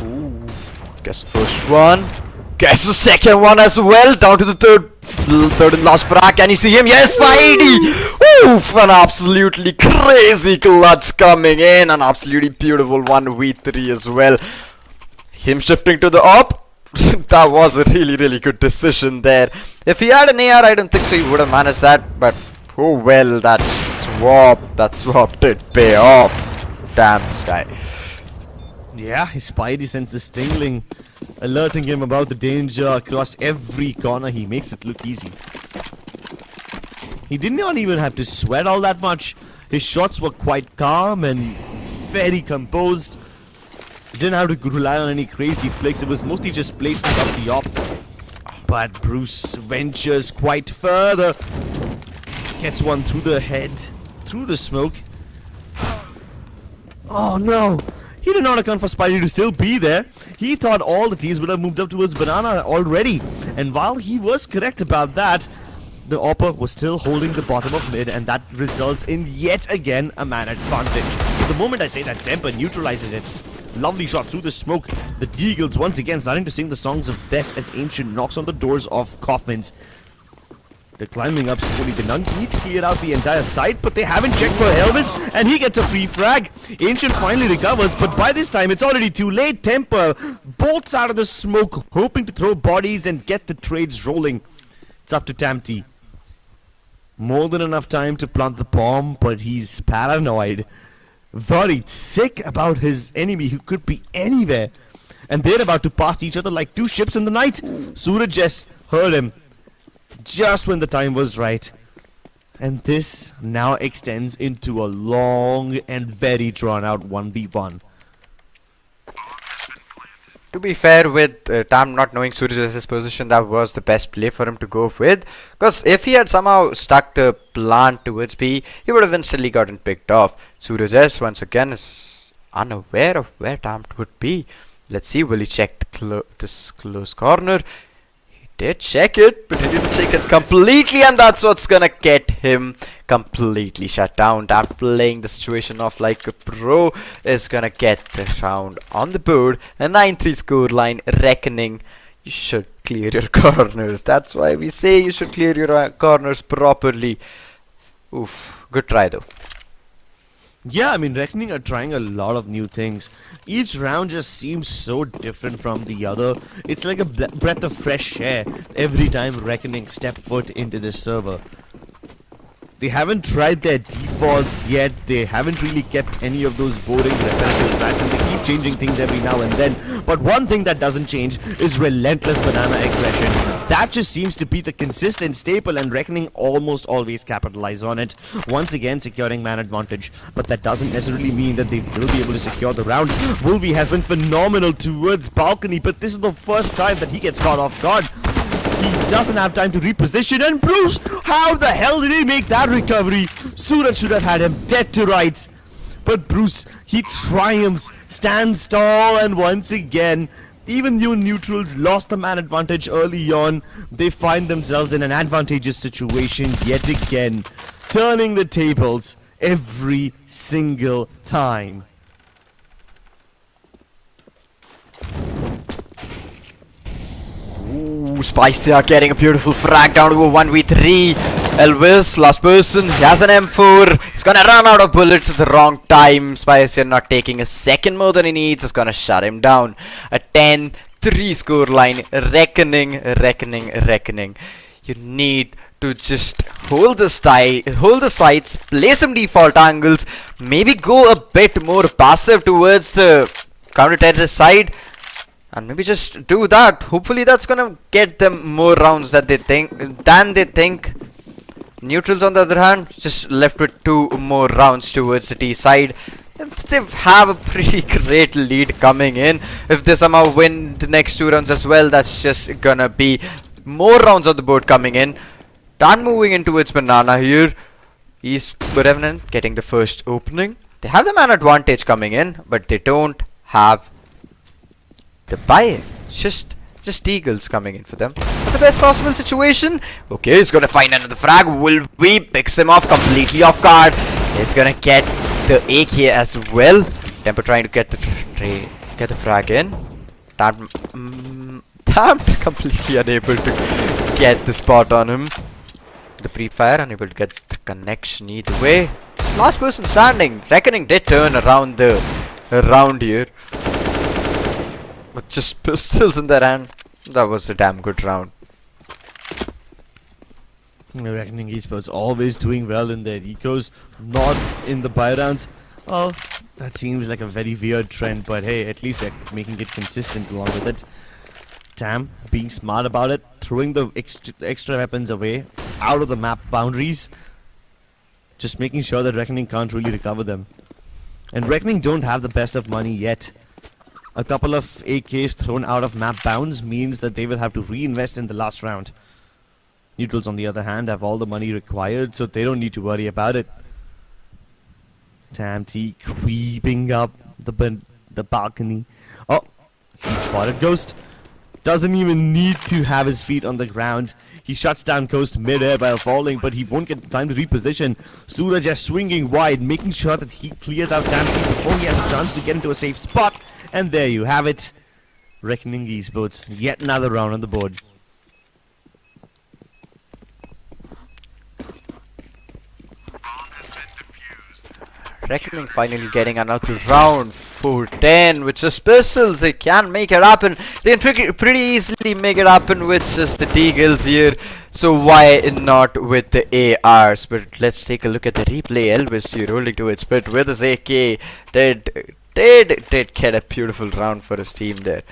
Ooh. Guess the first one. Guess the second one as well. Down to the third and last frag. Can you see him? Yes, Spidey! Oof, an absolutely crazy clutch coming in. An absolutely beautiful 1v3 as well. Him shifting to the op. That was a really good decision there. If he had an AR, I don't think so he would have managed that. But oh well, that swap did pay off. Damn, this guy. Yeah, his Spidey sense is tingling, alerting him about the danger across every corner. He makes it look easy. He did not even have to sweat all that much. His shots were quite calm and very composed. He didn't have to rely on any crazy flicks. It was mostly just placement of the op. But Bruce ventures quite further. Gets one through the head, through the smoke. Oh no! He did not account for Spidey to still be there. He thought all the teams would have moved up towards Banana already. And while he was correct about that, the Opper was still holding the bottom of mid, and that results in yet again a man advantage. The moment I say that, Temper neutralizes it. Lovely shot through the smoke. The Deagles once again starting to sing the songs of death as Ancient knocks on the doors of coffins. They're climbing up slowly. They need to clear out the entire site, but they haven't checked for Elvis, and he gets a free frag. Ancient finally recovers, but by this time it's already too late. Temper bolts out of the smoke, hoping to throw bodies and get the trades rolling. It's up to Tamti. More than enough time to plant the bomb, but he's paranoid. Worried, sick about his enemy who could be anywhere. And they're about to pass each other like two ships in the night. Suraj just heard him just when the time was right. And this now extends into a long and very drawn out 1v1. To be fair, with Tam not knowing Suraj's position, that was the best play for him to go with. Because if he had somehow stuck the plant towards B, he would have instantly gotten picked off. Suraj once again is unaware of where Tam would be. Let's see, will he check this close corner? He did check it, but he didn't check it completely, and that's what's gonna get him completely shut down. Tam playing the situation off like a pro is gonna get the round on the board. A 9-3 scoreline. Reckoning, you should clear your corners. That's why we say you should clear your corners properly. Oof, good try though. Yeah, I mean, Reckoning are trying a lot of new things. Each round just seems so different from the other. It's like a breath of fresh air every time Reckoning step foot into this server. They haven't tried their defaults yet. They haven't really kept any of those boring repetitive strats, and they keep changing things every now and then. But one thing that doesn't change is relentless banana aggression. That just seems to be the consistent staple, and Reckoning almost always capitalize on it, once again securing man advantage. But that doesn't necessarily mean that they will be able to secure the round. Wolvie has been phenomenal towards balcony, but this is the first time that he gets caught off guard. He doesn't have time to reposition, and Bruce, how the hell did he make that recovery? Suraj should have had him dead to rights. But Bruce, he triumphs, stands tall, and once again, even though neutrals lost the man advantage early on, they find themselves in an advantageous situation yet again, turning the tables every single time. Ooh, Spicy are getting a beautiful frag down to a 1v3. Elvis, last person, he has an M4. He's gonna run out of bullets at the wrong time. Spicy not taking a second more than he needs. It's gonna shut him down. A 10-3 scoreline. Reckoning. You need to just hold the sights, play some default angles, maybe go a bit more passive towards the counter-terrorist side. And maybe just do that. Hopefully that's gonna get them more rounds than they think. Neutrals on the other hand, just left with 2 more rounds towards the T side. They have a pretty great lead coming in. If they somehow win the next 2 rounds as well, that's just gonna be more rounds on the board coming in. Tan moving in towards banana here. East Revenant getting the first opening. They have the man advantage coming in, but they don't have the buy-in. Just eagles coming in for them. The best possible situation. Okay, he's gonna find another frag. Wolvie picks him off completely off guard. He's gonna get the AK as well. Tempo trying to get the frag in. Tam completely unable to get the spot on him. The pre-fire unable to get the connection either way. Last person standing. Reckoning did turn around here. With just pistols in their hand, that was a damn good round. Reckoning Esports always doing well in their ecos, not in the buy rounds. Oh, that seems like a very weird trend, but hey, at least they're making it consistent along with it. Tam being smart about it, throwing the extra weapons away, out of the map boundaries, just making sure that Reckoning can't really recover them. And Reckoning don't have the best of money yet. A couple of AKs thrown out of map bounds means that they will have to reinvest in the last round. Neutrals, on the other hand, have all the money required, so they don't need to worry about it. Tam-T creeping up the balcony. Oh, he spotted Ghost. Doesn't even need to have his feet on the ground. He shuts down Ghost mid-air by falling, but he won't get time to reposition. Suraj just swinging wide, making sure that he clears out Tam-T before he has a chance to get into a safe spot. And there you have it. Reckoning Esports, yet another round on the board. Reckoning finally getting another round. 4-10 with just pistols. They can make it happen. They can pretty easily make it happen with just the deagles here. So why not with the ARs? But let's take a look at the replay. Elvis here holding to its bit with his AK. Did get a beautiful round for his team there.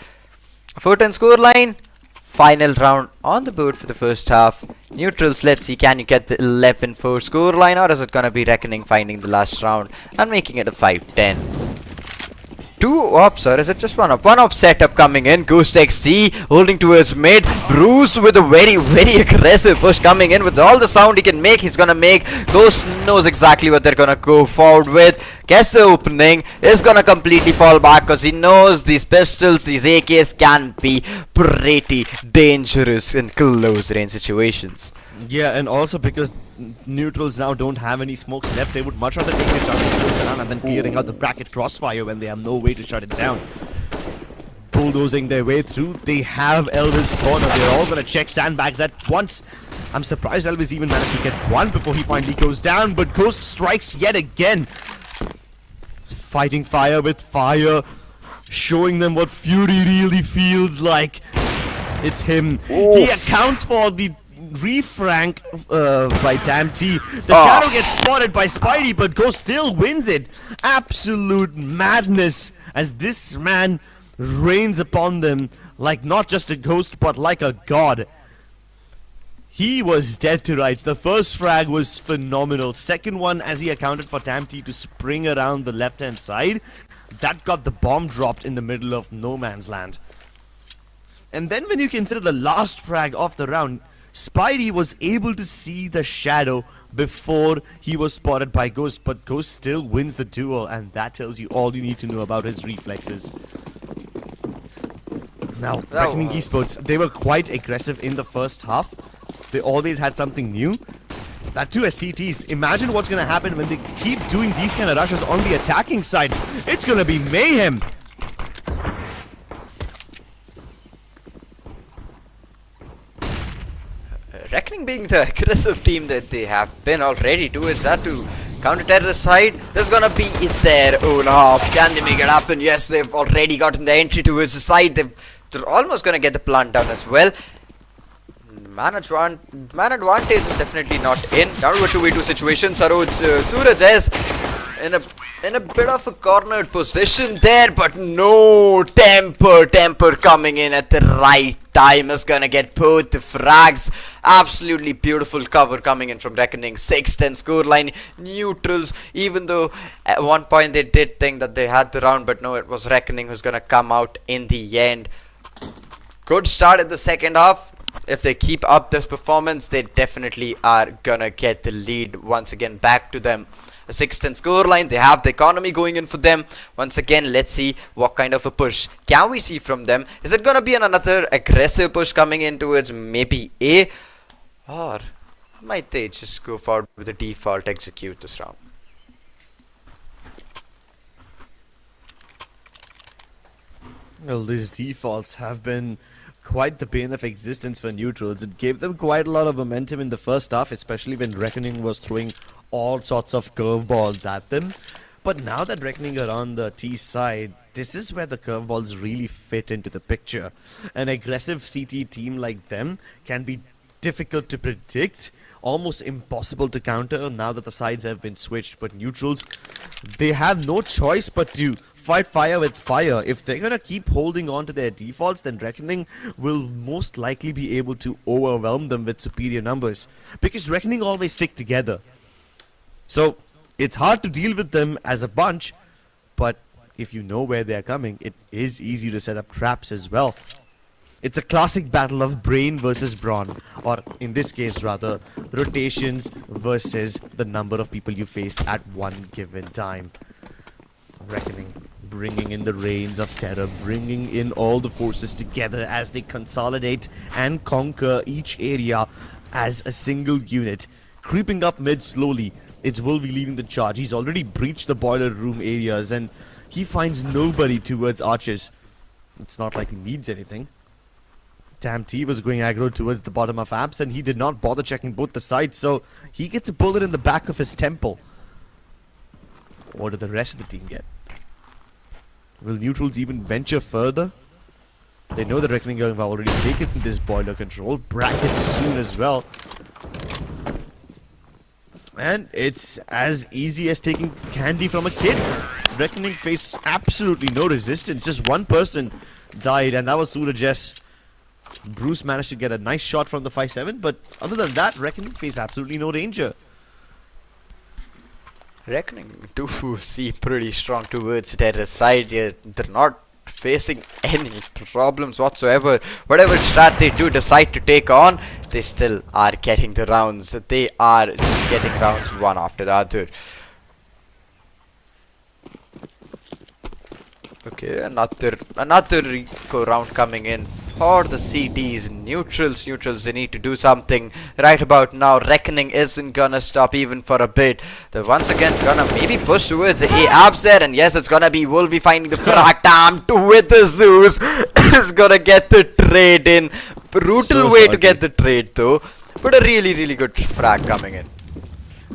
4-10 scoreline. Final round on the board for the first half. Neutrals, let's see, can you get the 11-4 scoreline, or is it gonna be Reckoning finding the last round and making it a 5-10? 2 ops, or is it just 1 op? 1 op setup coming in. Ghost XT holding towards mid. Bruce with a very aggressive push coming in with all the sound he can make. He's gonna make. Ghost knows exactly what they're gonna go forward with. Guess the opening is gonna completely fall back because he knows these pistols, these AKs can be pretty dangerous in close range situations. Yeah, and also because neutrals now don't have any smokes left, they would much rather take their chances down and then clearing out the bracket crossfire when they have no way to shut it down. Bulldozing their way through, they have Elvis corner. They're all gonna check sandbags at once. I'm surprised Elvis even managed to get one before he finally goes down, but Ghost strikes yet again. Fighting fire with fire, showing them what fury really feels like. It's him. Oof. He accounts for the refrank by Damn T. The shadow gets spotted by Spidey, but Ghost still wins it. Absolute madness as this man reigns upon them like not just a ghost, but like a god. He was dead to rights. The first frag was phenomenal. Second one, as he accounted for Damn T to spring around the left-hand side, that got the bomb dropped in the middle of no man's land. And then when you consider the last frag of the round, Spidey was able to see the shadow before he was spotted by Ghost, but Ghost still wins the duel, and that tells you all you need to know about his reflexes. Now, Reckoning Esports, they were quite aggressive in the first half. They always had something new. That too as CTs. Imagine what's going to happen when they keep doing these kind of rushes on the attacking side. It's going to be mayhem. Reckoning being the aggressive team that they have been already towards that to counter-terrorist side, there's gonna be their own half. Can they make it happen? Yes, they've already gotten the entry towards the side. They're almost gonna get the plant down as well. Man advantage is definitely not in. Down to a 2v2 situation. Suraj is in a bit of a cornered position there, but no, temper coming in at the right time is gonna get both the frags. Absolutely beautiful cover coming in from Reckoning. 6-10 scoreline. Neutrals, even though at one point they did think that they had the round, but no, it was Reckoning who's gonna come out in the end. Good start in the second half. If they keep up this performance, they definitely are gonna get the lead once again back to them. A 6-10 scoreline. They have the economy going in for them. Once again, let's see what kind of a push can we see from them. Is it gonna be another aggressive push coming in towards maybe A, or might they just go forward with the default execute this round? Well, these defaults have been quite the bane of existence for neutrals. It gave them quite a lot of momentum in the first half, especially when Reckoning was throwing all sorts of curveballs at them. But now that Reckoning are on the T side, this is where the curveballs really fit into the picture. An aggressive CT team like them can be difficult to predict, almost impossible to counter now that the sides have been switched. But neutrals, they have no choice but to fight fire with fire. If they're gonna keep holding on to their defaults, then Reckoning will most likely be able to overwhelm them with superior numbers, because Reckoning always stick together. So it's hard to deal with them as a bunch, but if you know where they're coming, it is easy to set up traps as well. It's a classic battle of brain versus brawn, or in this case rather, rotations versus the number of people you face at one given time. Reckoning bringing in the reins of terror, bringing in all the forces together as they consolidate and conquer each area as a single unit. Creeping up mid slowly, it's Wolvie leading the charge. He's already breached the boiler room areas and he finds nobody towards arches. It's not like he needs anything. Damn T was going aggro towards the bottom of apps and he did not bother checking both the sides, so he gets a bullet in the back of his temple. What did the rest of the team get? Will neutrals even venture further? They know that Reckoning have already taken this boiler control. Brackets soon as well. And it's as easy as taking candy from a kid. Reckoning face absolutely no resistance. Just one person died, and that was Suraj. Bruce managed to get a nice shot from the 5-7, but other than that, Reckoning face absolutely no danger. Reckoning do seem pretty strong towards their side here. They're not facing any problems whatsoever. Whatever strat they do decide to take on, they still are getting the rounds. They are just getting rounds one after the other. Okay, another Rico round coming in for the CTs. Neutrals, they need to do something right about now. Reckoning isn't gonna stop even for a bit. They're once again gonna maybe push towards the A-abs there, and yes, it's gonna be Wolvie finding the frag. Damn, with the Zeus is gonna get the trade in. Brutal way to get the trade though, but a really good frag coming in.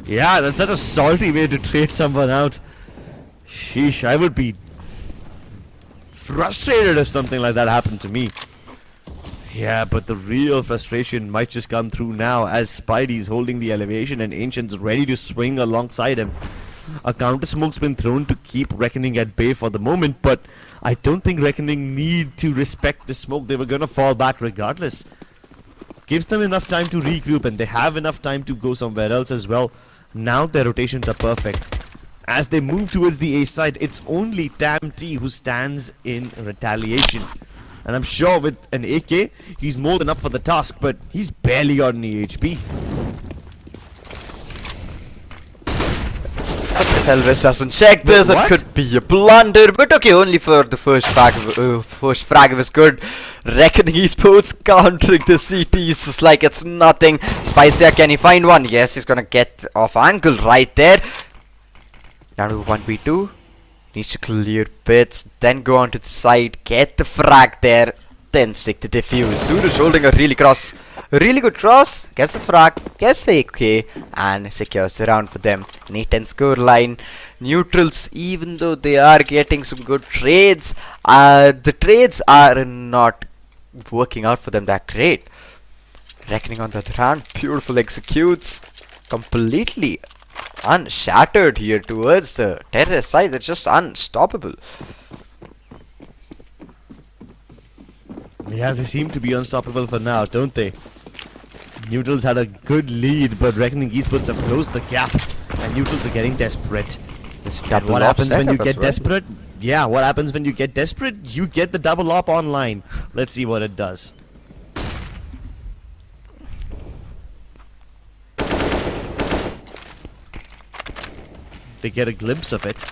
Yeah, that's such a salty way to trade someone out. Sheesh, I would be frustrated if something like that happened to me. Yeah, but the real frustration might just come through now as Spidey's holding the elevation and Ancient's ready to swing alongside him. A counter smoke's been thrown to keep Reckoning at bay for the moment, but I don't think Reckoning need to respect the smoke. They were gonna fall back regardless. Gives them enough time to regroup, and they have enough time to go somewhere else as well. Now their rotations are perfect. As they move towards the A side, it's only Tam T who stands in retaliation. And I'm sure with an AK, he's more than up for the task, but he's barely got any HP. If Elvis doesn't check this, it could be a blunder, but okay, only for the first frag. First frag was good. Reckoning Esports countering the CTs just like it's nothing. Spicer, can he find one? Yes, he's gonna get off angle right there. Now to 1v2. Needs to clear pits, then go on to the side, get the frag there, then stick the defuse. Suraj holding a really good cross, gets the frag, gets the AK, and secures the round for them. Neat and score line. Neutrals, even though they are getting some good trades, the trades are not working out for them that great. Reckoning on the other hand, beautiful executes, completely unshattered here towards the terrorist side. It's just unstoppable. Yeah, they seem to be unstoppable for now, don't they? Neutrals had a good lead, but Reckoning Esports have closed the gap, and Neutrals are getting desperate. And what happens when you get desperate? Yeah, what happens when you get desperate? You get the double op online. Let's see what it does. They get a glimpse of it.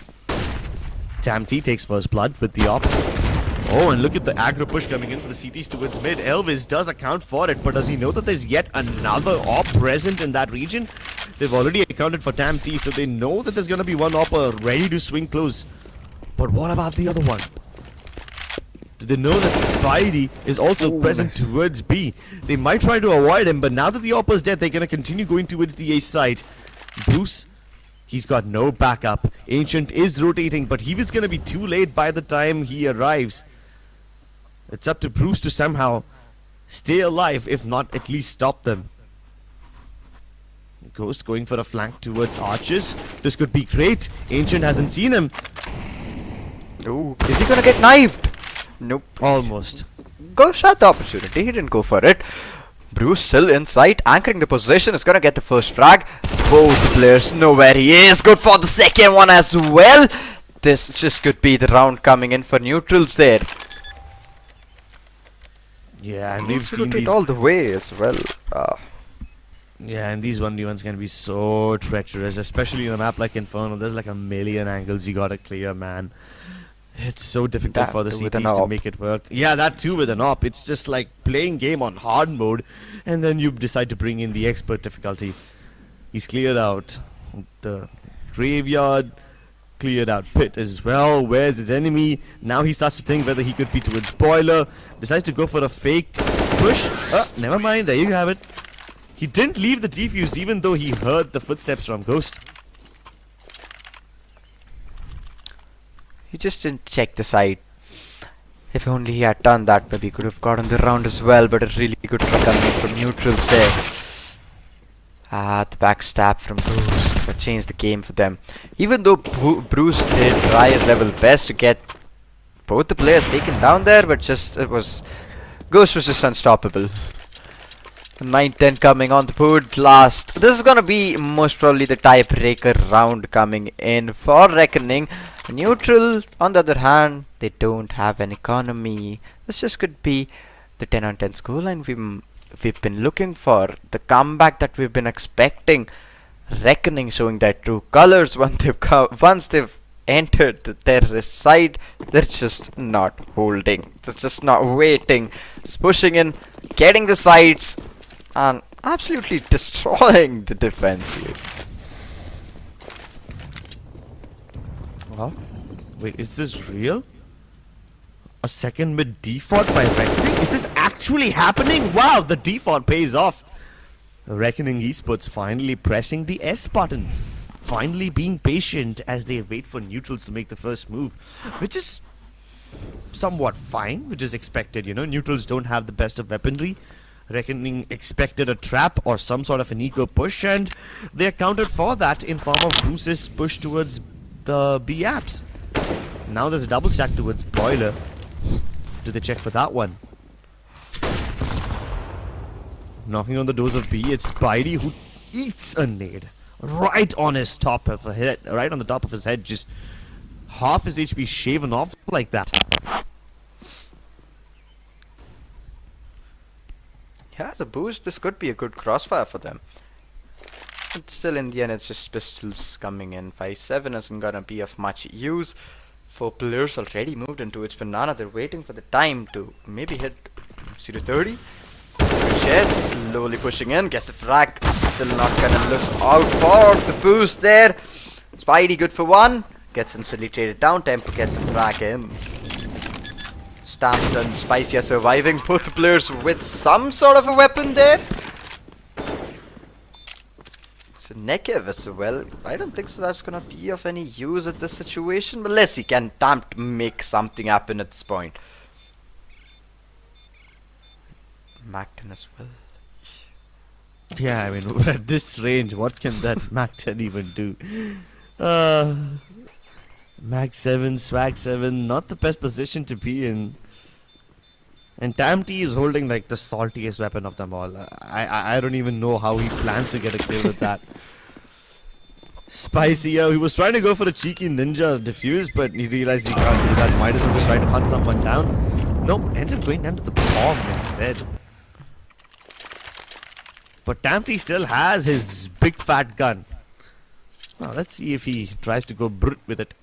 Tam T takes first blood with the op. Oh, and look at the aggro push coming in for the CTs towards mid. Elvis does account for it, but does he know that there's yet another op present in that region? They've already accounted for Tam T, so they know that there's gonna be one opper ready to swing close. But what about the other one? Do they know that Spidey is also present towards B? They might try to avoid him, but now that the opper's dead, they're gonna continue going towards the A side. Bruce, he's got no backup. Ancient is rotating, but he was gonna be too late by the time he arrives. It's up to Bruce to somehow stay alive, if not at least stop them. Ghost going for a flank towards Archers. This could be great. Ancient hasn't seen him. Ooh, is he gonna get knifed? Nope. Almost. Ghost had the opportunity, he didn't go for it. Bruce still in sight, anchoring the position, is gonna get the first frag. Both players know where he is. Good for the second one as well. This just could be the round coming in for neutrals there. Yeah, and we've seen it these all the way as well. Yeah, and these 1v1s can be so treacherous, especially in a map like Inferno. There's like a million angles you gotta clear, man. It's so difficult for the CTs to make it work. Yeah, that too with an op. It's just like playing game on hard mode, and then you decide to bring in the expert difficulty. He's cleared out the graveyard, cleared out pit as well. Where's his enemy? Now he starts to think whether he could be towards boiler. Decides to go for a fake push. Never mind, there you have it. He didn't leave the defuse even though he heard the footsteps from Ghost. He just didn't check the side. If only he had done that, maybe he could have gotten the round as well, but a really good coming from neutrals there. The backstab from Bruce that changed the game for them. Even though Bruce did try his level best to get both the players taken down there, but just Ghost was just unstoppable. 9-10 coming on the board last. This is gonna be most probably the tiebreaker round coming in for Reckoning. Neutral, on the other hand, they don't have an economy. This just could be the 10-on-10 scoreline we've been looking for. The comeback that we've been expecting. Reckoning showing their true colors once they've entered the terrorist side. They're just not holding. They're just not waiting. Just pushing in, getting the sides, and absolutely destroying the defense here. Huh? Wait, is this real? A second mid default by Reckoning? Is this actually happening? Wow, the default pays off. Reckoning Esports finally pressing the S button. Finally being patient as they wait for neutrals to make the first move. Which is somewhat fine, which is expected, you know. Neutrals don't have the best of weaponry. Reckoning expected a trap or some sort of an eco push, and they accounted for that in form of Bruce's push towards the B apps. Now there's a double stack towards Broiler. Do they check for that one? Knocking on the doors of B, it's Spidey who eats a nade right on his top of his head, right on the top of his head, just half his HP shaven off like that. Yeah, as a boost, this could be a good crossfire for them. But still, in the end, it's just pistols coming in. 5-7 isn't gonna be of much use. 4 players already moved into its banana. They're waiting for the time to maybe hit 0-30. Chess slowly pushing in, gets the frag. Still not gonna look out for the boost there. Spidey good for 1. Gets instantly traded down. Tempo gets the frag in. Stamps and Spicy are surviving. Both players with some sort of a weapon there. It's a Nekev as well. I don't think so that's gonna be of any use at this situation. But let's see, can attempt to make something happen at this point. Macton as well. Yeah, I mean, at this range, what can that Mac 10 even do? Mac 7, Swag 7, not the best position to be in. And Tamty is holding like the saltiest weapon of them all. I don't even know how he plans to get a kill with that. Spicy, he was trying to go for a cheeky ninja diffuse, but he realized he can't do that. Might as well just try to hunt someone down. Nope, ends up going down to the bomb instead. But Tamty still has his big fat gun. Now let's see if he tries to go brute with it.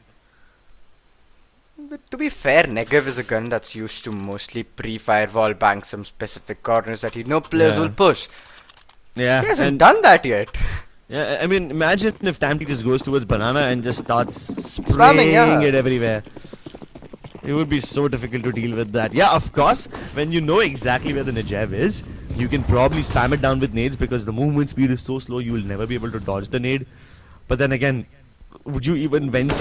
But to be fair, Negev is a gun that's used to mostly pre-firewall bank some specific corners that you know players will push. Yeah, He hasn't done that yet. yeah, I mean, imagine if Tamty just goes towards banana and just starts spraying it everywhere. It would be so difficult to deal with that. Yeah, of course, when you know exactly where the Negev is, you can probably spam it down with nades because the movement speed is so slow you will never be able to dodge the nade. But then again, would you even venture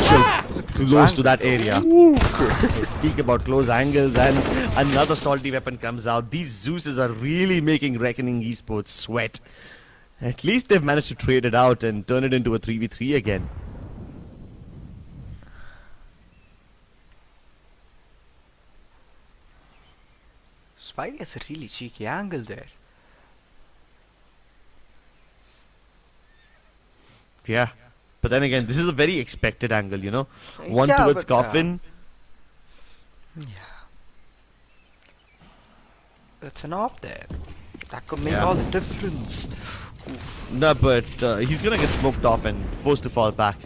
close to that area? Speak about close angles, and another salty weapon comes out. These Zeus's are really making Reckoning Esports sweat. At least they've managed to trade it out and turn it into a 3v3 again. Spidey has a really cheeky angle there. Yeah. But then again, this is a very expected angle, you know. One Yeah, towards but, coffin. It's an op there. That could make all the difference. No, but he's gonna get smoked off and forced to fall back.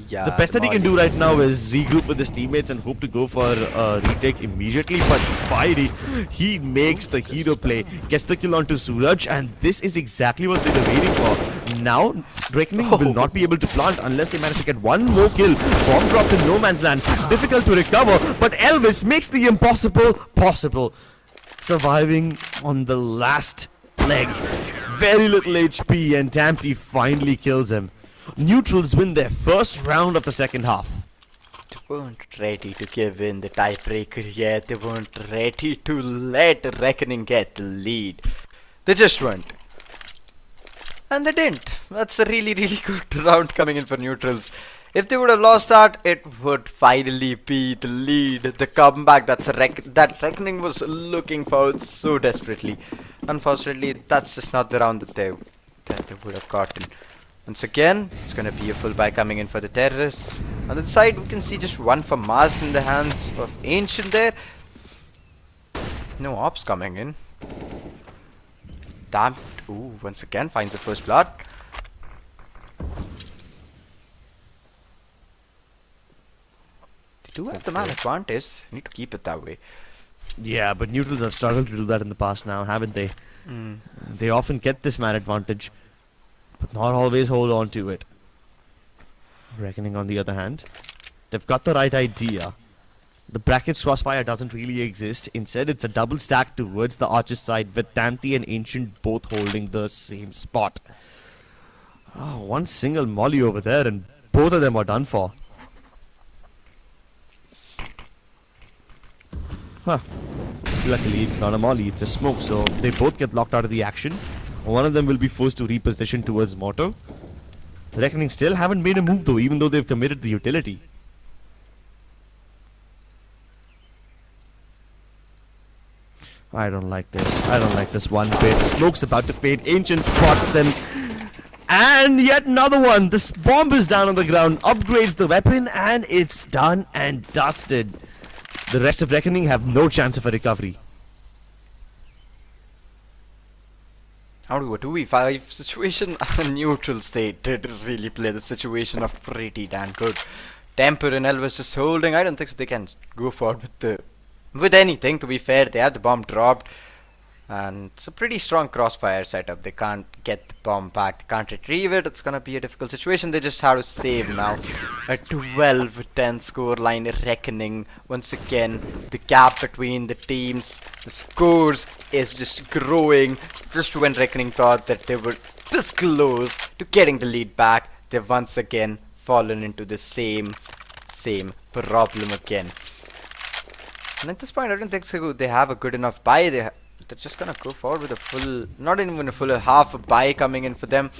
Yeah. The best that he can do right now is regroup with his teammates and hope to go for a retake immediately. But Spidey, he makes the hero play, gets the kill onto Suraj, and this is exactly what they were waiting for. Now, Reckoning will not be able to plant unless they manage to get one more kill. Bomb dropped in no man's land, difficult to recover, but Elvis makes the impossible possible. Surviving on the last leg. Very little HP, and Tamty finally kills him. Neutrals win their first round of the second half. To weren't ready to give in the tiebreaker yet. They weren't ready to let Reckoning get the lead. They just weren't. And they didn't. That's a really, really good round coming in for neutrals. If they would have lost that, it would finally be the lead, the comeback that Reckoning was looking for so desperately. Unfortunately, that's just not the round that they would have gotten. Once again, it's gonna be a full buy coming in for the terrorists. On the side, we can see just one for Mars in the hands of Ancient there. No ops coming in. Damn. Ooh, once again finds the first blood. They do have the man advantage. Need to keep it that way. Yeah, but neutrals have struggled to do that in the past now, haven't they? They often get this man advantage, but not always hold on to it. Reckoning, on the other hand, they've got the right idea. The brackets crossfire doesn't really exist. Instead, it's a double stack towards the Archer's side, with Tanti and Ancient both holding the same spot. Oh, one single molly over there, and both of them are done for. Huh. Luckily, it's not a molly, it's a smoke, so they both get locked out of the action. One of them will be forced to reposition towards Mortar. Reckoning still haven't made a move though, even though they've committed the utility. I don't like this. I don't like this one bit. Smoke's about to fade. Ancient spots them. And yet another one. This bomb is down on the ground. Upgrades the weapon and it's done and dusted. The rest of Reckoning have no chance of a recovery. How do a 2v5 situation? Neutrals, they did really play the situation off pretty damn good. Temper and Elvis just holding. I don't think so they can go forward with anything, to be fair. They have the bomb dropped. And it's a pretty strong crossfire setup. They can't get the bomb back. They can't retrieve it. It's gonna be a difficult situation. They just have to save now. A 12-10 score line. Reckoning. Once again, the gap between the teams, the scores is just growing. Just when Reckoning thought that they were this close to getting the lead back, they've once again fallen into the same problem again. And at this point, I don't think so they have a good enough buy. They're just gonna go forward with a full, not even a full, half a buy coming in for them.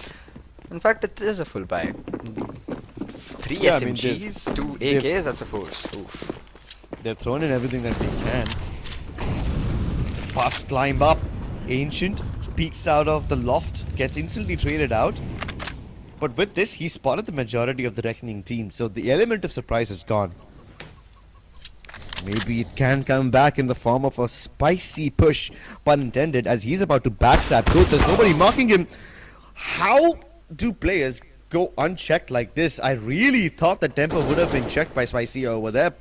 In fact, it is a full buy. 3 SMGs, 2 AKs, that's a force. Oof. They've thrown in everything that they can. It's a fast climb up. Ancient peeks out of the loft, gets instantly traded out. But with this, he spotted the majority of the Reckoning team, so the element of surprise is gone. Maybe it can come back in the form of a spicy push, pun intended, as he's about to backstab Ghost. There's nobody marking him. How do players go unchecked like this? I really thought that Tempo would have been checked by Spicy over there.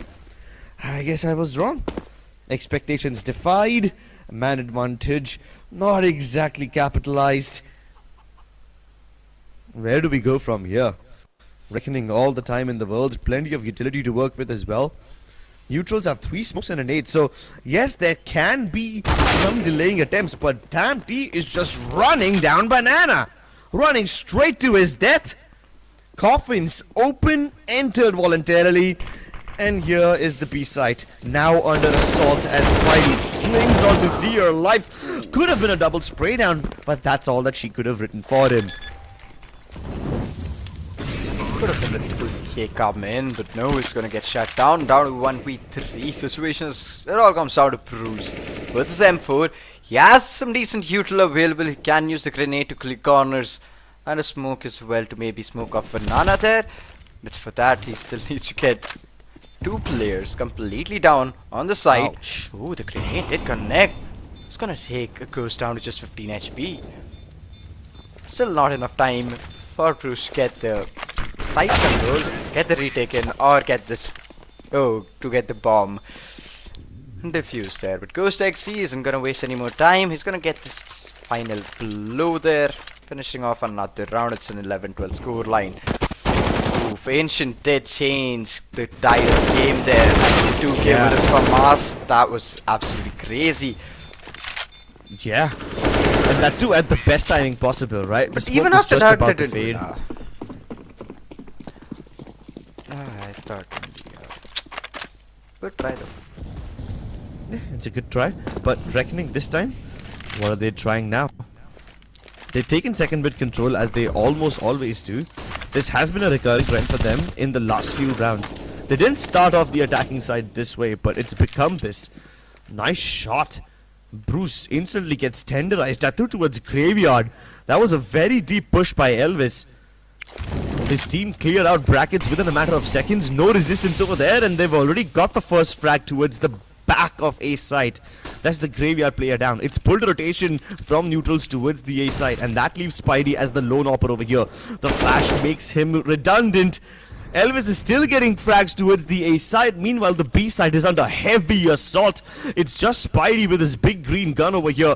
I guess I was wrong. Expectations defied. Man advantage not exactly capitalized. Where do we go from here? Reckoning all the time in the world. Plenty of utility to work with as well. Neutrals have 3 smokes and a nade, so yes, there can be some delaying attempts, but damn, T is just running down Banana, running straight to his death. Coffins open, entered voluntarily, and here is the B site, now under assault as Spidey clings onto dear life. Could have been a double spray down, but that's all that she could have written for him. Could have been a full kick come in, but no, it's gonna get shut down. Down to 1v3 situations. It all comes down to Bruce. With his M4, he has some decent util available. He can use the grenade to click corners and a smoke as well to maybe smoke off Banana there. But for that, he still needs to get 2 players completely down on the side. Ouch. Ooh, the grenade did connect. It's gonna take a ghost down to just 15 HP. Still not enough time for Bruce to get the side control, get the retake in, or get this, to get the bomb defused there. But Ghost XC isn't gonna waste any more time. He's gonna get this final blow there, finishing off another round. It's an 11-12 score line. Oof, Ancient did change the tide of the game there. The 2 killers from Mars, that was absolutely crazy. Yeah, and that too at the best timing possible, right? But even after that, they didn't. I thought Good try though. It's a good try, but Reckoning this time, what are they trying now? They've taken second mid control as they almost always do. This has been a recurring trend for them in the last few rounds. They didn't start off the attacking side this way, but it's become this. Nice shot. Bruce instantly gets tenderized. That threw towards Graveyard. That was a very deep push by Elvis. His team cleared out brackets within a matter of seconds. No resistance over there, and they've already got the first frag towards the back of A site. That's the Graveyard player down. It's pulled rotation from neutrals towards the A site, and that leaves Spidey as the lone opper over here. The flash makes him redundant. Elvis is still getting frags towards the A side. Meanwhile, the B side is under heavy assault. It's just Spidey with his big green gun over here,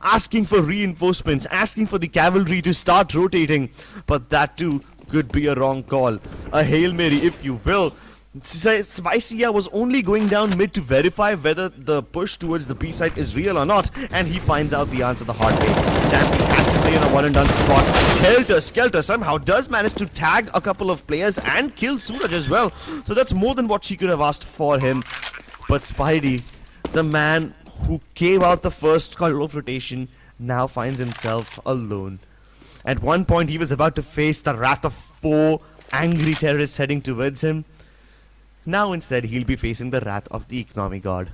asking for reinforcements, asking for the cavalry to start rotating. But that too could be a wrong call. A Hail Mary, if you will. Spicia was only going down mid to verify whether the push towards the B side is real or not, and he finds out the answer the hard way. Damn, he has to play in a one and done spot. Helter Skelter somehow does manage to tag a couple of players and kill Suraj as well. So that's more than what she could have asked for him. But Spidey, the man who came out the first call of rotation, now finds himself alone. At one point he was about to face the wrath of 4 angry terrorists heading towards him. Now instead he'll be facing the wrath of the economy god.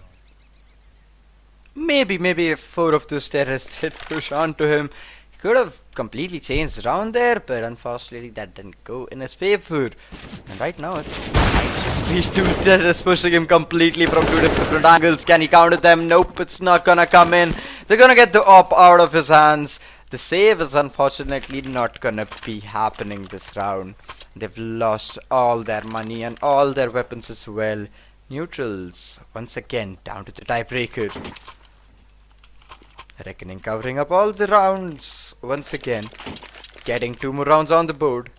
Maybe if 4 of those terrorists did push onto him, he could have completely changed around there, but unfortunately that didn't go in his favor. And right now it's just these 2 terrorists pushing him completely from 2 different angles. Can he counter them? Nope, it's not gonna come in. They're gonna get the op out of his hands. The save is unfortunately not gonna be happening this round. They've lost all their money and all their weapons as well. Neutrals once again down to the tiebreaker. Reckoning covering up all the rounds once again, getting 2 more rounds on the board.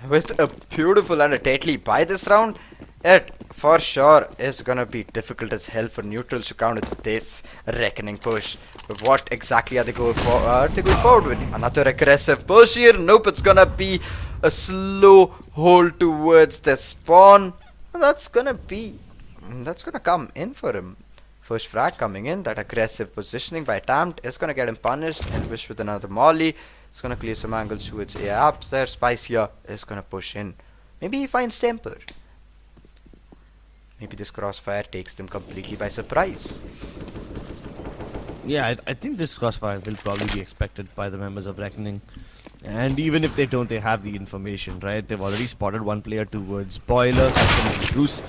With a beautiful and a deadly buy this round, it for sure is gonna be difficult as hell for neutrals to counter this Reckoning push. But what exactly are they going for? Are they going forward with? Another aggressive push here? Nope, it's gonna be a slow hold towards the spawn. That's gonna come in for him. First frag coming in. That aggressive positioning by Tamt is gonna get him punished. Elvish with another molly. It's gonna clear some angles towards A apps there. Spicia is gonna push in. Maybe he finds temper. Maybe this crossfire takes them completely by surprise. Yeah, I think this crossfire will probably be expected by the members of Reckoning. And even if they don't, they have the information, right? They've already spotted 1 player towards Boiler. Bruce.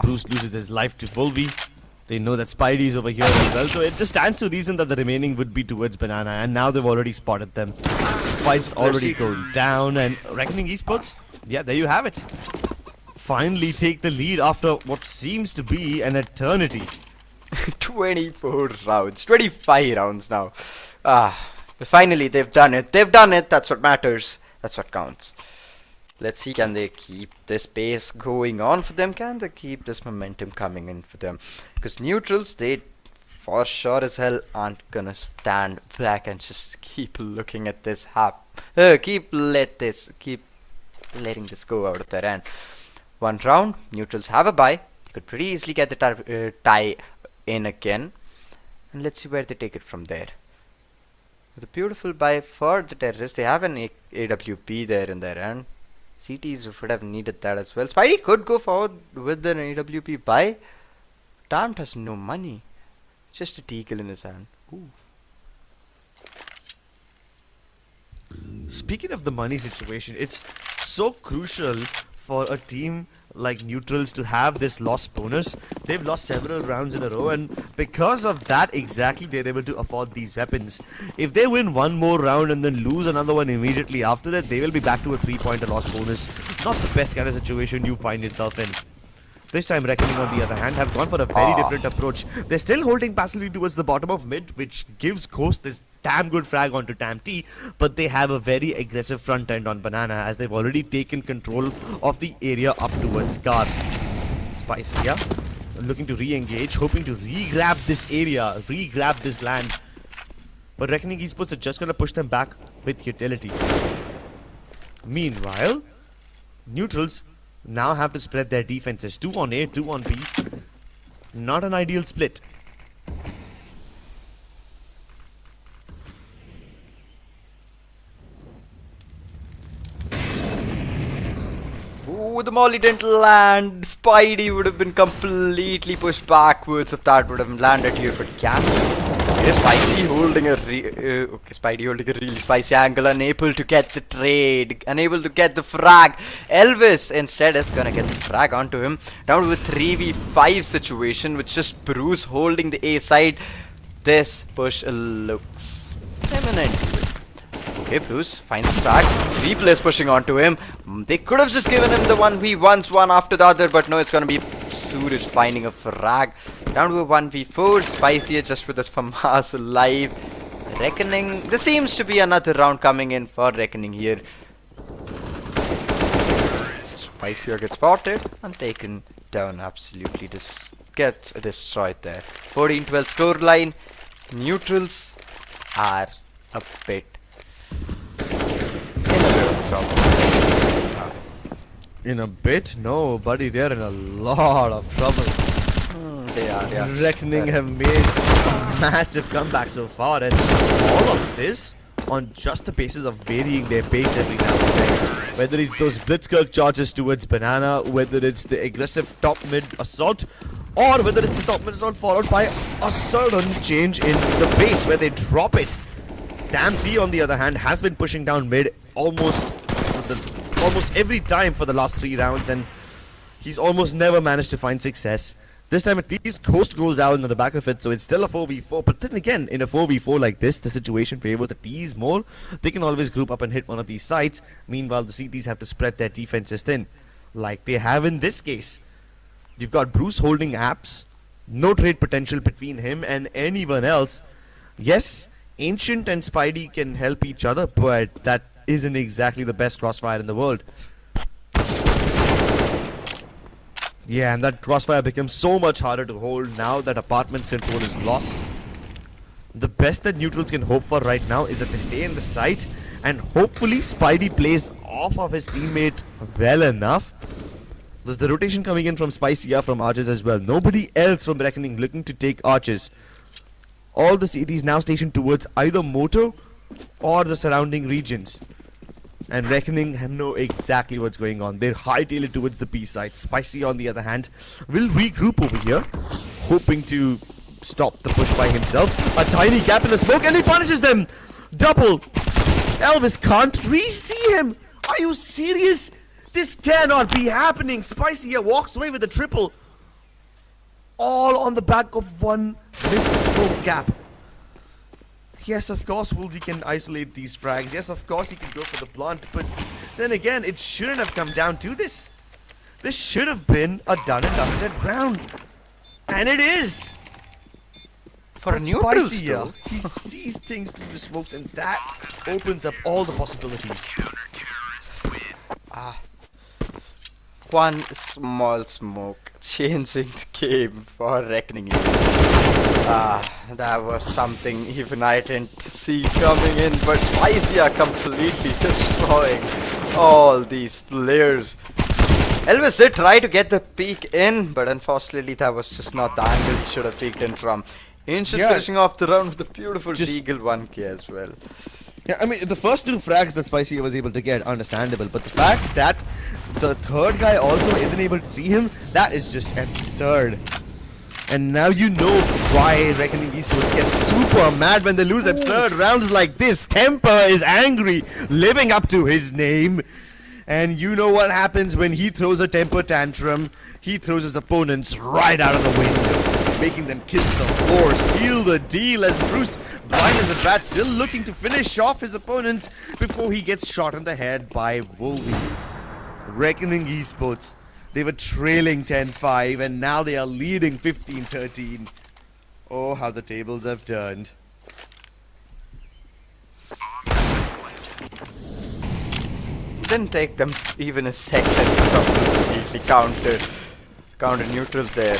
Bruce loses his life to Volvi. They know that Spidey is over here as well. So it just stands to reason that the remaining would be towards Banana. And now they've already spotted them. Fight's already going down. And Reckoning Esports, yeah, there you have it. Finally take the lead after what seems to be an eternity. 24 rounds, 25 rounds now. But finally they've done it. That's what matters. That's what counts. Let's see, can they keep this pace going on for them? Can they keep this momentum coming in for them? Because neutrals, they for sure as hell aren't gonna stand back and just keep looking at this keep letting this go out of their hand. 1 round, neutrals have a bye. They could pretty easily get the tie in again. And let's see where they take it from there. With a beautiful buy for the terrorists, they have an AWP there in their end. CTs would have needed that as well. Spidey could go forward with an AWP buy. Tamt has no money. Just a deagle in his hand. Ooh. Speaking of the money situation, it's so crucial for a team like neutrals to have this loss bonus. They've lost several rounds in a row, and because of that exactly, they're able to afford these weapons. If they win 1 more round and then lose another one immediately after that, they will be back to a 3-pointer loss bonus. Not the best kind of situation you find yourself in. This time Reckoning, on the other hand, have gone for a very different approach. They're still holding passively towards the bottom of mid, which gives Ghost this damn good frag onto Tam T, but they have a very aggressive front end on Banana as they've already taken control of the area up towards Gar. Spicy, yeah? Looking to re-engage, hoping to re-grab this area, re-grab this land. But Reckoning Esports are just gonna push them back with utility. Meanwhile, neutrals now have to spread their defenses. 2 on A, 2 on B. Not an ideal split. Ooh, the molly didn't land. Spidey would have been completely pushed backwards if that would have landed here, but Here's Spicy holding a Spidey holding a really spicy angle, unable to get the trade, unable to get the frag. Elvis instead is gonna get the frag onto him. Down to a 3v5 situation with just Bruce holding the A side. This push looks imminent. Okay, Bruce finds the frag. 3 players pushing onto him. They could have just given him the 1v1s one after the other, but no, it's gonna be Suraj finding a frag. Down to a 1v4. Spicy just with us from Haas alive. Reckoning. There seems to be another round coming in for Reckoning here. Spicy gets spotted and taken down. Absolutely gets destroyed there. 14-12 scoreline. Neutrals are a bit In a bit? No, buddy, they're in a lot of trouble. They are, yeah. Reckoning have made a massive comeback so far, and all of this on just the basis of varying their pace every now and then. Whether it's those blitzkrieg charges towards Banana, whether it's the aggressive top-mid assault, or whether it's the top-mid assault followed by a sudden change in the pace where they drop it. Damn T, on the other hand, has been pushing down mid almost every time for the last 3 rounds, and he's almost never managed to find success. This time at least Ghost goes down on the back of it, so it's still a 4v4. But then again, in a 4v4 like this, the situation favors the T's more. They can always group up and hit one of these sides. Meanwhile, the CTs have to spread their defenses thin, like they have in this case. You've got Bruce holding apps. No trade potential between him and anyone else. Yes, Ancient and Spidey can help each other, but that isn't exactly the best crossfire in the world. Yeah, and that crossfire becomes so much harder to hold now that apartment's control is lost. The best that neutrals can hope for right now is that they stay in the site, and hopefully Spidey plays off of his teammate well enough. There's the rotation coming in from Spicy from Arches as well. Nobody else from Reckoning looking to take Arches. All the cities now stationed towards either Moto or the surrounding regions. And Reckoning know exactly what's going on. They're hightailed towards the B side. Spicy, on the other hand, will regroup over here, hoping to stop the push by himself. A tiny gap in the smoke, and he punishes them! Double! Elvis can't re-see him! Are you serious? This cannot be happening! Spicy here walks away with a triple. All on the back of one missed smoke gap. Yes, of course, Woldy can isolate these frags. Yes, of course, he can go for the blunt. But then again, it shouldn't have come down to this. This should have been a done and dusted round. And it is. For a neutral still. He sees things through the smokes, and that opens up all the possibilities. One small smoke changing the game for Reckoning. That was something even I didn't see coming in, but Spicy are completely destroying all these players. Elvis did try to get the peek in, but unfortunately that was just not the angle he should have peeked in from. Ancient finishing off the round with a beautiful Deagle 1k as well. Yeah, I mean, the first 2 frags that Spicy was able to get, understandable. But the fact that the third guy also isn't able to see him, that is just absurd. And now you know why Reckoning Esports get super mad when they lose absurd rounds like this. Temper is angry, living up to his name. And you know what happens when he throws a temper tantrum. He throws his opponents right out of the window, making them kiss the floor, seal the deal as Bruce, blind as a bat, still looking to finish off his opponent before he gets shot in the head by Wolby. Reckoning Esports, they were trailing 10-5 and now they are leading 15-13. Oh, how the tables have turned. Didn't take them even a second to completely counter neutrals there.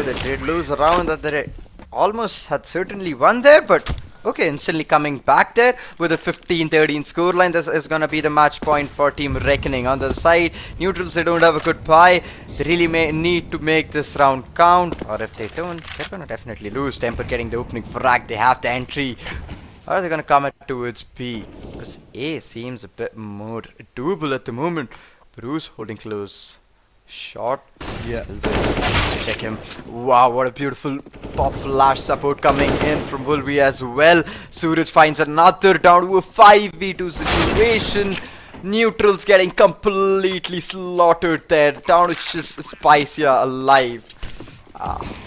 They did lose a round that they almost had certainly won there, but Okay, instantly coming back there with a 15-13 scoreline. This is gonna be the match point for Team Reckoning. On the other side, neutrals, they don't have a good buy. They really may need to make this round count, or if they don't, they're gonna definitely lose. Temper getting the opening frag. They have the entry. Or are they gonna come it towards B? Because A seems a bit more doable at the moment. Bruce holding close. Shot. Yeah. Check him. Wow, what a beautiful pop flash support coming in from Wolvie as well. Suraj finds another down to a 5v2 situation. Neutrals getting completely slaughtered there. Down to just Spicia alive.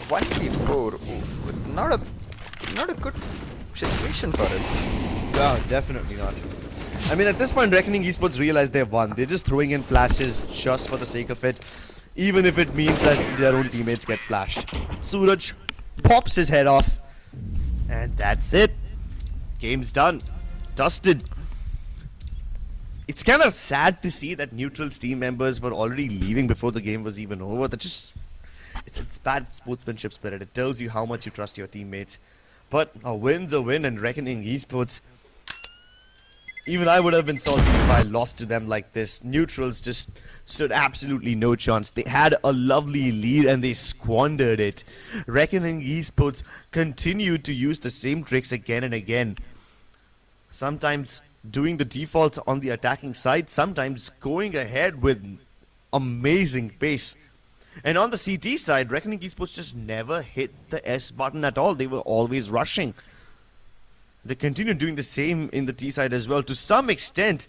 1v4. Oof, not a good situation for him. No, definitely not. I mean, at this point, Reckoning Esports realize they've won. They're just throwing in flashes just for the sake of it, even if it means that their own teammates get flashed. Suraj pops his head off, and that's it. Game's done. Dusted. It's kind of sad to see that Neutral's team members were already leaving before the game was even over. That just... It's bad sportsmanship spirit. It tells you how much you trust your teammates. But a win's a win, and Reckoning Esports... Even I would have been salty if I lost to them like this. Neutrals just stood absolutely no chance. They had a lovely lead and they squandered it. Reckoning Esports continued to use the same tricks again and again. Sometimes doing the defaults on the attacking side, sometimes going ahead with amazing pace. And on the CT side, Reckoning Esports just never hit the S button at all. They were always rushing. They continued doing the same in the T side as well, to some extent,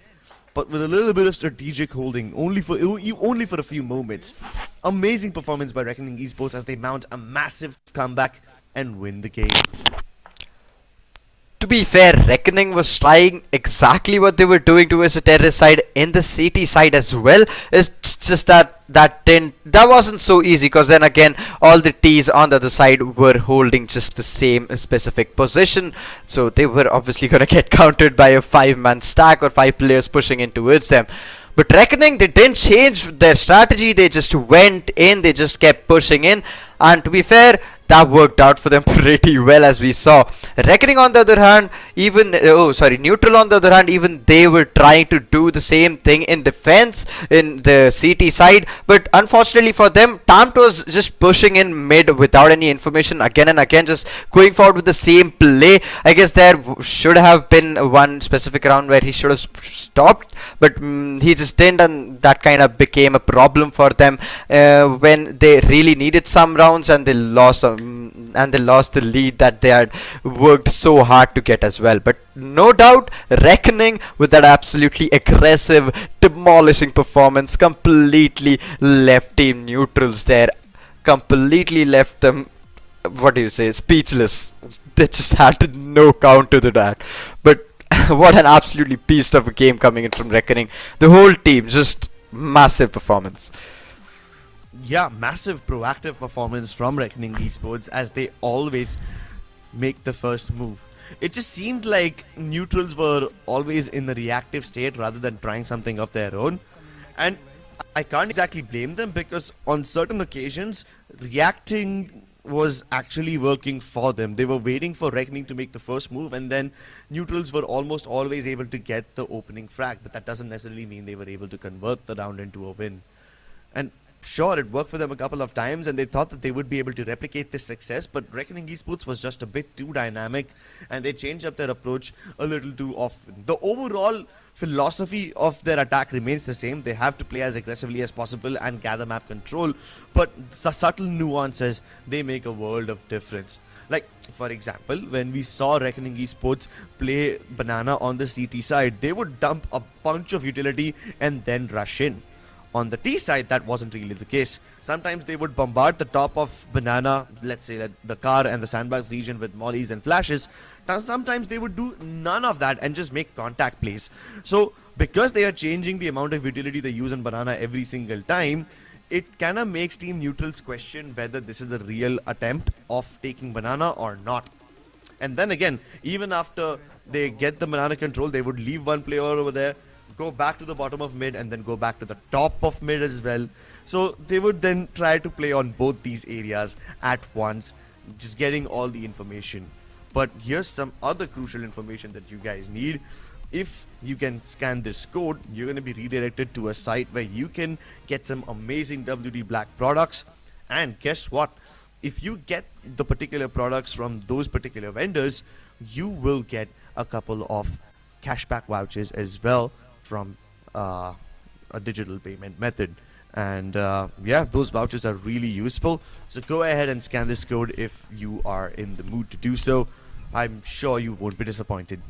but with a little bit of strategic holding, only for a few moments. Amazing performance by Reckoning Esports as they mount a massive comeback and win the game. To be fair, Reckoning was trying exactly what they were doing towards the terrorist side in the CT side as well. It's just that wasn't so easy, because then again all the T's on the other side were holding just the same specific position, so they were obviously gonna get countered by a 5-man stack or 5 players pushing in towards them. But Reckoning, they didn't change their strategy. They just went in, they just kept pushing in, and to be fair, that worked out for them pretty well, as we saw. Reckoning on the other hand, Neutral on the other hand, even they were trying to do the same thing in defense in the CT side, but unfortunately for them, Tamt was just pushing in mid without any information again and again, just going forward with the same play. I guess there should have been one specific round where he should have stopped, but he just didn't, and that kind of became a problem for them when they really needed some rounds, and they lost the lead that they had worked so hard to get as well. But no doubt, Reckoning, with that absolutely aggressive, demolishing performance, completely left Team Neutrals there, completely left them, speechless. They just had no counter to that. But what an absolutely beast of a game coming in from Reckoning. The whole team, just massive performance. Yeah, massive proactive performance from Reckoning Esports as they always make the first move. It just seemed like Neutrals were always in the reactive state rather than trying something of their own. And I can't exactly blame them, because on certain occasions, reacting was actually working for them. They were waiting for Reckoning to make the first move, and then Neutrals were almost always able to get the opening frag, but that doesn't necessarily mean they were able to convert the round into a win. And sure, it worked for them a couple of times, and they thought that they would be able to replicate this success, but Reckoning Esports was just a bit too dynamic, and they changed up their approach a little too often. The overall philosophy of their attack remains the same. They have to play as aggressively as possible and gather map control, but the subtle nuances, they make a world of difference. Like, for example, when we saw Reckoning Esports play Banana on the CT side, they would dump a bunch of utility and then rush in. On the T side, that wasn't really the case. Sometimes they would bombard the top of Banana, let's say the car and the sandbags region, with mollies and flashes. Sometimes they would do none of that and just make contact plays. So, because they are changing the amount of utility they use on Banana every single time, it kind of makes Team Neutrals question whether this is a real attempt of taking Banana or not. And then again, even after they get the Banana control, they would leave one player over there, go back to the bottom of mid, and then go back to the top of mid as well. So they would then try to play on both these areas at once, just getting all the information. But here's some other crucial information that you guys need. If you can scan this code, you're going to be redirected to a site where you can get some amazing WD Black products. And guess what? If you get the particular products from those particular vendors, you will get a couple of cashback vouchers as well from a digital payment method. And yeah, those vouchers are really useful. So go ahead and scan this code if you are in the mood to do so. I'm sure you won't be disappointed.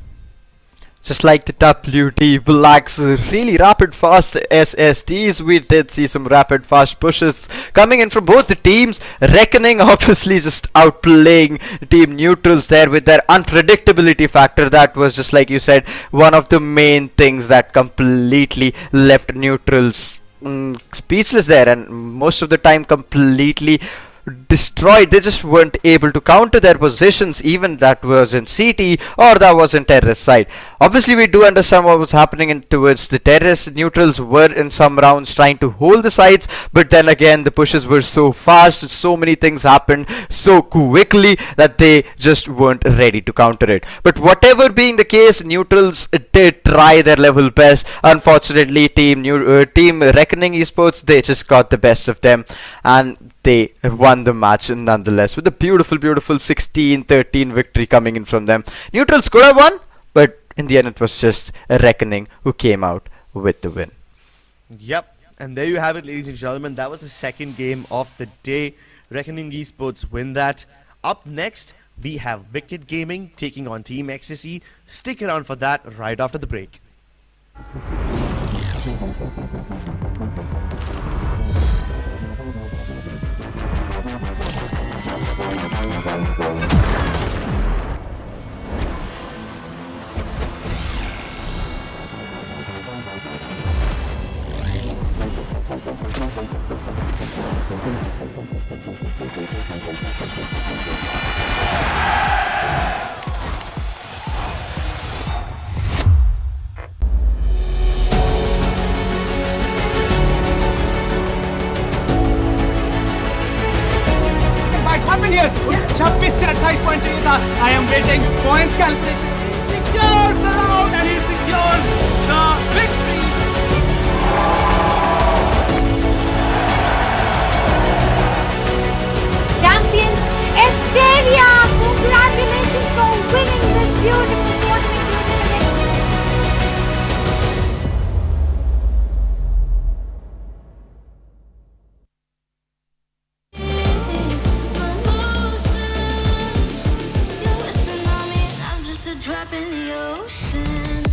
Just like the WD Black's really rapid fast SSDs, we did see some rapid fast pushes coming in from both the teams. Reckoning obviously just outplaying Team Neutrals there with their unpredictability factor. That was, just like you said, one of the main things that completely left Neutrals speechless there, and most of the time completely destroyed. They just weren't able to counter their positions, even that was in CT or that was in terrorist side. Obviously we do understand what was happening towards the terrorist. Neutrals were in some rounds trying to hold the sides, but then again the pushes were so fast, so many things happened so quickly that they just weren't ready to counter it. But whatever being the case, Neutrals did try their level best. Unfortunately, team Reckoning Esports, they just got the best of them, and they won the match nonetheless with a beautiful 16-13 victory coming in from them. Neutrals could have won, but in the end it was just a Reckoning who came out with the win. Yep, and there you have it, ladies and gentlemen. That was the second game of the day. Reckoning Esports win that. Up next, we have Wicked Gaming taking on Team Ecstasy. Stick around for that right after the break. Here, 26 से 28 point चाहिए था. I am waiting. Points calculation. Secures the round and he secures the victory. Champions Esteria, congratulations for winning this beautiful tournament. Drop in the ocean.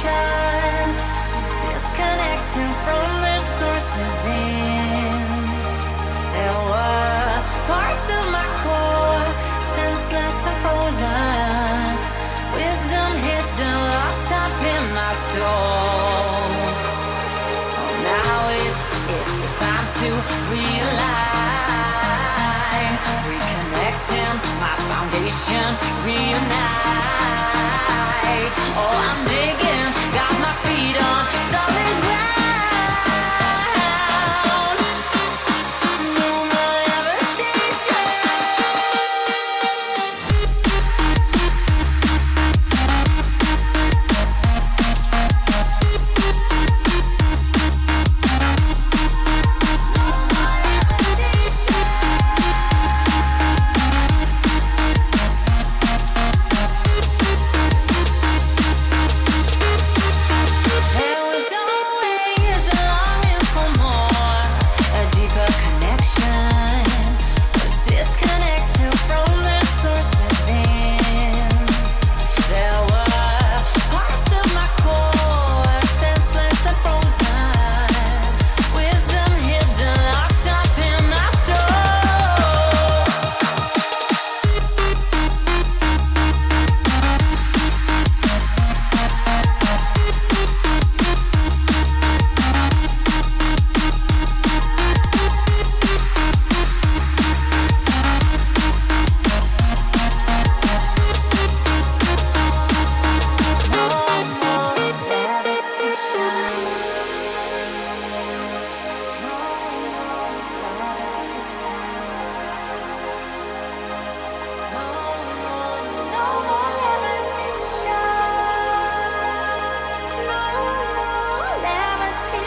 levitation was disconnecting from the source within. There were parts of my core, senseless and frozen, wisdom hidden, locked up in my soul. Oh, now it's the time to realign, reconnecting my foundation, reunite. Oh, I'm digging, got my feet on solid ground. No more levitation. There was always a longing for more, a deeper connection was disconnected from the source within. There were parts of my core, senseless and frozen, wisdom hidden, locked up in my soul. No more levitation. No more levitation. No more levitation.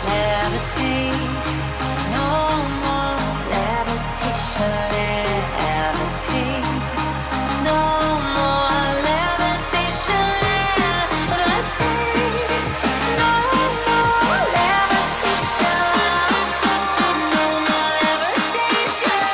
Levitate. No more levitation. Levitate. No more levitation. Levitate. No more levitation. No more levitation.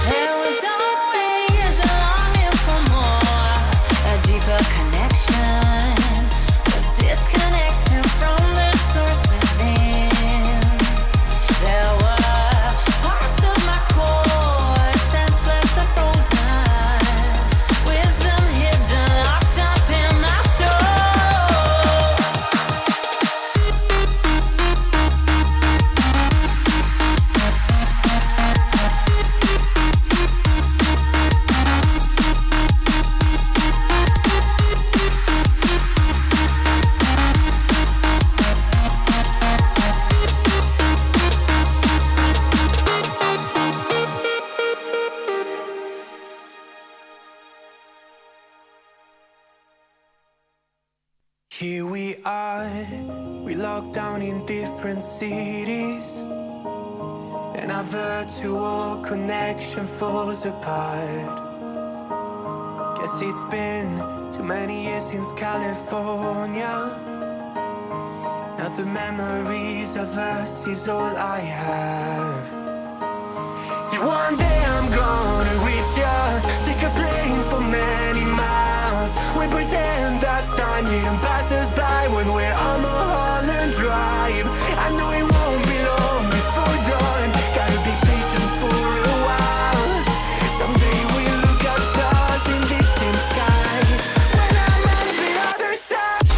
There was always a longing for more, a deeper connection was disconnected from the source within. There were parts of my core, senseless and frozen, wisdom hidden, locked up in my soul. Here we are, we locked down in different cities, and our virtual connection falls apart. Guess it's been too many years since California. Now the memories of us is all I have. See, one day I'm gonna reach ya, take a plane for many miles. We pretend that time didn't pass us by when we're on Mulholland Drive. I know it won't be long before dawn, gotta be patient for a while. Someday we'll look at stars in this same sky, when I'm on the other side.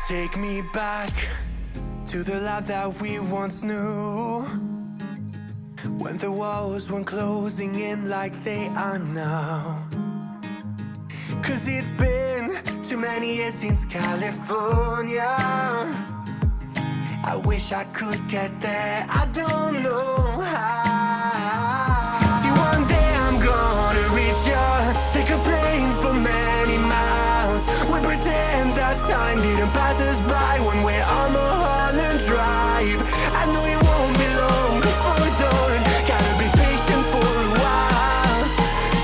Take me back to the life that we once knew. when the walls weren't closing in like they are now. 'Cause it's been too many years since California. I wish I could get there, I don't know how. See, one day I'm gonna reach ya, take a plane for many miles. We pretend that time didn't pass us by when we're on Mulholland Drive. I know it won't be long before dawn, gotta be patient for a while.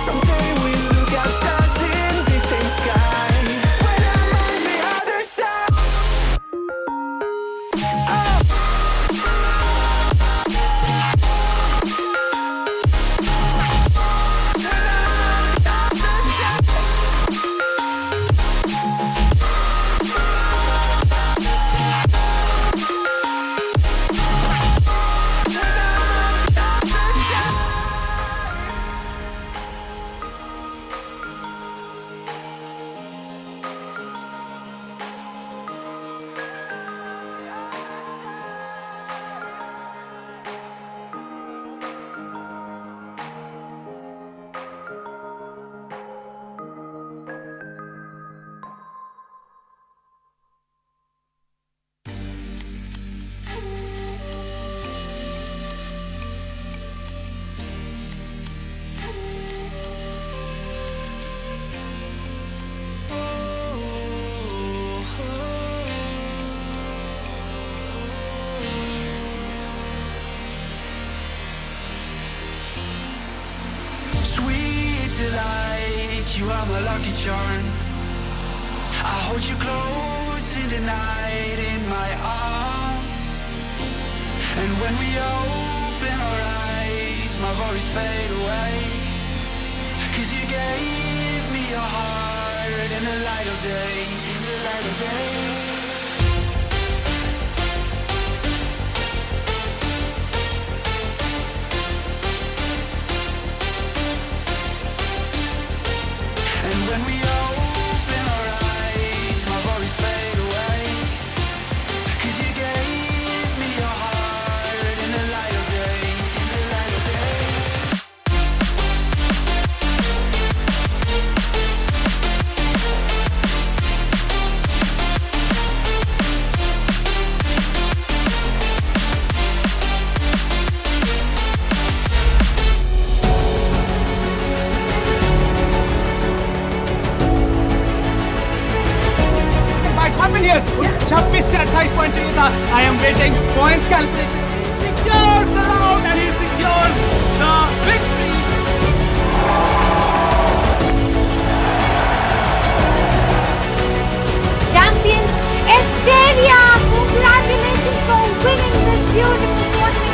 Someday we'll look at stars in the same sky, when I'm on the other side. You are my lucky charm. I hold you close in the night in my arms. And when we open our eyes, my worries fade away. 'Cause you gave me your heart in the light of day, in the light of day. And when we open our eyes, my worries fade away. 'Cause you gave me your heart in the light of day, in the light of day. Here, 26 से 28 point चाहिए था. I am waiting. Points calculation. He secures the round and he secures the victory. Champion Esteria, congratulations for winning this beautiful tournament.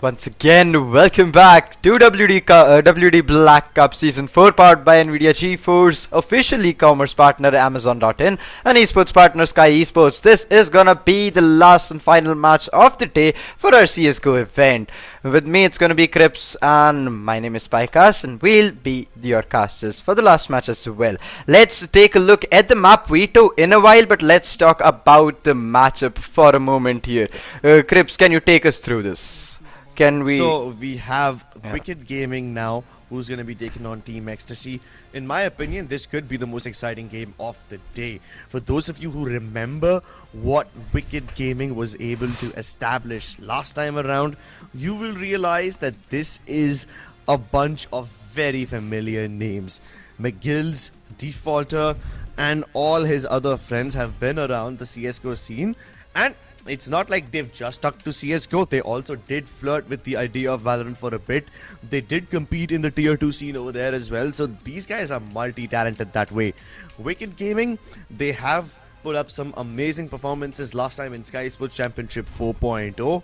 Once again, welcome back to WD Black Cup Season 4, powered by NVIDIA GeForce, official e-commerce partner Amazon.in, and esports partner Skyesports. This is gonna be the last and final match of the day for our CSGO event. With me, it's gonna be Crips, and my name is Spycast, and we'll be your casters for the last match as well. Let's take a look at the map veto in a while, but let's talk about the matchup for a moment here. Crips, can you take us through this? Can we? So we have Wicked Gaming now, who's going to be taking on Team Ecstasy. In my opinion, this could be the most exciting game of the day. For those of you who remember what Wicked Gaming was able to establish last time around, you will realize that this is a bunch of very familiar names. McGill's, Defaulter, and all his other friends have been around the CSGO scene, and it's not like they've just stuck to CSGO. They also did flirt with the idea of Valorant for a bit. They did compete in the tier 2 scene over there as well. So these guys are multi-talented that way. Wicked Gaming, they have put up some amazing performances last time in Skyesports Championship 4.0.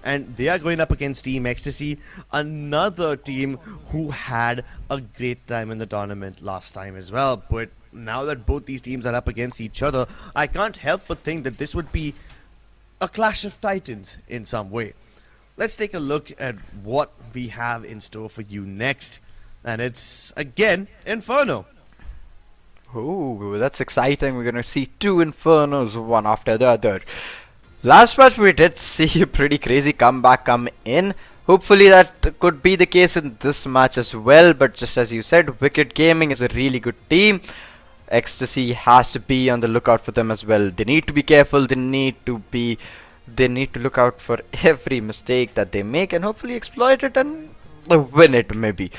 And they are going up against Team Ecstasy, another team who had a great time in the tournament last time as well. But now that both these teams are up against each other, I can't help but think that this would be a clash of titans in some way. Let's take a look at what we have in store for you next. And it's, again, Inferno. Oh, that's exciting. We're going to see 2 Infernos, one after the other. Last match we did see a pretty crazy comeback come in. Hopefully that could be the case in this match as well. But just as you said, Wicked Gaming is a really good team. Ecstasy has to be on the lookout for them as well. They need to be careful. They need to look out for every mistake that they make and hopefully exploit it and win it maybe.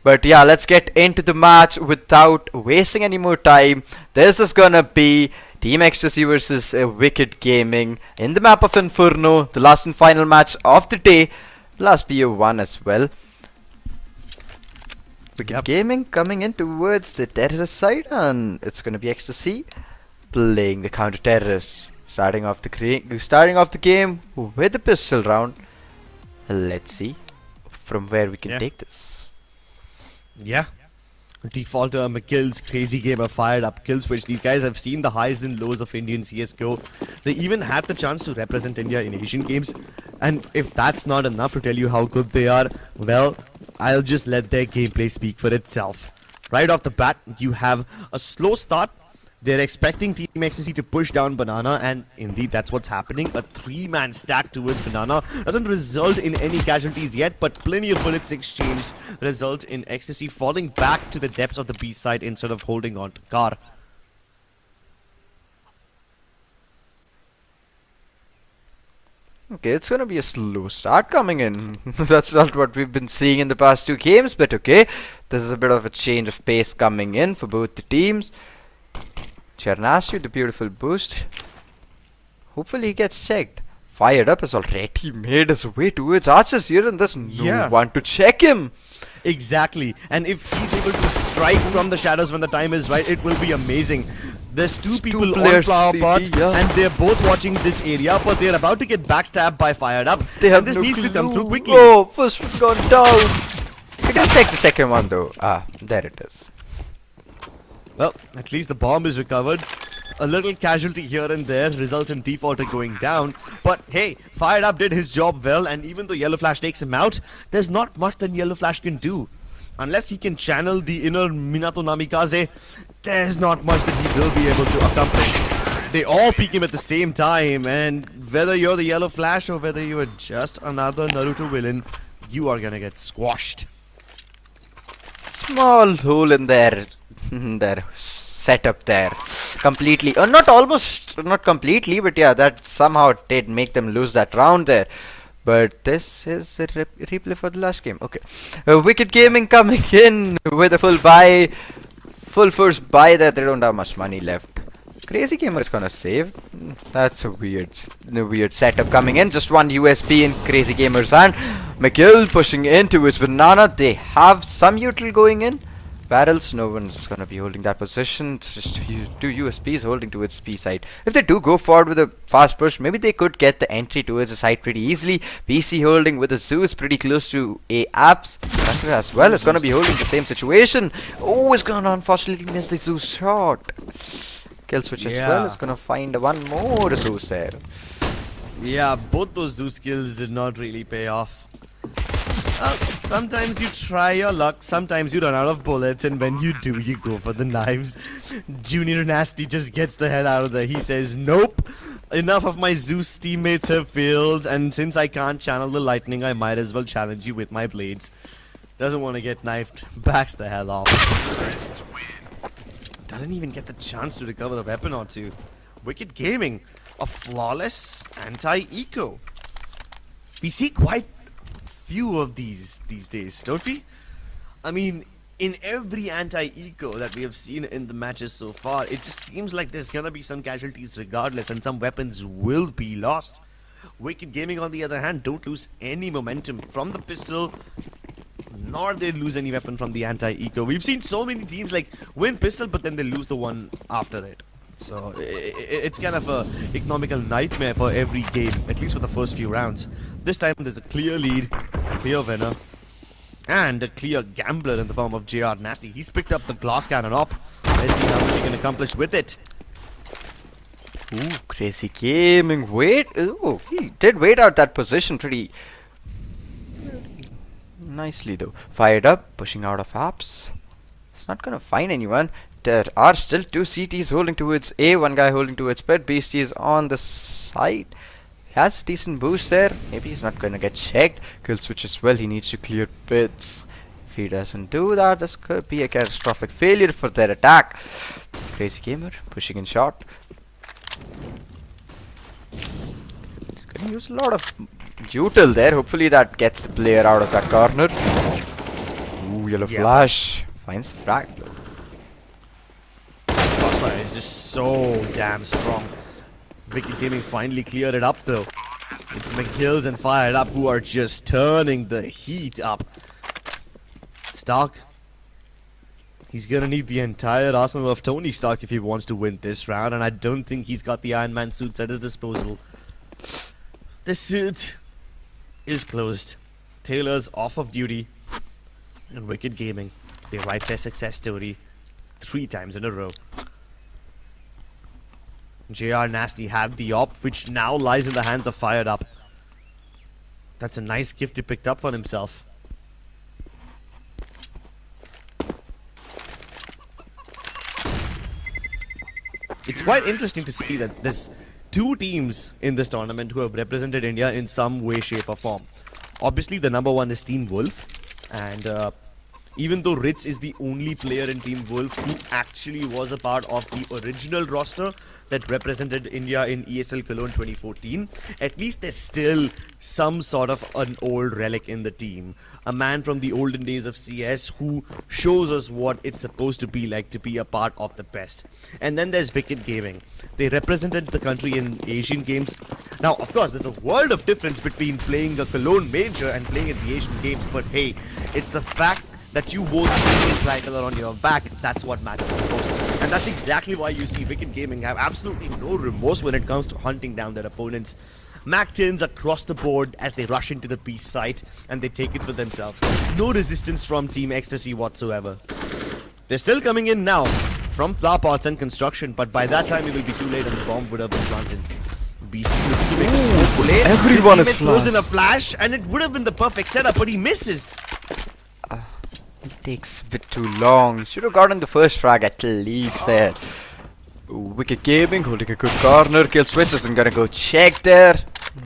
But yeah, let's get into the match without wasting any more time. This is gonna be Team Ecstasy versus Wicked Gaming in the map of Inferno, the last and final match of the day, last BO1 as well. Wicked Gaming coming in towards the terrorist side, and it's gonna be Ecstasy playing the counter terrorist, starting off the game with a pistol round. Let's see from where we can take this. Yeah. Defaulter, McGill's Crazy Gamer fired up kill switch. These guys have seen the highs and lows of Indian CSGO. They even had the chance to represent India in Asian games. And if that's not enough to tell you how good they are, well, I'll just let their gameplay speak for itself. Right off the bat, you have a slow start. They're expecting Team Ecstasy to push down Banana, and indeed that's what's happening. A 3-man stack towards Banana doesn't result in any casualties yet, but plenty of bullets exchanged result in Ecstasy falling back to the depths of the B side instead of holding on to Car. Okay, it's gonna be a slow start coming in. That's not what we've been seeing in the past 2 games, but okay. This is a bit of a change of pace coming in for both the teams. Chernasty with the beautiful boost. Hopefully he gets checked. Fired up has already made his way towards Archers here, and there's no one to check him. Exactly. And if he's able to strike from the shadows when the time is right, it will be amazing. There's two people on flower pot, and they're both watching this area, but they're about to get backstabbed by Fired Up. And this needs to come through quickly. Oh, first one gone down. We can check the second one though. Ah, there it is. Well, at least the bomb is recovered. A little casualty here and there results in Defaulter going down. But hey, Fired Up did his job well, and even though Yellow Flash takes him out, there's not much that Yellow Flash can do. Unless he can channel the inner Minato Namikaze, there's not much that he will be able to accomplish. They all peek him at the same time, and whether you're the Yellow Flash or whether you're just another Naruto villain, you are gonna get squashed. Small hole in their setup there. Completely, not completely, but yeah, that somehow did make them lose that round there. But this is a replay for the last game. Okay, Wicked Gaming coming in with a full force buy there. They don't have much money left. Crazy Gamer is gonna save. That's a weird setup coming in. Just one USP in Crazy Gamer's hand. McGill pushing in towards Banana. They have some util going in. Barrels, no one's gonna be holding that position. It's just two USPs holding towards B side. If they do go forward with a fast push, maybe they could get the entry towards the side pretty easily. BC holding with a Zeus pretty close to A apps. Hunter as well is gonna be holding the same situation. Oh, it's gonna unfortunately miss the Zeus shot. Kill switch as well is gonna find one more Zeus there. Yeah, both those Zeus kills did not really pay off. Sometimes you try your luck, sometimes you run out of bullets, and when you do, you go for the knives. Junior Nasty just gets the hell out of there. He says, nope, enough of my Zeus teammates have failed, and since I can't channel the lightning, I might as well challenge you with my blades. Doesn't want to get knifed, backs the hell off. Doesn't even get the chance to recover a weapon or two. Wicked Gaming, a flawless anti-eco. We see quite few of these days, don't we? I mean, in every anti-eco that we have seen in the matches so far, it just seems like there's gonna be some casualties regardless, and some weapons will be lost. Wicked Gaming, on the other hand, don't lose any momentum from the pistol, nor they lose any weapon from the anti-eco. We've seen so many teams like win pistol, but then they lose the one after it. So it's kind of a economical nightmare for every game, at least for the first few rounds. This time there's a clear lead, clear winner, and a clear gambler in the form of JR Nasty. He's picked up the glass cannon op. Let's see how much he can accomplish with it. Ooh, Crazy Gaming. Ooh, he did wait out that position pretty nicely though. Fired up, pushing out of apps. It's not gonna find anyone. There are still two CTs holding towards A, one guy holding towards Pet. Beastie is on the side. He has a decent boost there. Maybe he's not gonna get checked. Kill switch as well. He needs to clear pits. If he doesn't do that, this could be a catastrophic failure for their attack. Crazy Gamer pushing in shot. He's gonna use a lot of util there. Hopefully that gets the player out of that corner. Ooh, yellow flash. Finds frag. Crossfire is just so damn strong. Wicked Gaming finally cleared it up though. It's McGills and Fired Up who are just turning the heat up. Stark, he's gonna need the entire arsenal of Tony Stark if he wants to win this round, and I don't think he's got the Iron Man suits at his disposal. The suit is closed. Taylor's off of duty, and Wicked Gaming, they write their success story 3 times in a row. JR Nasty have the op, which now lies in the hands of Fired Up. That's a nice gift he picked up for himself. It's quite interesting to see that there's 2 teams in this tournament who have represented India in some way, shape or form. Obviously the number 1 is Team Wolf, and even though Ritz is the only player in Team Wolf who actually was a part of the original roster that represented India in ESL Cologne 2014, at least there's still some sort of an old relic in the team. A man from the olden days of CS who shows us what it's supposed to be like to be a part of the best. And then there's Wicked Gaming. They represented the country in Asian Games. Now, of course, there's a world of difference between playing a Cologne major and playing in the Asian Games, but hey, it's the fact that you wore the Indian tricolor on your back, that's what matters the most. And that's exactly why you see Wicked Gaming have absolutely no remorse when it comes to hunting down their opponents. Mac 10s across the board as they rush into the B site and they take it for themselves. No resistance from Team Ecstasy whatsoever. They're still coming in now from flower pots and construction, but by that time it will be too late and the bomb would have been planted. Beastie looking to make a smoke play. Everyone is throws in a flash and it would have been the perfect setup, but he misses. It takes a bit too long. Should have gotten the first frag at least there. Wicked Gaming holding a good corner. Kill switch isn't gonna go check there.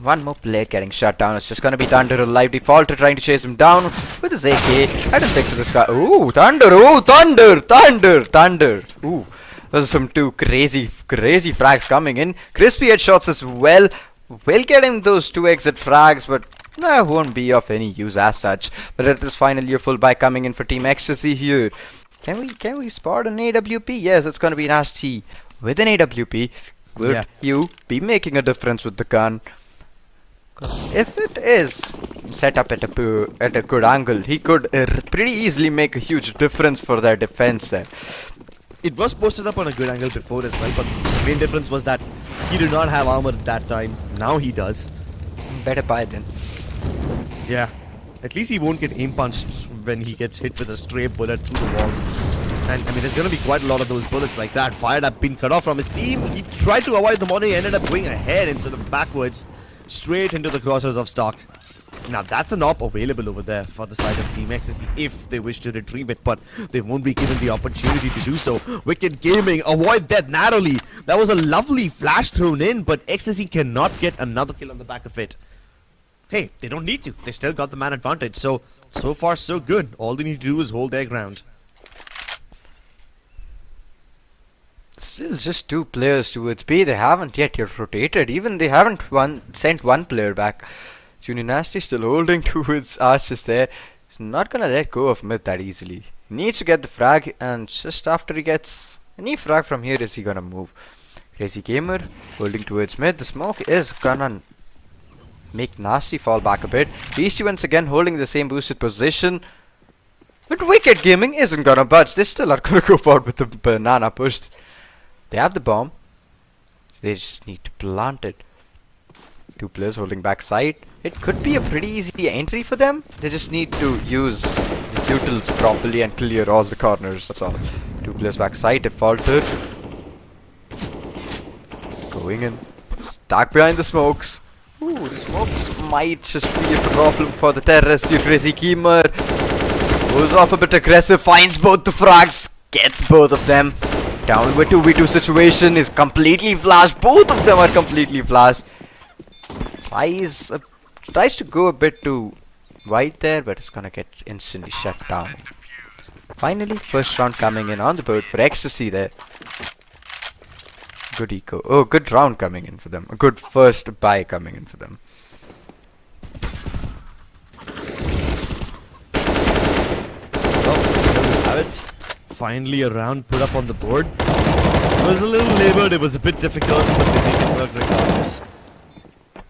One more player getting shut down. It's just gonna be Thunder alive. Defaulter trying to chase him down with his AK. I don't think so. This guy. Ooh, Thunder! Ooh, Thunder! Ooh, those are some 2 crazy frags coming in. Crispy headshots as well. We'll get him those 2 exit frags, but that won't be of any use as such. But it is finally a full buy coming in for Team Ecstasy here. Can we spot an AWP? Yes, it's gonna be Nasty with an AWP. Would you be making a difference with the gun? If it is set up at a good angle, he could pretty easily make a huge difference for their defense there. It was posted up on a good angle before as well, but the main difference was that he did not have armor at that time. Now he does. Better buy then. Yeah, at least he won't get aim punched when he gets hit with a stray bullet through the walls. And I mean, there's gonna be quite a lot of those bullets like that. Fired Up being cut off from his team. He tried to avoid the money, ended up going ahead instead of backwards, straight into the crosshairs of Stark. Now that's an op available over there for the side of Team Ecstasy if they wish to retrieve it, but they won't be given the opportunity to do so. Wicked Gaming avoid death narrowly. That was a lovely flash thrown in, but Ecstasy cannot get another kill on the back of it. Hey, they don't need to. They still got the man advantage, so far so good. All they need to do is hold their ground. Still just 2 players towards B. They haven't yet rotated. Even they haven't sent 1 player back. Junior Nasty still holding towards Arches there. He's not gonna let go of mid that easily. Needs to get the frag, and just after he gets any frag from here, is he gonna move? Crazy Gamer holding towards mid. The smoke is gonna make Nasty fall back a bit. Beastie once again holding the same boosted position. But Wicked Gaming isn't gonna budge. They still are gonna go forward with the banana push. They have the bomb. They just need to plant it. Two players holding back side. It could be a pretty easy entry for them. They just need to use the utils properly and clear all the corners. That's all. Two players back side. Defaulted. Going in. Stuck behind the smokes. Ooh, the smokes might just be a problem for the terrorists. You Crazy Gamer goes off a bit aggressive, finds both the frags, gets both of them. Down with 2v2 situation, is completely flashed. Both of them are completely flashed. Tries to go a bit too wide there, but it's gonna get instantly shut down. Finally, first round coming in on the board for Ecstasy there. Good eco. Oh, good round coming in for them. A good first buy coming in for them. Well, there we have it. Finally a round put up on the board. It was a little labored, it was a bit difficult, but they make it work regardless.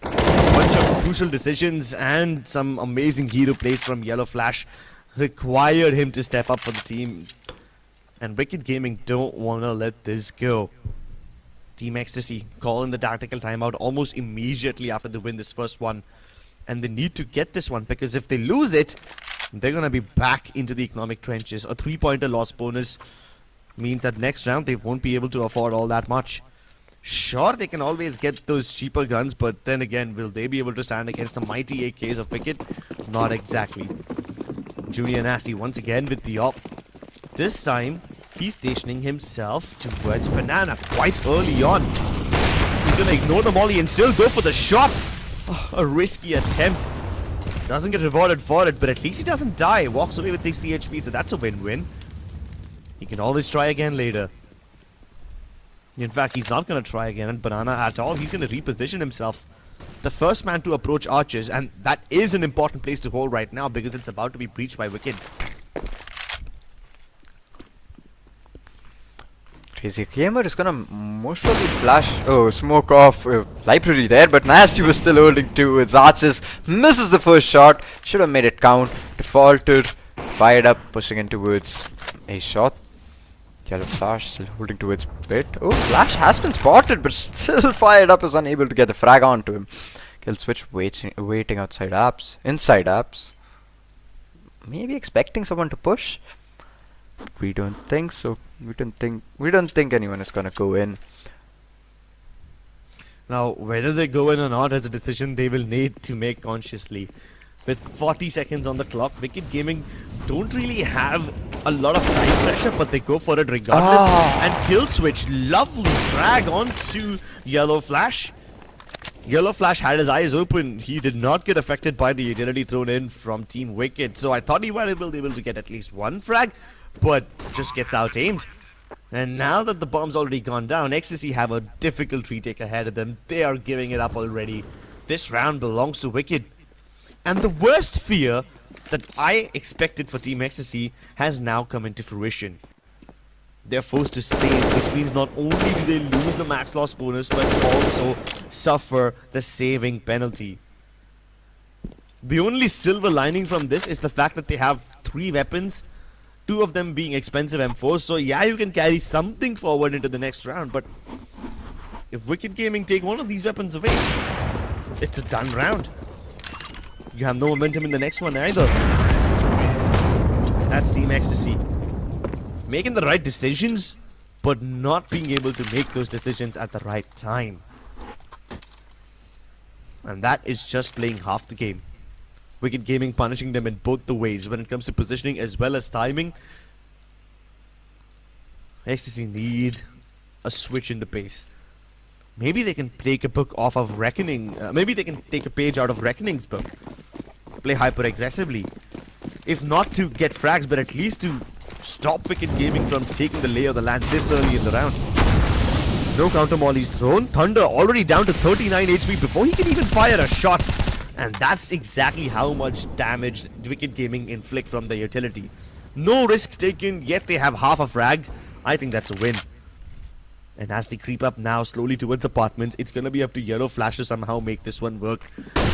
A bunch of crucial decisions and some amazing hero plays from Yellow Flash required him to step up for the team. And Wicked Gaming don't want to let this go. Team Ecstasy calling the tactical timeout almost immediately after they win this first one. And they need to get this one, because if they lose it, they're going to be back into the economic trenches. A 3-pointer loss bonus means that next round they won't be able to afford all that much. Sure, they can always get those cheaper guns, but then again, will they be able to stand against the mighty AKs of Wicked? Not exactly. Junior Nasty once again with the op. This time, he's stationing himself towards Banana quite early on. He's going to ignore the molly and still go for the shot. Oh, a risky attempt. Doesn't get rewarded for it, but at least he doesn't die. Walks away with 60 HP, so that's a win-win. He can always try again later. In fact, he's not going to try again at Banana at all. He's going to reposition himself. The first man to approach archers, and that is an important place to hold right now because it's about to be breached by Wicked. Crazy Gamer is gonna most probably flash, smoke off library there, but Nasty was still holding to its arches. Misses the first shot, should have made it count. Defaulted, fired up, pushing in towards a shot. Yellow Flash still holding towards bit. Oh, Flash has been spotted, but still fired up, is unable to get the frag onto him. Kill switch waiting outside apps, inside apps. Maybe expecting someone to push. We don't think so. We don't think anyone is gonna go in. Now, whether they go in or not is a decision they will need to make consciously. With 40 seconds on the clock, Wicked Gaming don't really have a lot of time pressure, but they go for it regardless. And kill switch, lovely frag onto Yellow Flash. Yellow Flash had his eyes open. He did not get affected by the utility thrown in from Team Wicked. So I thought he might be able to get at least one frag, but just gets out-aimed. And now that the bomb's already gone down, Ecstasy have a difficult retake ahead of them. They are giving it up already. This round belongs to Wicked. And the worst fear that I expected for Team Ecstasy has now come into fruition. They're forced to save, which means not only do they lose the max loss bonus, but also suffer the saving penalty. The only silver lining from this is the fact that they have 3 weapons, 2 of them being expensive M4s, so yeah, you can carry something forward into the next round, but if Wicked Gaming take one of these weapons away, it's a done round. You have no momentum in the next one either. That's Team Ecstasy. Making the right decisions, but not being able to make those decisions at the right time. And that is just playing half the game. Wicked Gaming punishing them in both the ways when it comes to positioning as well as timing. Ecstasy need a switch in the pace. Maybe they can take a book off of Reckoning. Maybe they can take a page out of Reckoning's book. Play hyper aggressively. If not to get frags, but at least to stop Wicked Gaming from taking the lay of the land this early in the round. No counter mollies thrown. Thunder already down to 39 HP before he can even fire a shot. And that's exactly how much damage Wicked Gaming inflict from the utility. No risk taken, yet they have half a frag. I think that's a win. And as they creep up now slowly towards apartments, it's gonna be up to Yellow Flash to somehow make this one work.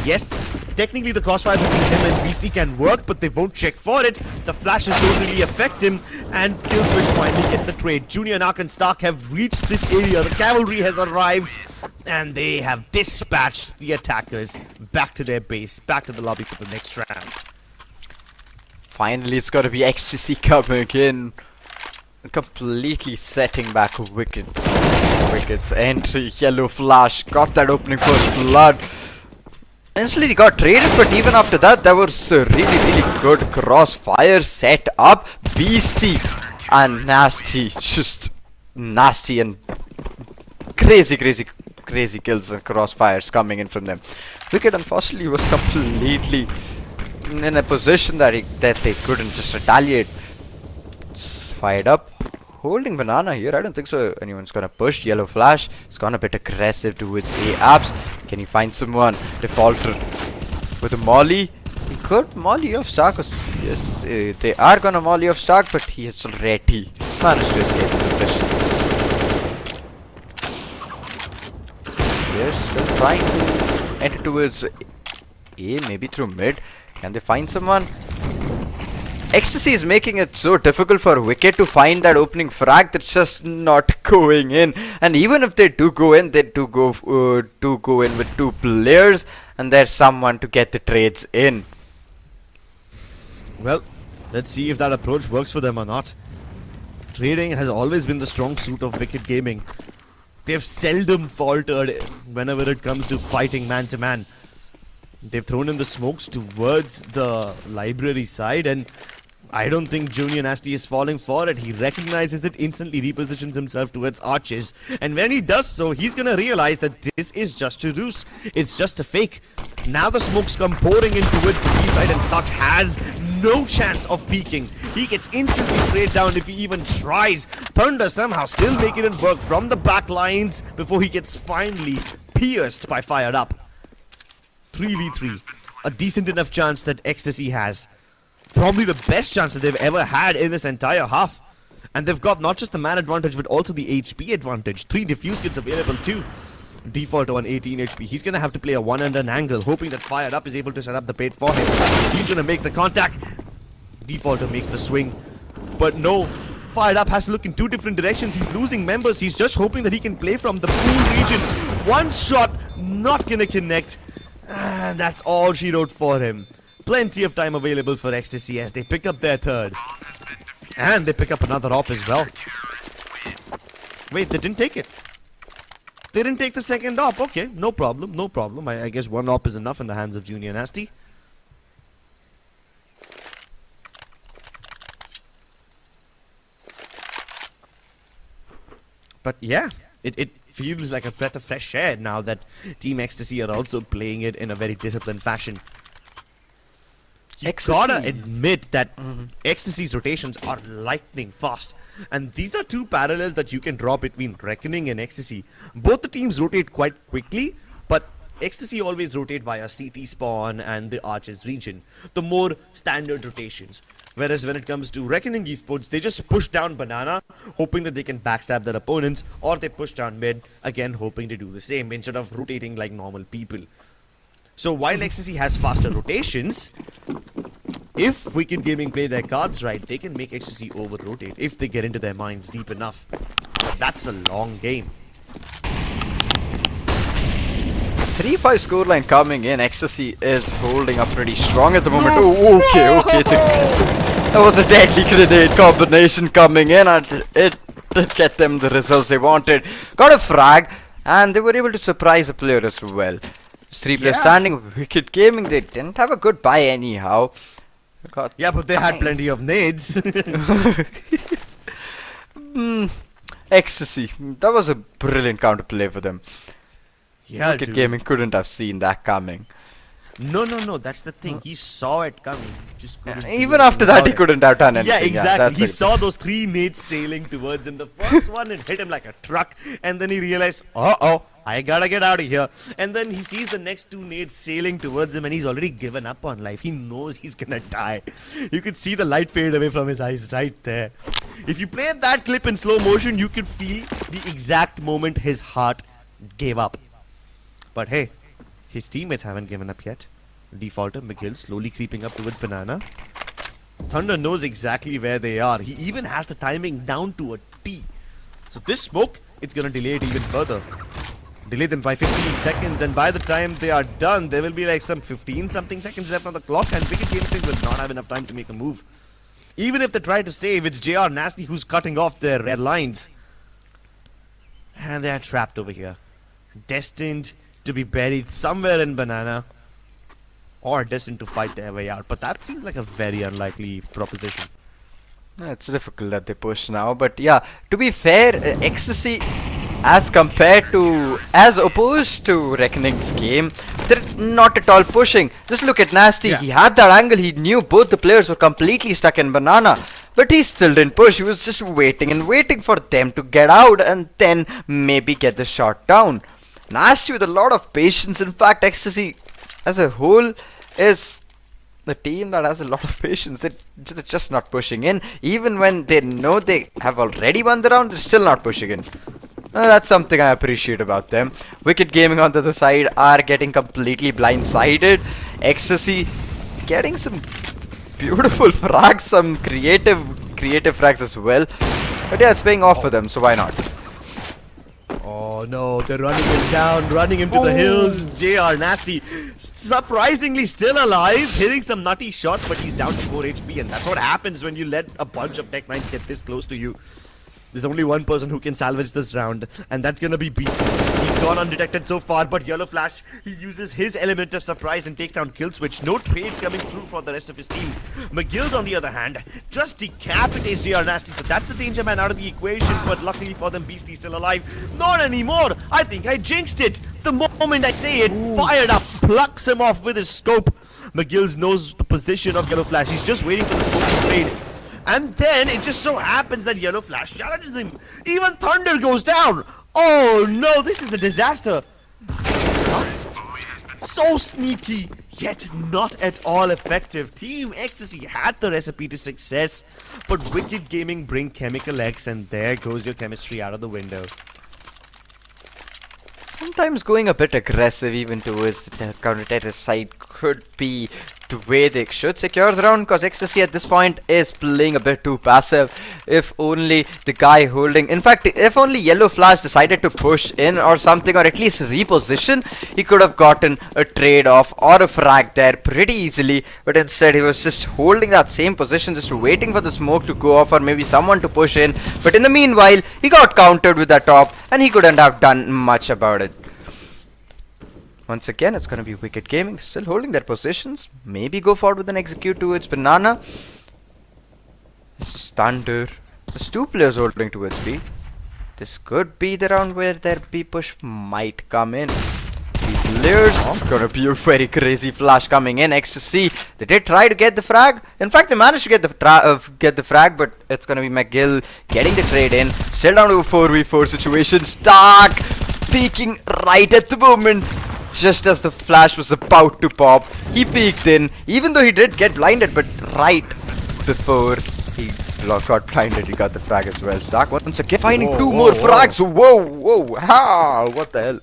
Yes, technically the crossfire between him and Beastie can work, but they won't check for it. The flashes don't really affect him, and Killswitch finally gets the trade. Junior, Nark and Stark have reached this area. The cavalry has arrived, and they have dispatched the attackers back to their base, back to the lobby for the next round. Finally, it's got to be Ecstasy coming in. Completely setting back wickets entry. Yellow Flash got that opening first blood. Instantly got traded, but even after that there was a really good crossfire set up. Beastie and Nasty, just nasty and crazy kills and crossfires coming in from them. Wicked unfortunately was completely in a position that they couldn't just retaliate. Fired up, holding banana here. I don't think so anyone's gonna push. Yellow Flash has gone a bit aggressive towards A apps. Can he find someone? Defaulter with a molly. He could molly off Stark. Yes, they are gonna molly off Stark, but he has already managed to escape the position. They're still trying to enter towards A, maybe through mid. Can they find someone? Ecstasy is making it so difficult for Wicked to find that opening frag that's just not going in. And even if they do go in, they do go in with two players, and there's someone to get the trades in. Well, let's see if that approach works for them or not. Trading has always been the strong suit of Wicked Gaming. They've seldom faltered whenever it comes to fighting man to man. They've thrown in the smokes towards the library side, and I don't think Junior Nasty is falling for it. He recognizes it, instantly repositions himself towards arches, and when he does so, he's gonna realize that this is just a ruse. It's just a fake. Now the smokes come pouring in towards the B side, and Stark has no chance of peeking. He gets instantly sprayed down if he even tries. Thunder somehow still making it work from the back lines before he gets finally pierced by Fired Up. 3v3. A decent enough chance that Ecstasy has. Probably the best chance that they've ever had in this entire half. And they've got not just the man advantage, but also the HP advantage. 3 defuse kits available too. Default on 18 HP. He's gonna have to play a one and an angle, hoping that Fired Up is able to set up the bait for him. He's gonna make the contact. Defaulter makes the swing. But no, Fired Up has to look in 2 different directions. He's losing members. He's just hoping that he can play from the pool region. One shot, not gonna connect. And that's all she wrote for him. Plenty of time available for Ecstasy as they pick up their third. And they pick up another op as well. Wait, they didn't take it. They didn't take the second op. Okay, no problem, no problem. I guess one op is enough in the hands of Junior Nasty. But yeah, it feels like a breath of fresh air now that Team Ecstasy are also playing it in a very disciplined fashion. You gotta admit that Ecstasy's rotations are lightning fast. And these are 2 parallels that you can draw between Reckoning and Ecstasy. Both the teams rotate quite quickly, but Ecstasy always rotate via CT spawn and the Arches region, the more standard rotations. Whereas when it comes to Reckoning Esports, they just push down banana, hoping that they can backstab their opponents, or they push down mid, again hoping to do the same, instead of rotating like normal people. So while Ecstasy has faster rotations, if Wicked Gaming play their cards right, they can make Ecstasy over-rotate if they get into their minds deep enough. But that's a long game. 3-5 scoreline coming in. Ecstasy is holding up pretty strong at the moment. Oh, okay. That was a deadly grenade combination coming in, and it did get them the results they wanted. Got a frag, and they were able to surprise a player as well. 3 players standing. Wicked Gaming, they didn't have a good buy anyhow. Yeah, but they had plenty of nades. Ecstasy, that was a brilliant counterplay for them. Yeah, Wicked Gaming couldn't have seen that coming. No, that's the thing. He saw it coming. Just couldn't do Even anything after that, about he it. couldn't have done anything. Yeah, exactly. that's He it. saw those 3 nades sailing towards him. The first one, it hit him like a truck. And then he realized, uh-oh, I gotta get out of here. And then he sees the next 2 nades sailing towards him and he's already given up on life. He knows he's gonna die. You could see the light fade away from his eyes right there. If you played that clip in slow motion, you could feel the exact moment his heart gave up. But hey, his teammates haven't given up yet. Defaulter, McGill slowly creeping up towards Banana. Thunder knows exactly where they are. He even has the timing down to a T. So this smoke, it's gonna delay it even further. Delay them by 15 seconds, and by the time they are done, there will be like some 15-something seconds left on the clock, and Wicked Gaming will not have enough time to make a move. Even if they try to save, it's JR Nasty who's cutting off their red lines. And they are trapped over here. Destined to be buried somewhere in Banana. Or destined to fight their way out. But that seems like a very unlikely proposition. It's difficult that they push now, but yeah, to be fair, Ecstasy, as opposed to Reckoning's game, they're not at all pushing. Just look at Nasty. Yeah. He had that angle. He knew both the players were completely stuck in Banana, but he still didn't push. He was just waiting and waiting for them to get out and then maybe get the shot down. Nasty with a lot of patience. In fact, Ecstasy as a whole is the team that has a lot of patience. They're just not pushing in. Even when they know they have already won the round, they're still not pushing in. That's something I appreciate about them. Wicked Gaming on the other side are getting completely blindsided. Ecstasy getting some beautiful frags, some creative frags as well. But yeah, it's paying off for them, so why not? Oh no, they're running him down, running him to the hills. JR Nasty, surprisingly still alive, hitting some nutty shots, but he's down to 4 HP, and that's what happens when you let a bunch of Tech 9s get this close to you. There's only one person who can salvage this round, and that's gonna be Beast. He's gone undetected so far, but Yellow Flash, he uses his element of surprise and takes down Kill Switch. No trade coming through for the rest of his team. McGill's on the other hand, just decapitates JR Nasty, so that's the danger man out of the equation, but luckily for them, Beastie's still alive. Not anymore! I think I jinxed it! The moment I say it, fired up, plucks him off with his scope. McGill knows the position of Yellow Flash, he's just waiting for the scope to trade. And then it just so happens that Yellow Flash challenges him. Even Thunder goes down. Oh no, this is a disaster. So sneaky, yet not at all effective. Team Ecstasy had the recipe to success, but Wicked Gaming bring Chemical X, and there goes your chemistry out of the window. Sometimes going a bit aggressive even towards the counter-terrorist side could be the way they should secure the round, because Ecstasy at this point is playing a bit too passive. If only the guy holding, in fact, if only Yellow Flash decided to push in or something, or at least reposition, he could have gotten a trade off or a frag there pretty easily, but instead he was just holding that same position, just waiting for the smoke to go off or maybe someone to push in. But in the meanwhile, he got countered with that top and he couldn't have done much about it. Once again, it's going to be Wicked Gaming still holding their positions. Maybe go forward with an execute towards Banana. This is Thunder. There's 2 players holding towards B. This could be the round where their B push might come in. Players, it's going to be a very crazy flash coming in. Ecstasy, they did try to get the frag. In fact, they managed to get the frag, but it's going to be McGill getting the trade in. Still down to a 4v4 situation. Stark peeking right at the moment. Just as the flash was about to pop, he peeked in, even though he did get blinded, but right before he got blinded, he got the frag as well. Stark once again finding 2 more frags. Whoa, ha! What the hell?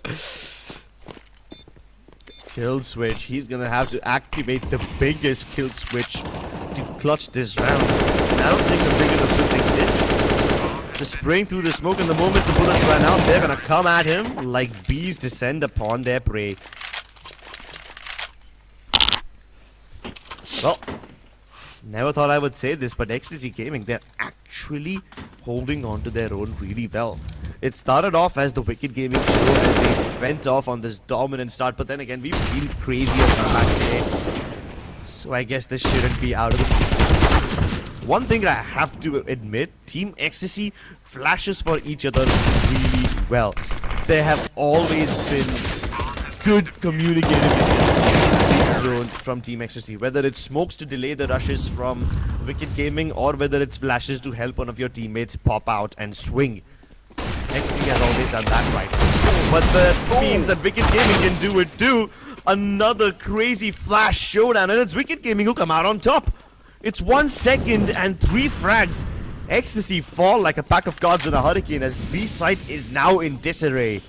Kill Switch, he's gonna have to activate the biggest Kill Switch to clutch this round. And I don't think a big enough switch exists. Just spraying through the smoke, and the moment the bullets run out, they're gonna come at him like bees descend upon their prey. Well, never thought I would say this, but Ecstasy Gaming, they're actually holding on to their own really well. It started off as the Wicked Gaming show as they went off on this dominant start, but then again, we've seen crazier comebacks today. So I guess this shouldn't be out of the... One thing I have to admit, Team Ecstasy flashes for each other really well. They have always been good communicators. thrown from Team Ecstasy. Whether it's smokes to delay the rushes from Wicked Gaming or whether it's flashes to help one of your teammates pop out and swing. Ecstasy has always done that right. But that means that Wicked Gaming can do it too. Another crazy flash showdown, and it's Wicked Gaming who come out on top. It's 1 second and 3 frags. Ecstasy fall like a pack of cards in a hurricane as B-side is now in disarray.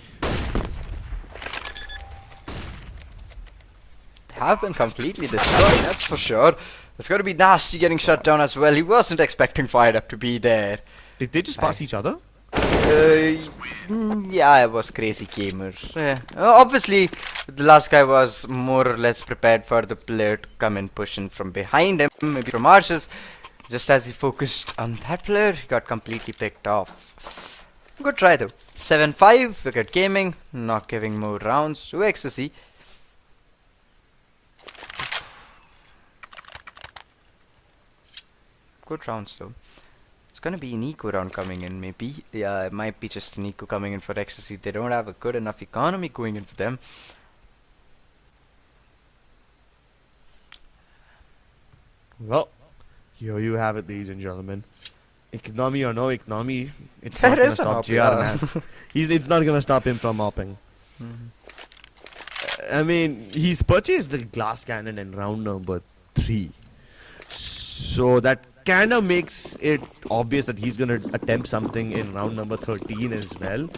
Have been completely destroyed, that's for sure. It's going to be Nasty getting shut down as well. He wasn't expecting Fired Up to be there. Did they just pass each other? Yeah, it was crazy gamers. Obviously, the last guy was more or less prepared for the player to come and push in from behind him, maybe from arches. Just as he focused on that player, he got completely picked off. Good try though. 7-5, Wicked Gaming, not giving more rounds to Ecstasy. Good rounds though. It's gonna be an eco round coming in, maybe. Yeah, it might be just an eco coming in for Ecstasy. They don't have a good enough economy going in for them. Well, here you have it, ladies and gentlemen. Economy or no economy, it's not gonna stop JR Nasty. It's not gonna stop him from hopping. I mean, he's purchased the glass cannon in round number 3. So that kind of makes it obvious that he's going to attempt something in round number 13 as well,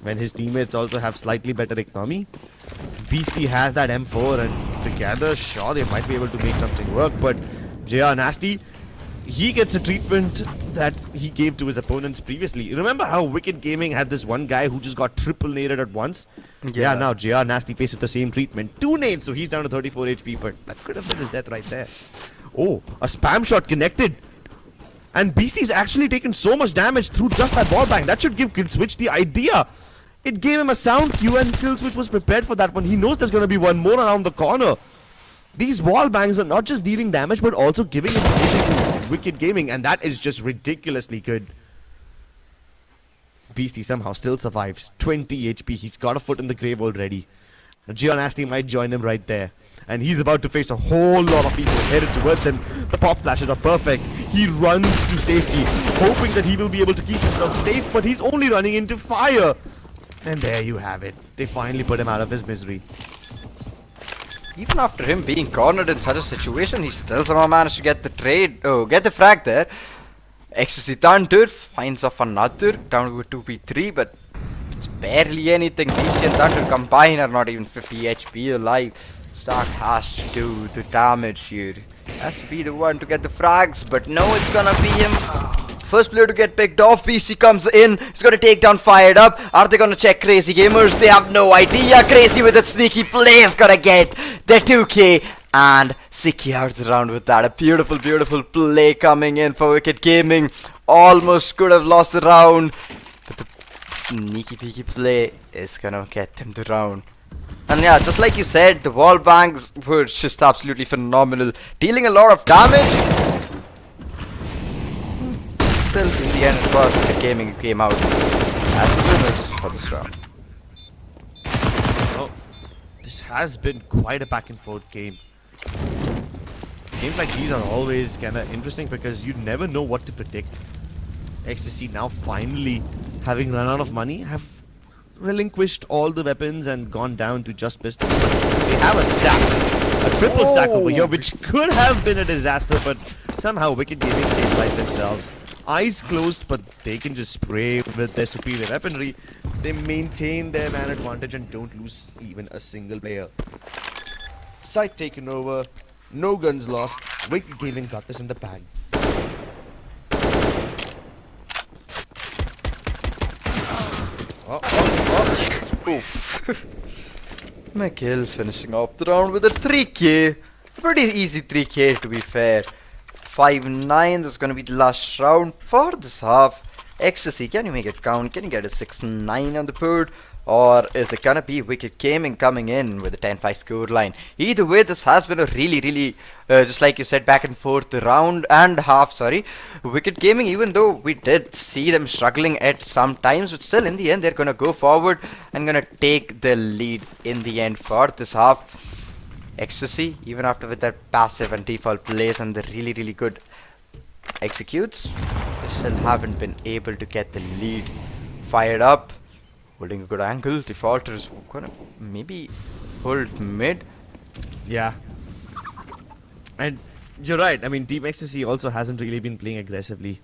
when his teammates also have slightly better economy. Beastie has that M4 and together, sure, they might be able to make something work, but JR Nasty, he gets a treatment that he gave to his opponents previously. You remember how Wicked Gaming had this one guy who just got triple naded at once? Yeah, now JR Nasty faces the same treatment. 2 nades, so he's down to 34 HP, but that could have been his death right there. Oh, a spam shot connected. And Beastie's actually taken so much damage through just that wall bang. That should give Kill Switch the idea. It gave him a sound cue and Kill Switch was prepared for that one. He knows there's going to be one more around the corner. These wall bangs are not just dealing damage but also giving him vision to Wicked Gaming, and that is just ridiculously good. Beastie somehow still survives. 20 HP. He's got a foot in the grave already. JR Nasty might join him right there. And he's about to face a whole lot of people headed towards him. The pop flashes are perfect. He runs to safety, hoping that he will be able to keep himself safe, but he's only running into fire. And there you have it. They finally put him out of his misery. Even after him being cornered in such a situation, he still somehow managed to get the trade. Oh, get the frag there. Ecstasy Thunder finds off another, down to a 2v3, but it's barely anything. Beastie and Thunder combined are not even 50 HP alive. Stark has to do the damage here. Has to be the one to get the frags, but no, it's gonna be him. First player to get picked off. Beastie comes in. He's gonna take down Fired Up. Are they gonna check Crazy Gamers? They have no idea. Crazy with that sneaky play is gonna get the 2k and secure the round with that. A beautiful, beautiful play coming in for Wicked Gaming. Almost could have lost the round, but the sneaky peeky play is gonna get them the round. And yeah, just like you said, the wall bangs were just absolutely phenomenal, dealing a lot of damage. Still, in the end, it was Wicked Gaming who came out as winners for this round. Oh, this has been quite a back and forth game. Games like these are always kind of interesting because you never know what to predict. Ecstasy now finally, having run out of money, have relinquished all the weapons and gone down to just pistols. They have a stack, a triple stack over here, which could have been a disaster, but somehow Wicked Gaming stabilized themselves. Eyes closed, but they can just spray with their superior weaponry. They maintain their man advantage and don't lose even a single player. Site taken over, no guns lost. Wicked Gaming got this in the bag. Oof. McGill finishing off the round with a 3k. Pretty easy 3k to be fair. 5-9, this is going to be the last round for this half. Ecstasy, can you make it count? Can you get a 6-9 on the board? Or is it going to be Wicked Gaming coming in with a 10-5 scoreline? Either way, this has been a really, just like you said, back and forth round and half, sorry. Wicked Gaming, even though we did see them struggling at some times, but still in the end, they're going to go forward and going to take the lead in the end for this half. Ecstasy, even after with their passive and default plays and the really good executes, they still haven't been able to get the lead. Fired up, holding a good angle. Defaulter is gonna maybe hold mid. Yeah. And you're right. I mean, Team Ecstasy also hasn't really been playing aggressively.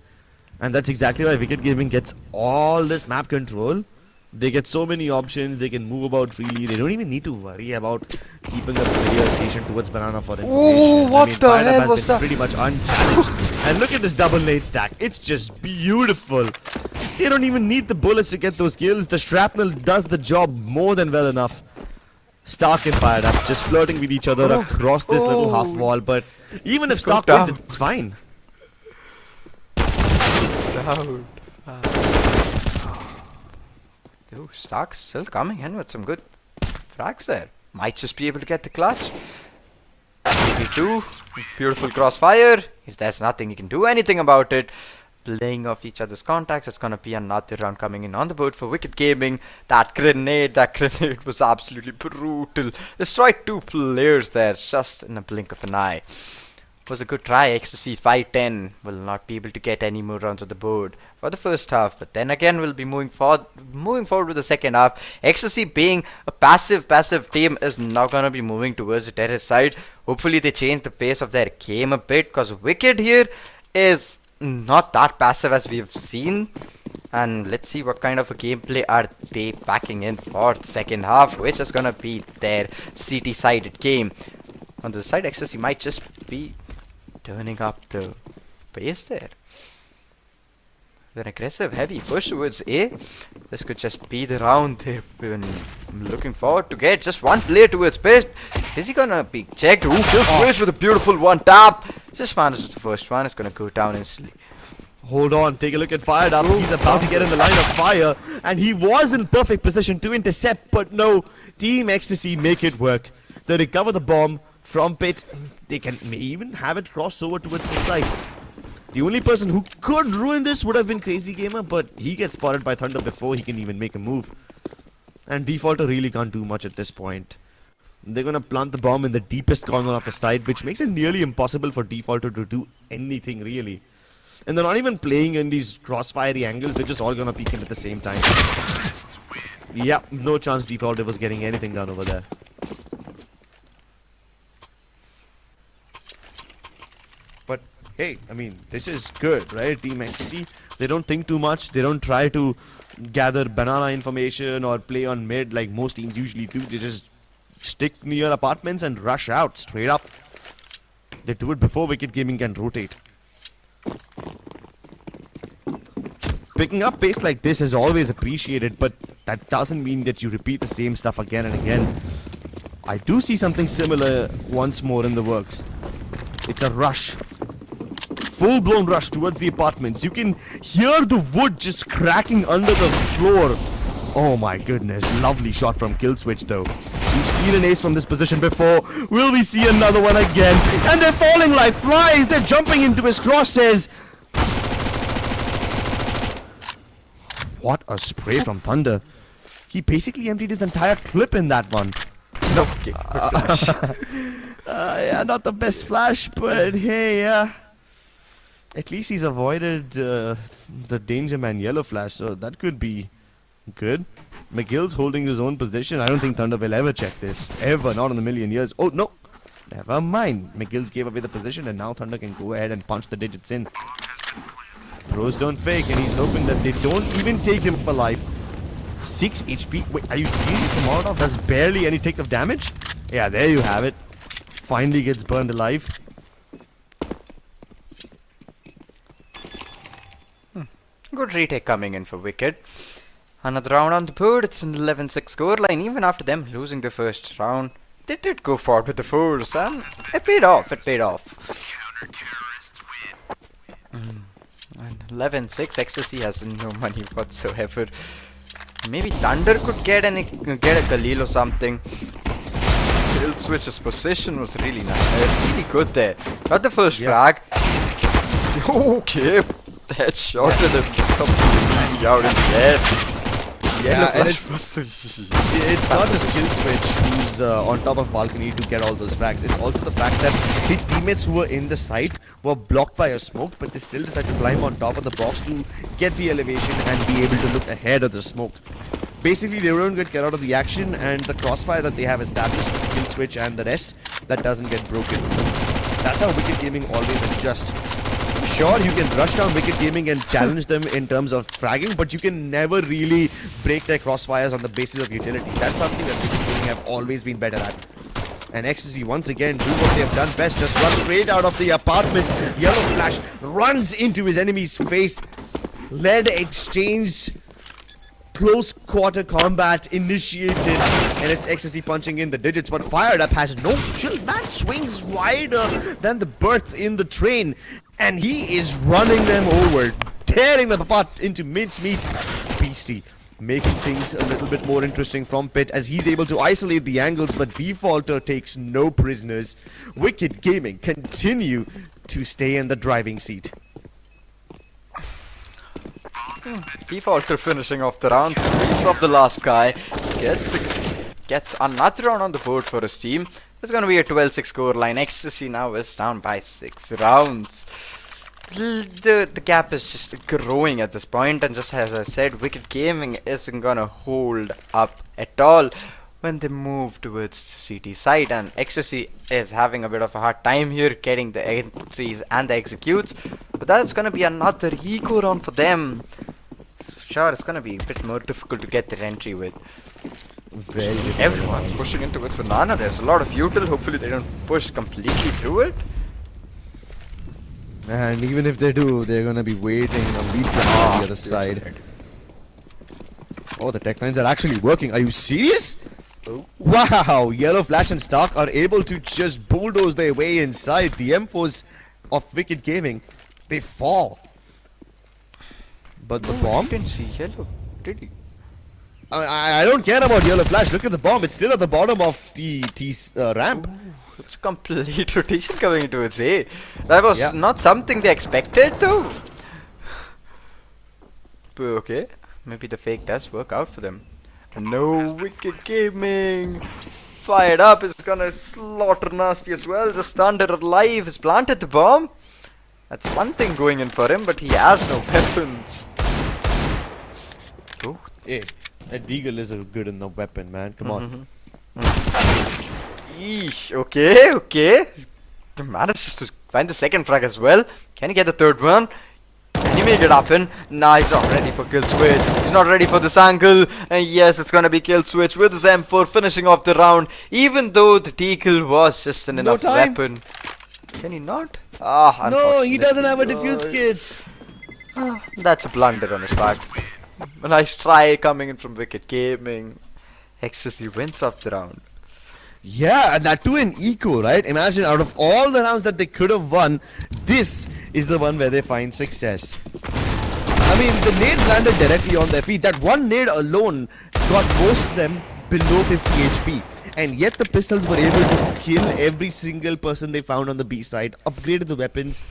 And that's exactly why Wicked Gaming gets all this map control. They get so many options, they can move about freely. They don't even need to worry about keeping a player stationed towards Banana for information. Oh, what the Fired Up hell has was been that? pretty much unchallenged. And look at this double nade stack. It's just beautiful. They don't even need the bullets to get those kills. The shrapnel does the job more than well enough. Stark and Fired Up just flirting with each other across this little half wall. But even if Stark wins, it's fine. Loud. Oh, Stark's still coming in with some good frags there. Might just be able to get the clutch. 2, beautiful crossfire. There's nothing he can do anything about it. Playing off each other's contacts. It's gonna be another round coming in on the board for Wicked Gaming. That grenade was absolutely brutal. Destroyed 2 players there just in a blink of an eye. Was a good try. Ecstasy 5-10 will not be able to get any more rounds on the board for the first half, but then again we'll be moving forward with the second half. Ecstasy, being a passive team, is now gonna be moving towards the terrace side. Hopefully they change the pace of their game a bit, because Wicked here is not that passive as we've seen. And let's see what kind of a gameplay are they packing in for the second half, which is gonna be their CT sided game. On the side, Ecstasy might just be turning up the pace there. An aggressive heavy push towards A. This could just be the round they've been looking forward to get. Just one player towards pit. Is he gonna be checked? Ooh, kill switch with a beautiful one tap. Just manages the first one. It's gonna go down instantly. Hold on, take a look at Fired Up. He's about to get in the line of fire, and he was in perfect position to intercept, but no. Team Ecstasy make it work. They recover the bomb from pit. They can even have it cross over towards the side. The only person who could ruin this would have been Crazy Gamer, but he gets spotted by Thunder before he can even make a move. And Defaulter really can't do much at this point. They're gonna plant the bomb in the deepest corner of the side, which makes it nearly impossible for Defaulter to do anything really. And they're not even playing in these crossfirey angles, they're just all gonna peek him at the same time. Yep, no chance Defaulter was getting anything done over there. But hey, I mean, this is good, right? Team Ecstasy, they don't think too much. They don't try to gather banana information or play on mid like most teams usually do. They just stick near apartments and rush out straight up. They do it before Wicked Gaming can rotate. Picking up pace like this is always appreciated, but that doesn't mean that you repeat the same stuff again and again. I do see something similar once more in the works. It's a rush. Full-blown rush towards the apartments. You can hear the wood just cracking under the floor. Oh my goodness. Lovely shot from Killswitch though. We've seen an ace from this position before. Will we see another one again? And they're falling like flies. They're jumping into his crosses. What a spray from Thunder. He basically emptied his entire clip in that one. No, okay, Yeah, not the best flash, but hey, at least he's avoided the Danger Man yellow flash, so that could be good. McGill's holding his own position. I don't think Thunder will ever check this. Ever, not in a million years. Oh, no. Never mind. McGill's gave away the position, and now Thunder can go ahead and punch the digits in. Pros don't fake, and he's hoping that they don't even take him alive. 6 HP. Wait, are you serious? The Molotov does barely any take of damage? Yeah, there you have it. Finally gets burned alive. Good retake coming in for Wicked. Another round on the board. It's an 11-6 scoreline. Even after them losing the first round, they did go forward with the force, and it paid off. It paid off. And 11-6. Ecstasy has no money whatsoever. Maybe Thunder could get a Khalil or something. Killswitch's position was really nice, really good there. Got the first frag. Okay, that shot at him completely out in the air. Yeah, and it's not just Skillswitch who's on top of balcony to get all those frags. It's also the fact that his teammates who were in the site were blocked by a smoke, but they still decided to climb on top of the box to get the elevation and be able to look ahead of the smoke. Basically, they don't get out of the action, and the crossfire that they have established with Skillswitch and the rest, that doesn't get broken. That's how Wicked Gaming always adjusts. Sure, you can rush down Wicked Gaming and challenge them in terms of fragging, but you can never really break their crossfires on the basis of utility. That's something that Wicked Gaming have always been better at. And Ecstasy once again do what they have done best, just rush straight out of the apartments. Yellow Flash runs into his enemy's face. Lead exchanged. Close quarter combat initiated, and it's Ecstasy punching in the digits, but Fired Up has no chill. Man swings wider than the berth in the train, and he is running them over, tearing them apart into mincemeat. Beastie making things a little bit more interesting from Pit as he's able to isolate the angles, but Defaulter takes no prisoners. Wicked Gaming continue to stay in the driving seat. Defaulter finishing off the round, squeezed off the last guy, gets another round on the board for his team. It's going to be a 12-6 score line. Ecstasy now is down by 6 rounds. The gap is just growing at this point, and just as I said, Wicked Gaming isn't going to hold up at all when they move towards the CT side, and Ecstasy is having a bit of a hard time here getting the entries and the executes, but that's going to be another eco round for them. Sure, it's going to be a bit more difficult to get their entry with. Very difficult. Everyone's pushing into its banana. There's a lot of util. Hopefully they don't push completely through it. And even if they do, they're going to be waiting on lead on the other side. Oh, the tech lines are actually working. Are you serious? Oh. Wow, Yellow Flash and Stark are able to just bulldoze their way inside. The M4s of Wicked Gaming, they fall. But the bomb? You didn't see yellow, did you? I don't care about Yellow Flash. Look at the bomb. It's still at the bottom of the ramp. Ooh, it's complete rotation coming into its A. That was Yeah. not something they expected though. But okay, maybe the fake does work out for them. No, Wicked Gaming Fired Up is gonna slaughter Nasty as well. Just stunned it alive. He's planted the bomb. That's one thing going in for him, but he has no weapons. Oh, Hey, a Deagle is a good enough weapon, man. Come on. Eesh, okay. He manages to find the second frag as well. Can he get the third one? Can he make it happen? Nah, he's not ready for kill switch. He's not ready for this angle. And yes, it's gonna be kill switch with his M4 finishing off the round. Even though the Deagle was just an enough time. weapon. Can he not? Ah, No, he doesn't have a unfortunately. diffuse kit. That's a blunder on his part. A nice try coming in from Wicked Gaming. Ecstasy wins off the round. Yeah, and that too in eco, right? Imagine out of all the rounds that they could have won, this is the one where they find success. I mean, the nades landed directly on their feet. That one nade alone got most of them below 50 HP. And yet the pistols were able to kill every single person they found on the B side, upgraded the weapons.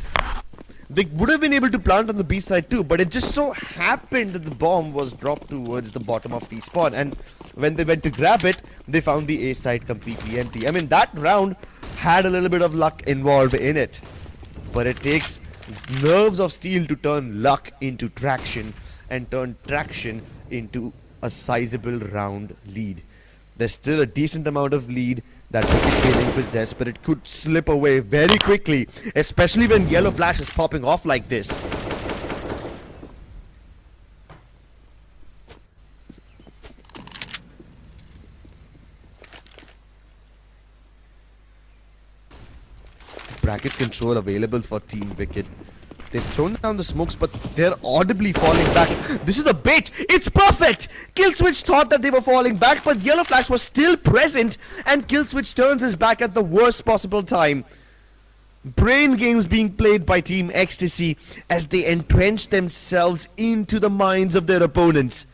They would have been able to plant on the B side too, but it just so happened that the bomb was dropped towards the bottom of the spawn, and when they went to grab it, they found the A side completely empty. I mean, that round had a little bit of luck involved in it, but it takes nerves of steel to turn luck into traction and turn traction into a sizable round lead. There's still a decent amount of lead that Wicked Gaming possess, but it could slip away very quickly, especially when Yellow Flash is popping off like this. Bracket control available for Team Wicked. They've thrown down the smokes, but they're audibly falling back. This is a bait. It's perfect. Killswitch thought that they were falling back, but Yellow Flash was still present, and Killswitch turns his back at the worst possible time. Brain games being played by Team Ecstasy as they entrench themselves into the minds of their opponents.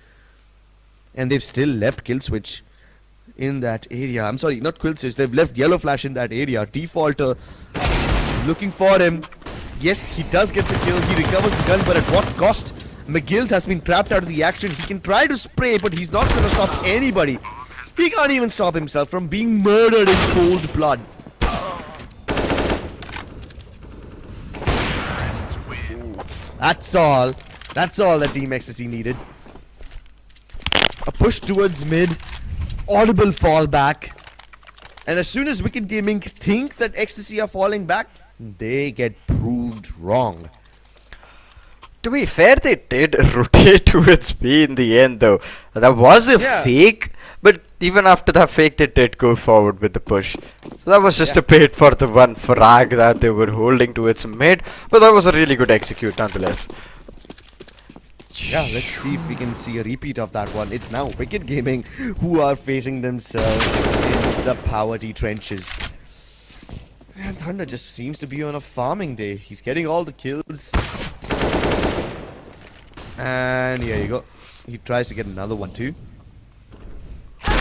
And they've still left Killswitch in that area. I'm sorry, not Killswitch. They've left Yellow Flash in that area. Defaulter looking for him. Yes, he does get the kill. He recovers the gun, but at what cost? McGill's has been trapped out of the action. He can try to spray, but he's not going to stop anybody. He can't even stop himself from being murdered in cold blood. That's all. That's all that Team Ecstasy needed. A push towards mid. Audible fallback. And as soon as Wicked Gaming think that Ecstasy are falling back, they get proved wrong. To be fair, they did rotate towards B in the end though. That was a fake, but even after that fake, they did go forward with the push. So that was just a bait for the one frag that they were holding towards mid, but that was a really good execute nonetheless. Yeah, let's see if we can see a repeat of that one. It's now Wicked Gaming who are facing themselves in the poverty trenches. And Thunder just seems to be on a farming day. He's getting all the kills. And here you go. He tries to get another one too.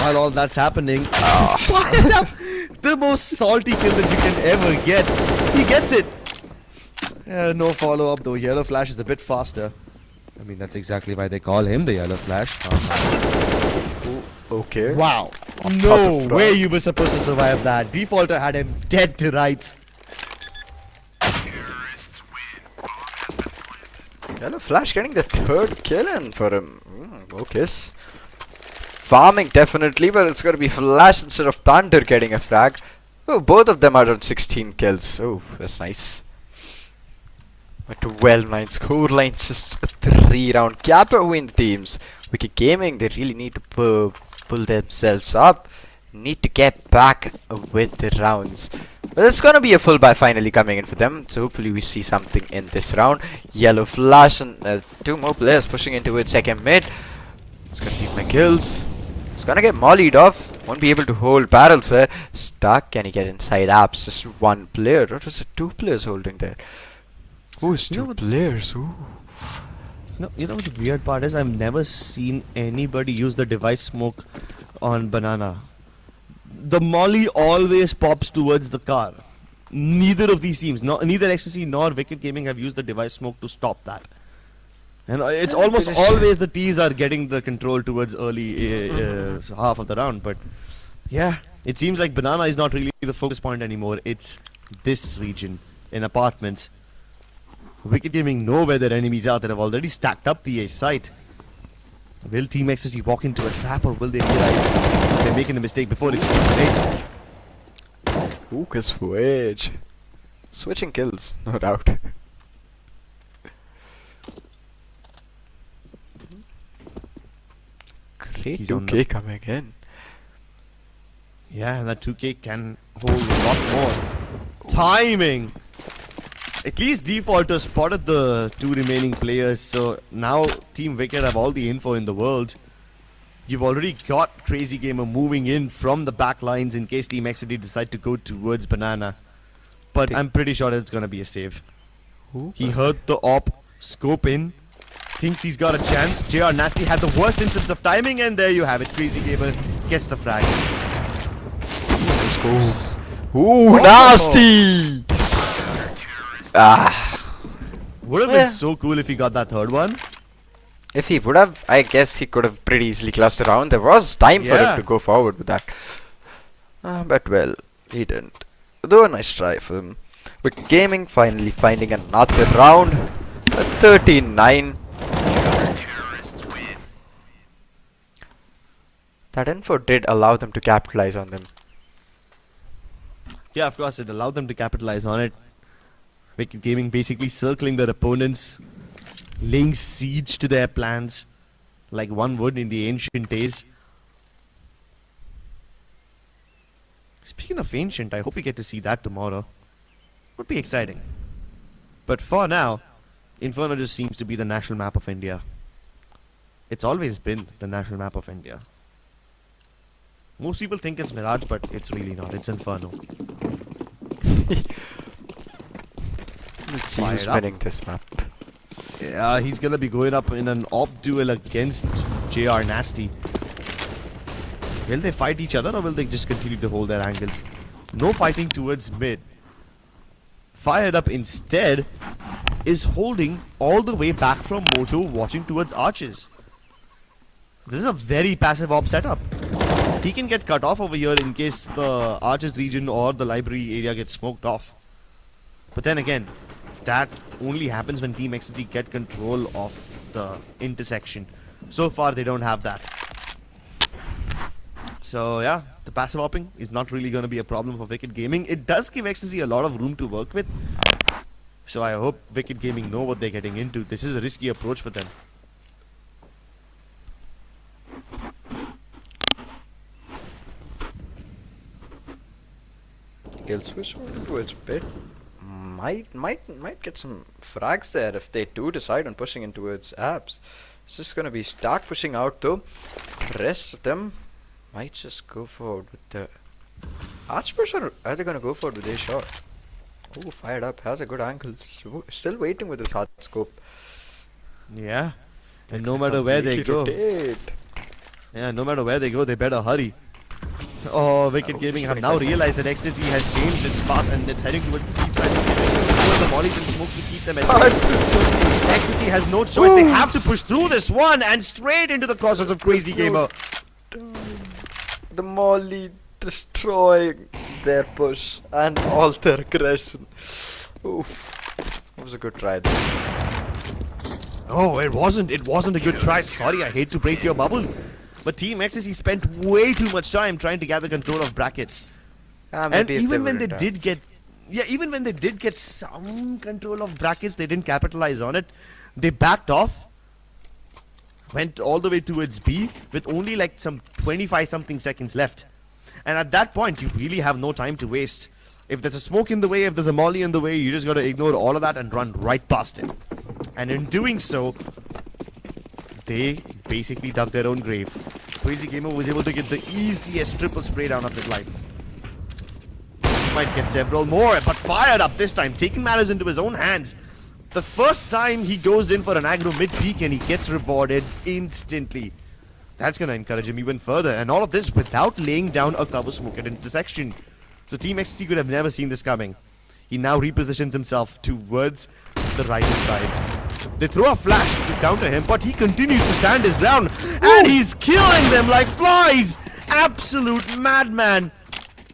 While all that's happening, fired up the most salty kill that you can ever get. He gets it. No follow-up though. Yellow Flash is a bit faster. I mean, that's exactly why they call him the Yellow Flash. Okay. Wow. No way you were supposed to survive that. Defaulter had him dead to rights. Yellow Flash getting the third kill in for him. Okay. Farming definitely, but it's going to be Flash instead of Thunder getting a frag. Oh, both of them are on 16 kills. Oh, that's nice. A 12-9 scoreline, just a 3-round gap between the teams. Wicked Gaming, they really need to pull themselves up. Need to get back with the rounds. But it's gonna be a full buy finally coming in for them. So hopefully we see something in this round. Yellow Flash and two more players pushing into its second mid. It's gonna be McGill's. It's gonna get mollied off. Won't be able to hold barrels there. Stuck. Can he get inside apps? Just one player. Or is it two players holding there? Who's two players? Ooh. No, you know what the weird part is? I've never seen anybody use the device smoke on Banana. The molly always pops towards the car. Neither of these teams, neither Ecstasy nor Wicked Gaming have used the device smoke to stop that. And it's almost always the T's are getting the control towards early half of the round. But yeah, it seems like Banana is not really the focus point anymore. It's this region in apartments. Wicked Gaming know where their enemies are that have already stacked up the A site. Will Team Ecstasy walk into a trap, or will they realize they're making a mistake before it's too late? Who can switch? Switching kills, no doubt. Great 2K coming in. Yeah, that 2K can hold a lot more. Timing! At least Defaulter spotted the two remaining players, so now Team Wicked have all the info in the world. You've already got Crazy Gamer moving in from the back lines in case Team Ecstasy decide to go towards Banana. But I'm pretty sure it's gonna be a save. He heard the op, scope in, thinks he's got a chance. JR Nasty had the worst instance of timing, and there you have it. Crazy Gamer gets the frag. Let's go. Ooh, Nasty! Would have been so cool if he got that third one. If he would have, I guess he could have pretty easily clustered around. There was time for him to go forward with that. But well, he didn't. Though a nice try for him. With Gaming finally finding another round. A 13-9. That info did allow them to capitalize on them. Yeah, of course, it allowed them to capitalize on it. Wicked Gaming basically circling their opponents, laying siege to their plans, like one would in the ancient days. Speaking of ancient, I hope we get to see that tomorrow. Would be exciting. But for now, Inferno just seems to be the national map of India. It's always been the national map of India. Most people think it's Mirage, but it's really not. It's Inferno. Let's see who's winning this map. Yeah, he's gonna be going up in an op duel against JR Nasty. Will they fight each other, or will they just continue to hold their angles? No fighting towards mid. Fired up instead. is holding all the way back from Moto, watching towards Arches. This is a very passive op setup. He can get cut off over here in case the Arches region or the library area gets smoked off. But then again, that only happens when Team Ecstasy get control of the intersection. So far, they don't have that. So yeah, the passive hopping is not really going to be a problem for Wicked Gaming. It does give Ecstasy a lot of room to work with. So I hope Wicked Gaming know what they're getting into. This is a risky approach for them. Kill switch into its bit. Might get some frags there if they do decide on pushing into its apps. It's just gonna be Stark pushing out though. Rest of them might just go forward with the Archpush, or are they gonna go forward with a shot? Oh, fired up, has a good angle. Still waiting with his hard scope. Yeah. And no matter where they go. Yeah, no matter where they go, they better hurry. Oh, Wicked Gaming have now realized that Ecstasy has changed its path and it's heading towards the east side. The mollies and smoke to keep them at bay. Ecstasy has no choice. They have to push through this one and straight into the crosses of Crazy Gamer. The molly destroying their push and all their aggression. Oof. That was a good try there. Oh, it wasn't a good try. Sorry, I hate to break your bubble. But Team Ecstasy spent way too much time trying to gather control of brackets. And even when they did get some control of brackets, they didn't capitalize on it. They backed off, went all the way towards B with only like some 25 something seconds left. And at that point, you really have no time to waste. If there's a smoke in the way, if there's a molly in the way, you just gotta ignore all of that and run right past it. And in doing so, they basically dug their own grave. Crazy Gamer was able to get the easiest triple spray down of his life. He might get several more, but fired up this time, taking matters into his own hands. The first time he goes in for an aggro mid-peak and he gets rewarded instantly. That's going to encourage him even further. And all of this without laying down a cover smoke at intersection. So Team XT could have never seen this coming. He now repositions himself towards the right side. They throw a flash to counter him, but he continues to stand his ground. And he's killing them like flies! Absolute madman!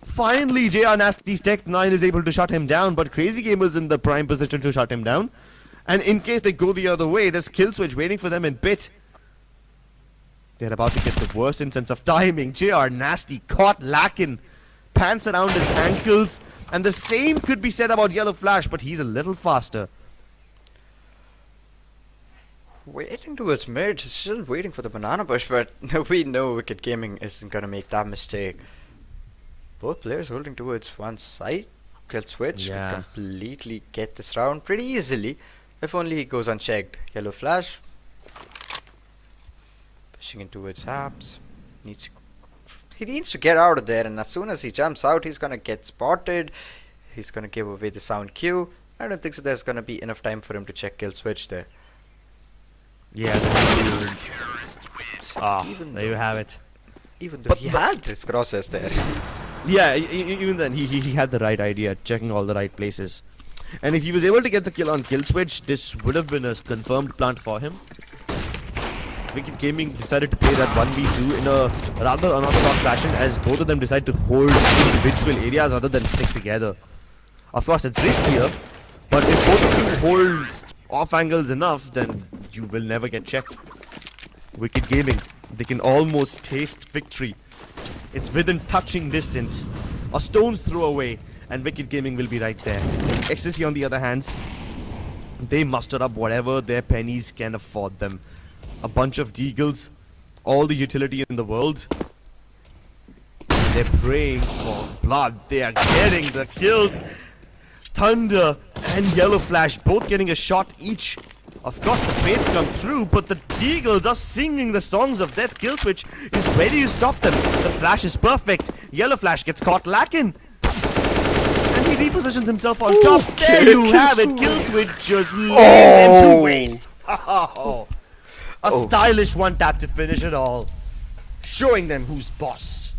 Finally, JR Nasty's Tech 9 is able to shut him down, but Crazy Gamer's in the prime position to shut him down. And in case they go the other way, there's Kill Switch waiting for them in pit. They're about to get the worst instance of timing. JR Nasty caught lacking. Pants around his ankles. And the same could be said about Yellow Flash, but he's a little faster. Waiting towards mid, still waiting for the banana push, but we know Wicked Gaming isn't gonna make that mistake. Both players holding towards one side. Kill Switch could completely get this round pretty easily, if only he goes unchecked. Yellow Flash pushing in towards Haps. He needs to get out of there, and as soon as he jumps out, he's gonna get spotted. He's gonna give away the sound cue. I don't think so there's gonna be enough time for him to check Kill Switch there. Yeah, there you have it. Even though he had his crosses there. Yeah, even then, he had the right idea, checking all the right places. And if he was able to get the kill on Kill Switch, this would have been a confirmed plant for him. Wicked Gaming decided to play that 1v2 in a rather unorthodox fashion, as both of them decide to hold individual areas rather than stick together. Of course, it's riskier, but if both of you hold off angles enough, then you will never get checked. Wicked Gaming, they can almost taste victory. It's within touching distance, a stone's throw away, and Wicked Gaming will be right there. Ecstasy, on the other hand, they muster up whatever their pennies can afford them. A bunch of deagles, all the utility in the world. They're praying for blood. They are getting the kills. Thunder and Yellow Flash both getting a shot each. Of course, the fates come through, but the Deagles are singing the songs of death. Kill Switch is ready to stop them. The Flash is perfect. Yellow Flash gets caught lacking. And he repositions himself on top. There you have it. Kill Switch just laying them to waste. A stylish one tap to finish it all. Showing them who's boss.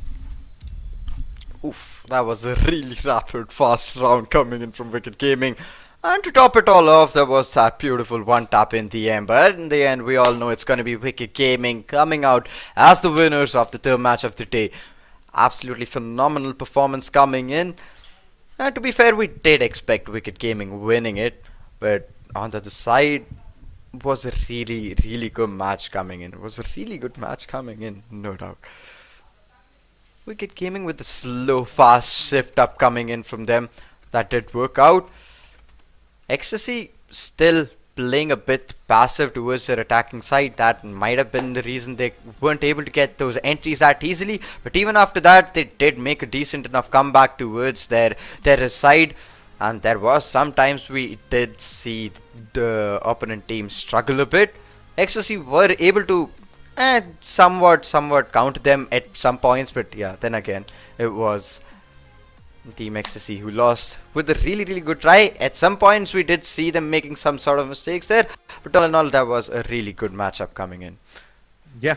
Oof, that was a really rapid, fast round coming in from Wicked Gaming. And to top it all off, there was that beautiful one tap in the end. But in the end, we all know it's going to be Wicked Gaming coming out as the winners of the third match of the day. Absolutely phenomenal performance coming in. And to be fair, we did expect Wicked Gaming winning it. But on the other side, it was a really, really good match coming in. It was a really good match coming in, no doubt. Wicked Gaming with the slow, fast shift up coming in from them. That did work out. Ecstasy still playing a bit passive towards their attacking side. That might have been the reason they weren't able to get those entries that easily. But even after that, they did make a decent enough comeback towards their side. And there was sometimes we did see the opponent team struggle a bit. Ecstasy were able to somewhat counter them at some points. But yeah, then again, it was Team Ecstasy who lost with a really, really good try. At some points we did see them making some sort of mistakes there, but all in all that was a really good matchup coming in. Yeah.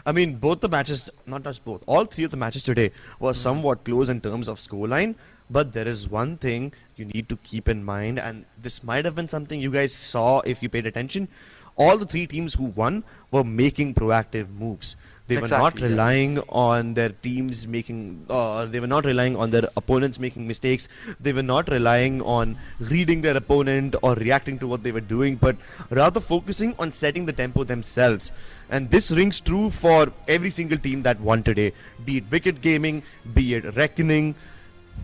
I mean, both the matches, not just both, all three of the matches today were somewhat close in terms of scoreline. But there is one thing you need to keep in mind, and this might have been something you guys saw if you paid attention. All the three teams who won were making proactive moves. They were not relying on their teams making, they were not relying on their opponents making mistakes. They were not relying on reading their opponent or reacting to what they were doing, but rather focusing on setting the tempo themselves. And this rings true for every single team that won today. Be it Wicked Gaming, be it Reckoning,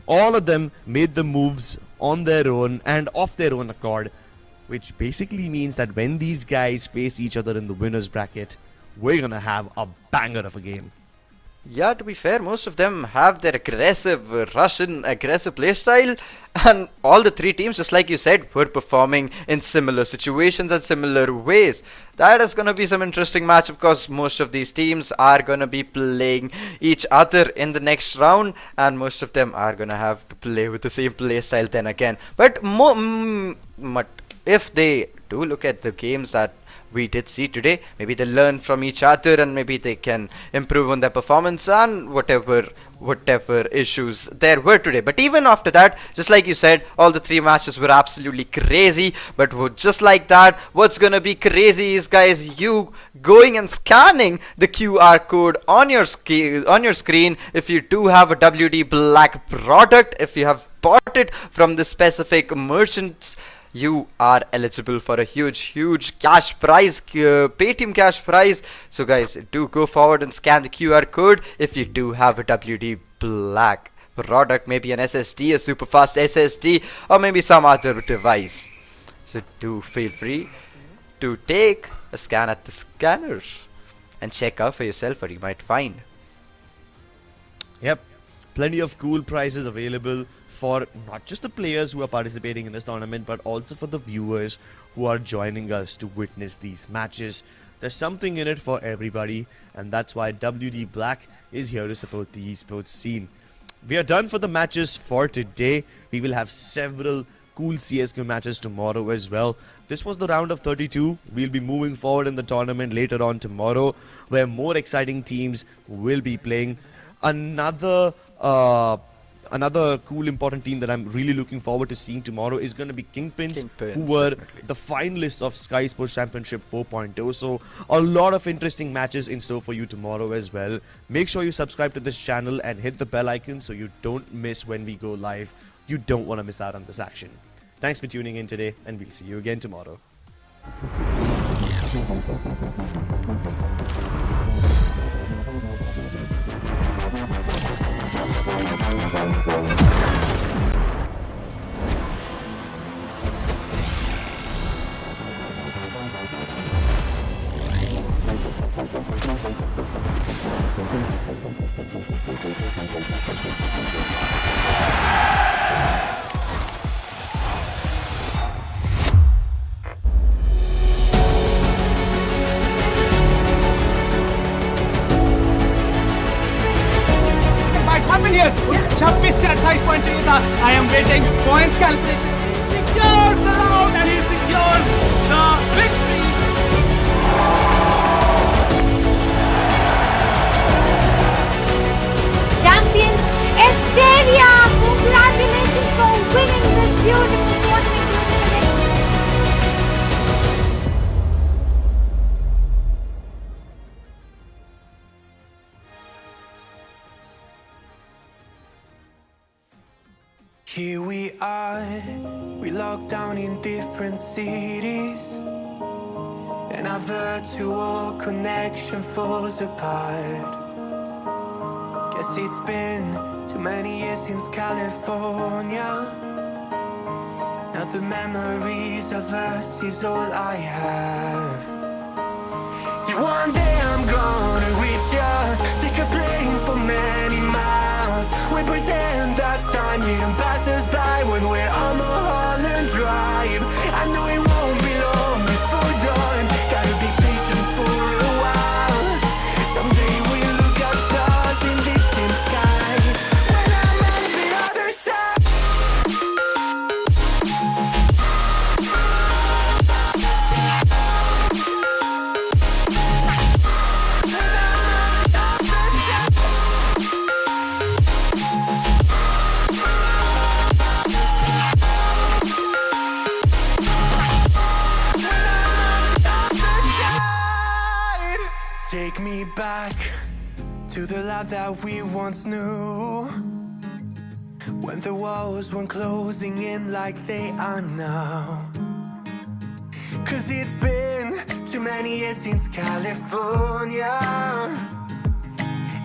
all of them made the moves on their own and off their own accord, which basically means that when these guys face each other in the winners bracket, we're gonna have a banger of a game. Yeah, to be fair, most of them have their aggressive Russian aggressive playstyle, and all the three teams, just like you said, were performing in similar situations and similar ways. That is gonna be some interesting match because most of these teams are gonna be playing each other in the next round, and most of them are gonna have to play with the same playstyle then again. But but if they do look at the games that we did see today, maybe they learn from each other and maybe they can improve on their performance and whatever issues there were today. But even after that, just like you said, all the three matches were absolutely crazy. But just like that, what's gonna be crazy is, guys, you going and scanning the QR code on your screen if you do have a WD Black product. If you have bought it from the specific merchants, you are eligible for a huge cash prize, Paytm cash prize. So guys, do go forward and scan the QR code if you do have a WD Black product, maybe an SSD, a super fast SSD, or maybe some other device. So do feel free to take a scan at the scanners and check out for yourself what you might find. Yep, plenty of cool prizes available for not just the players who are participating in this tournament, but also for the viewers who are joining us to witness these matches. There's something in it for everybody, and that's why WD Black is here to support the esports scene. We are done for the matches for today. We will have several cool CSGO matches tomorrow as well. This was the round of 32. We'll be moving forward in the tournament later on tomorrow, where more exciting teams will be playing. Another cool important team that I'm really looking forward to seeing tomorrow is going to be Kingpins, who were definitely the finalists of Skyesports Championship 4.0. So a lot of interesting matches in store for you tomorrow as well. Make sure you subscribe to this channel and hit the bell icon so you don't miss when we go live. You don't want to miss out on this action. Thanks for tuning in today, and we'll see you again tomorrow. Here, 26 से 28 point चाहिए था. I am waiting. Points calculation. Secures the round and he secures the victory. Champion Esteria, congratulations for winning this beautiful tournament. Here we are, we locked down in different cities, and our virtual connection falls apart. Guess it's been too many years since California. Now the memories of us is all I have. See, one day I'm gonna reach ya, take a plane for many miles. We pretend that time didn't pass us by when we're on Mulholland Drive. I know it won't be long before dawn, gotta be patient for a while. Someday we'll look at stars in this same sky, when I'm on the other side. Take me back to the life that we once knew, when the walls weren't closing in like they are now. Cause it's been too many years since California.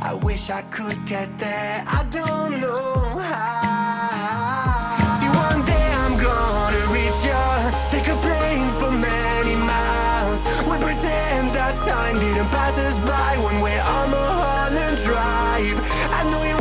I wish I could get there, I don't know how. See, one day I'm gonna reach ya, take a plane for many miles. We pretend that time didn't pass us by when we're on Mulholland Drive. I know you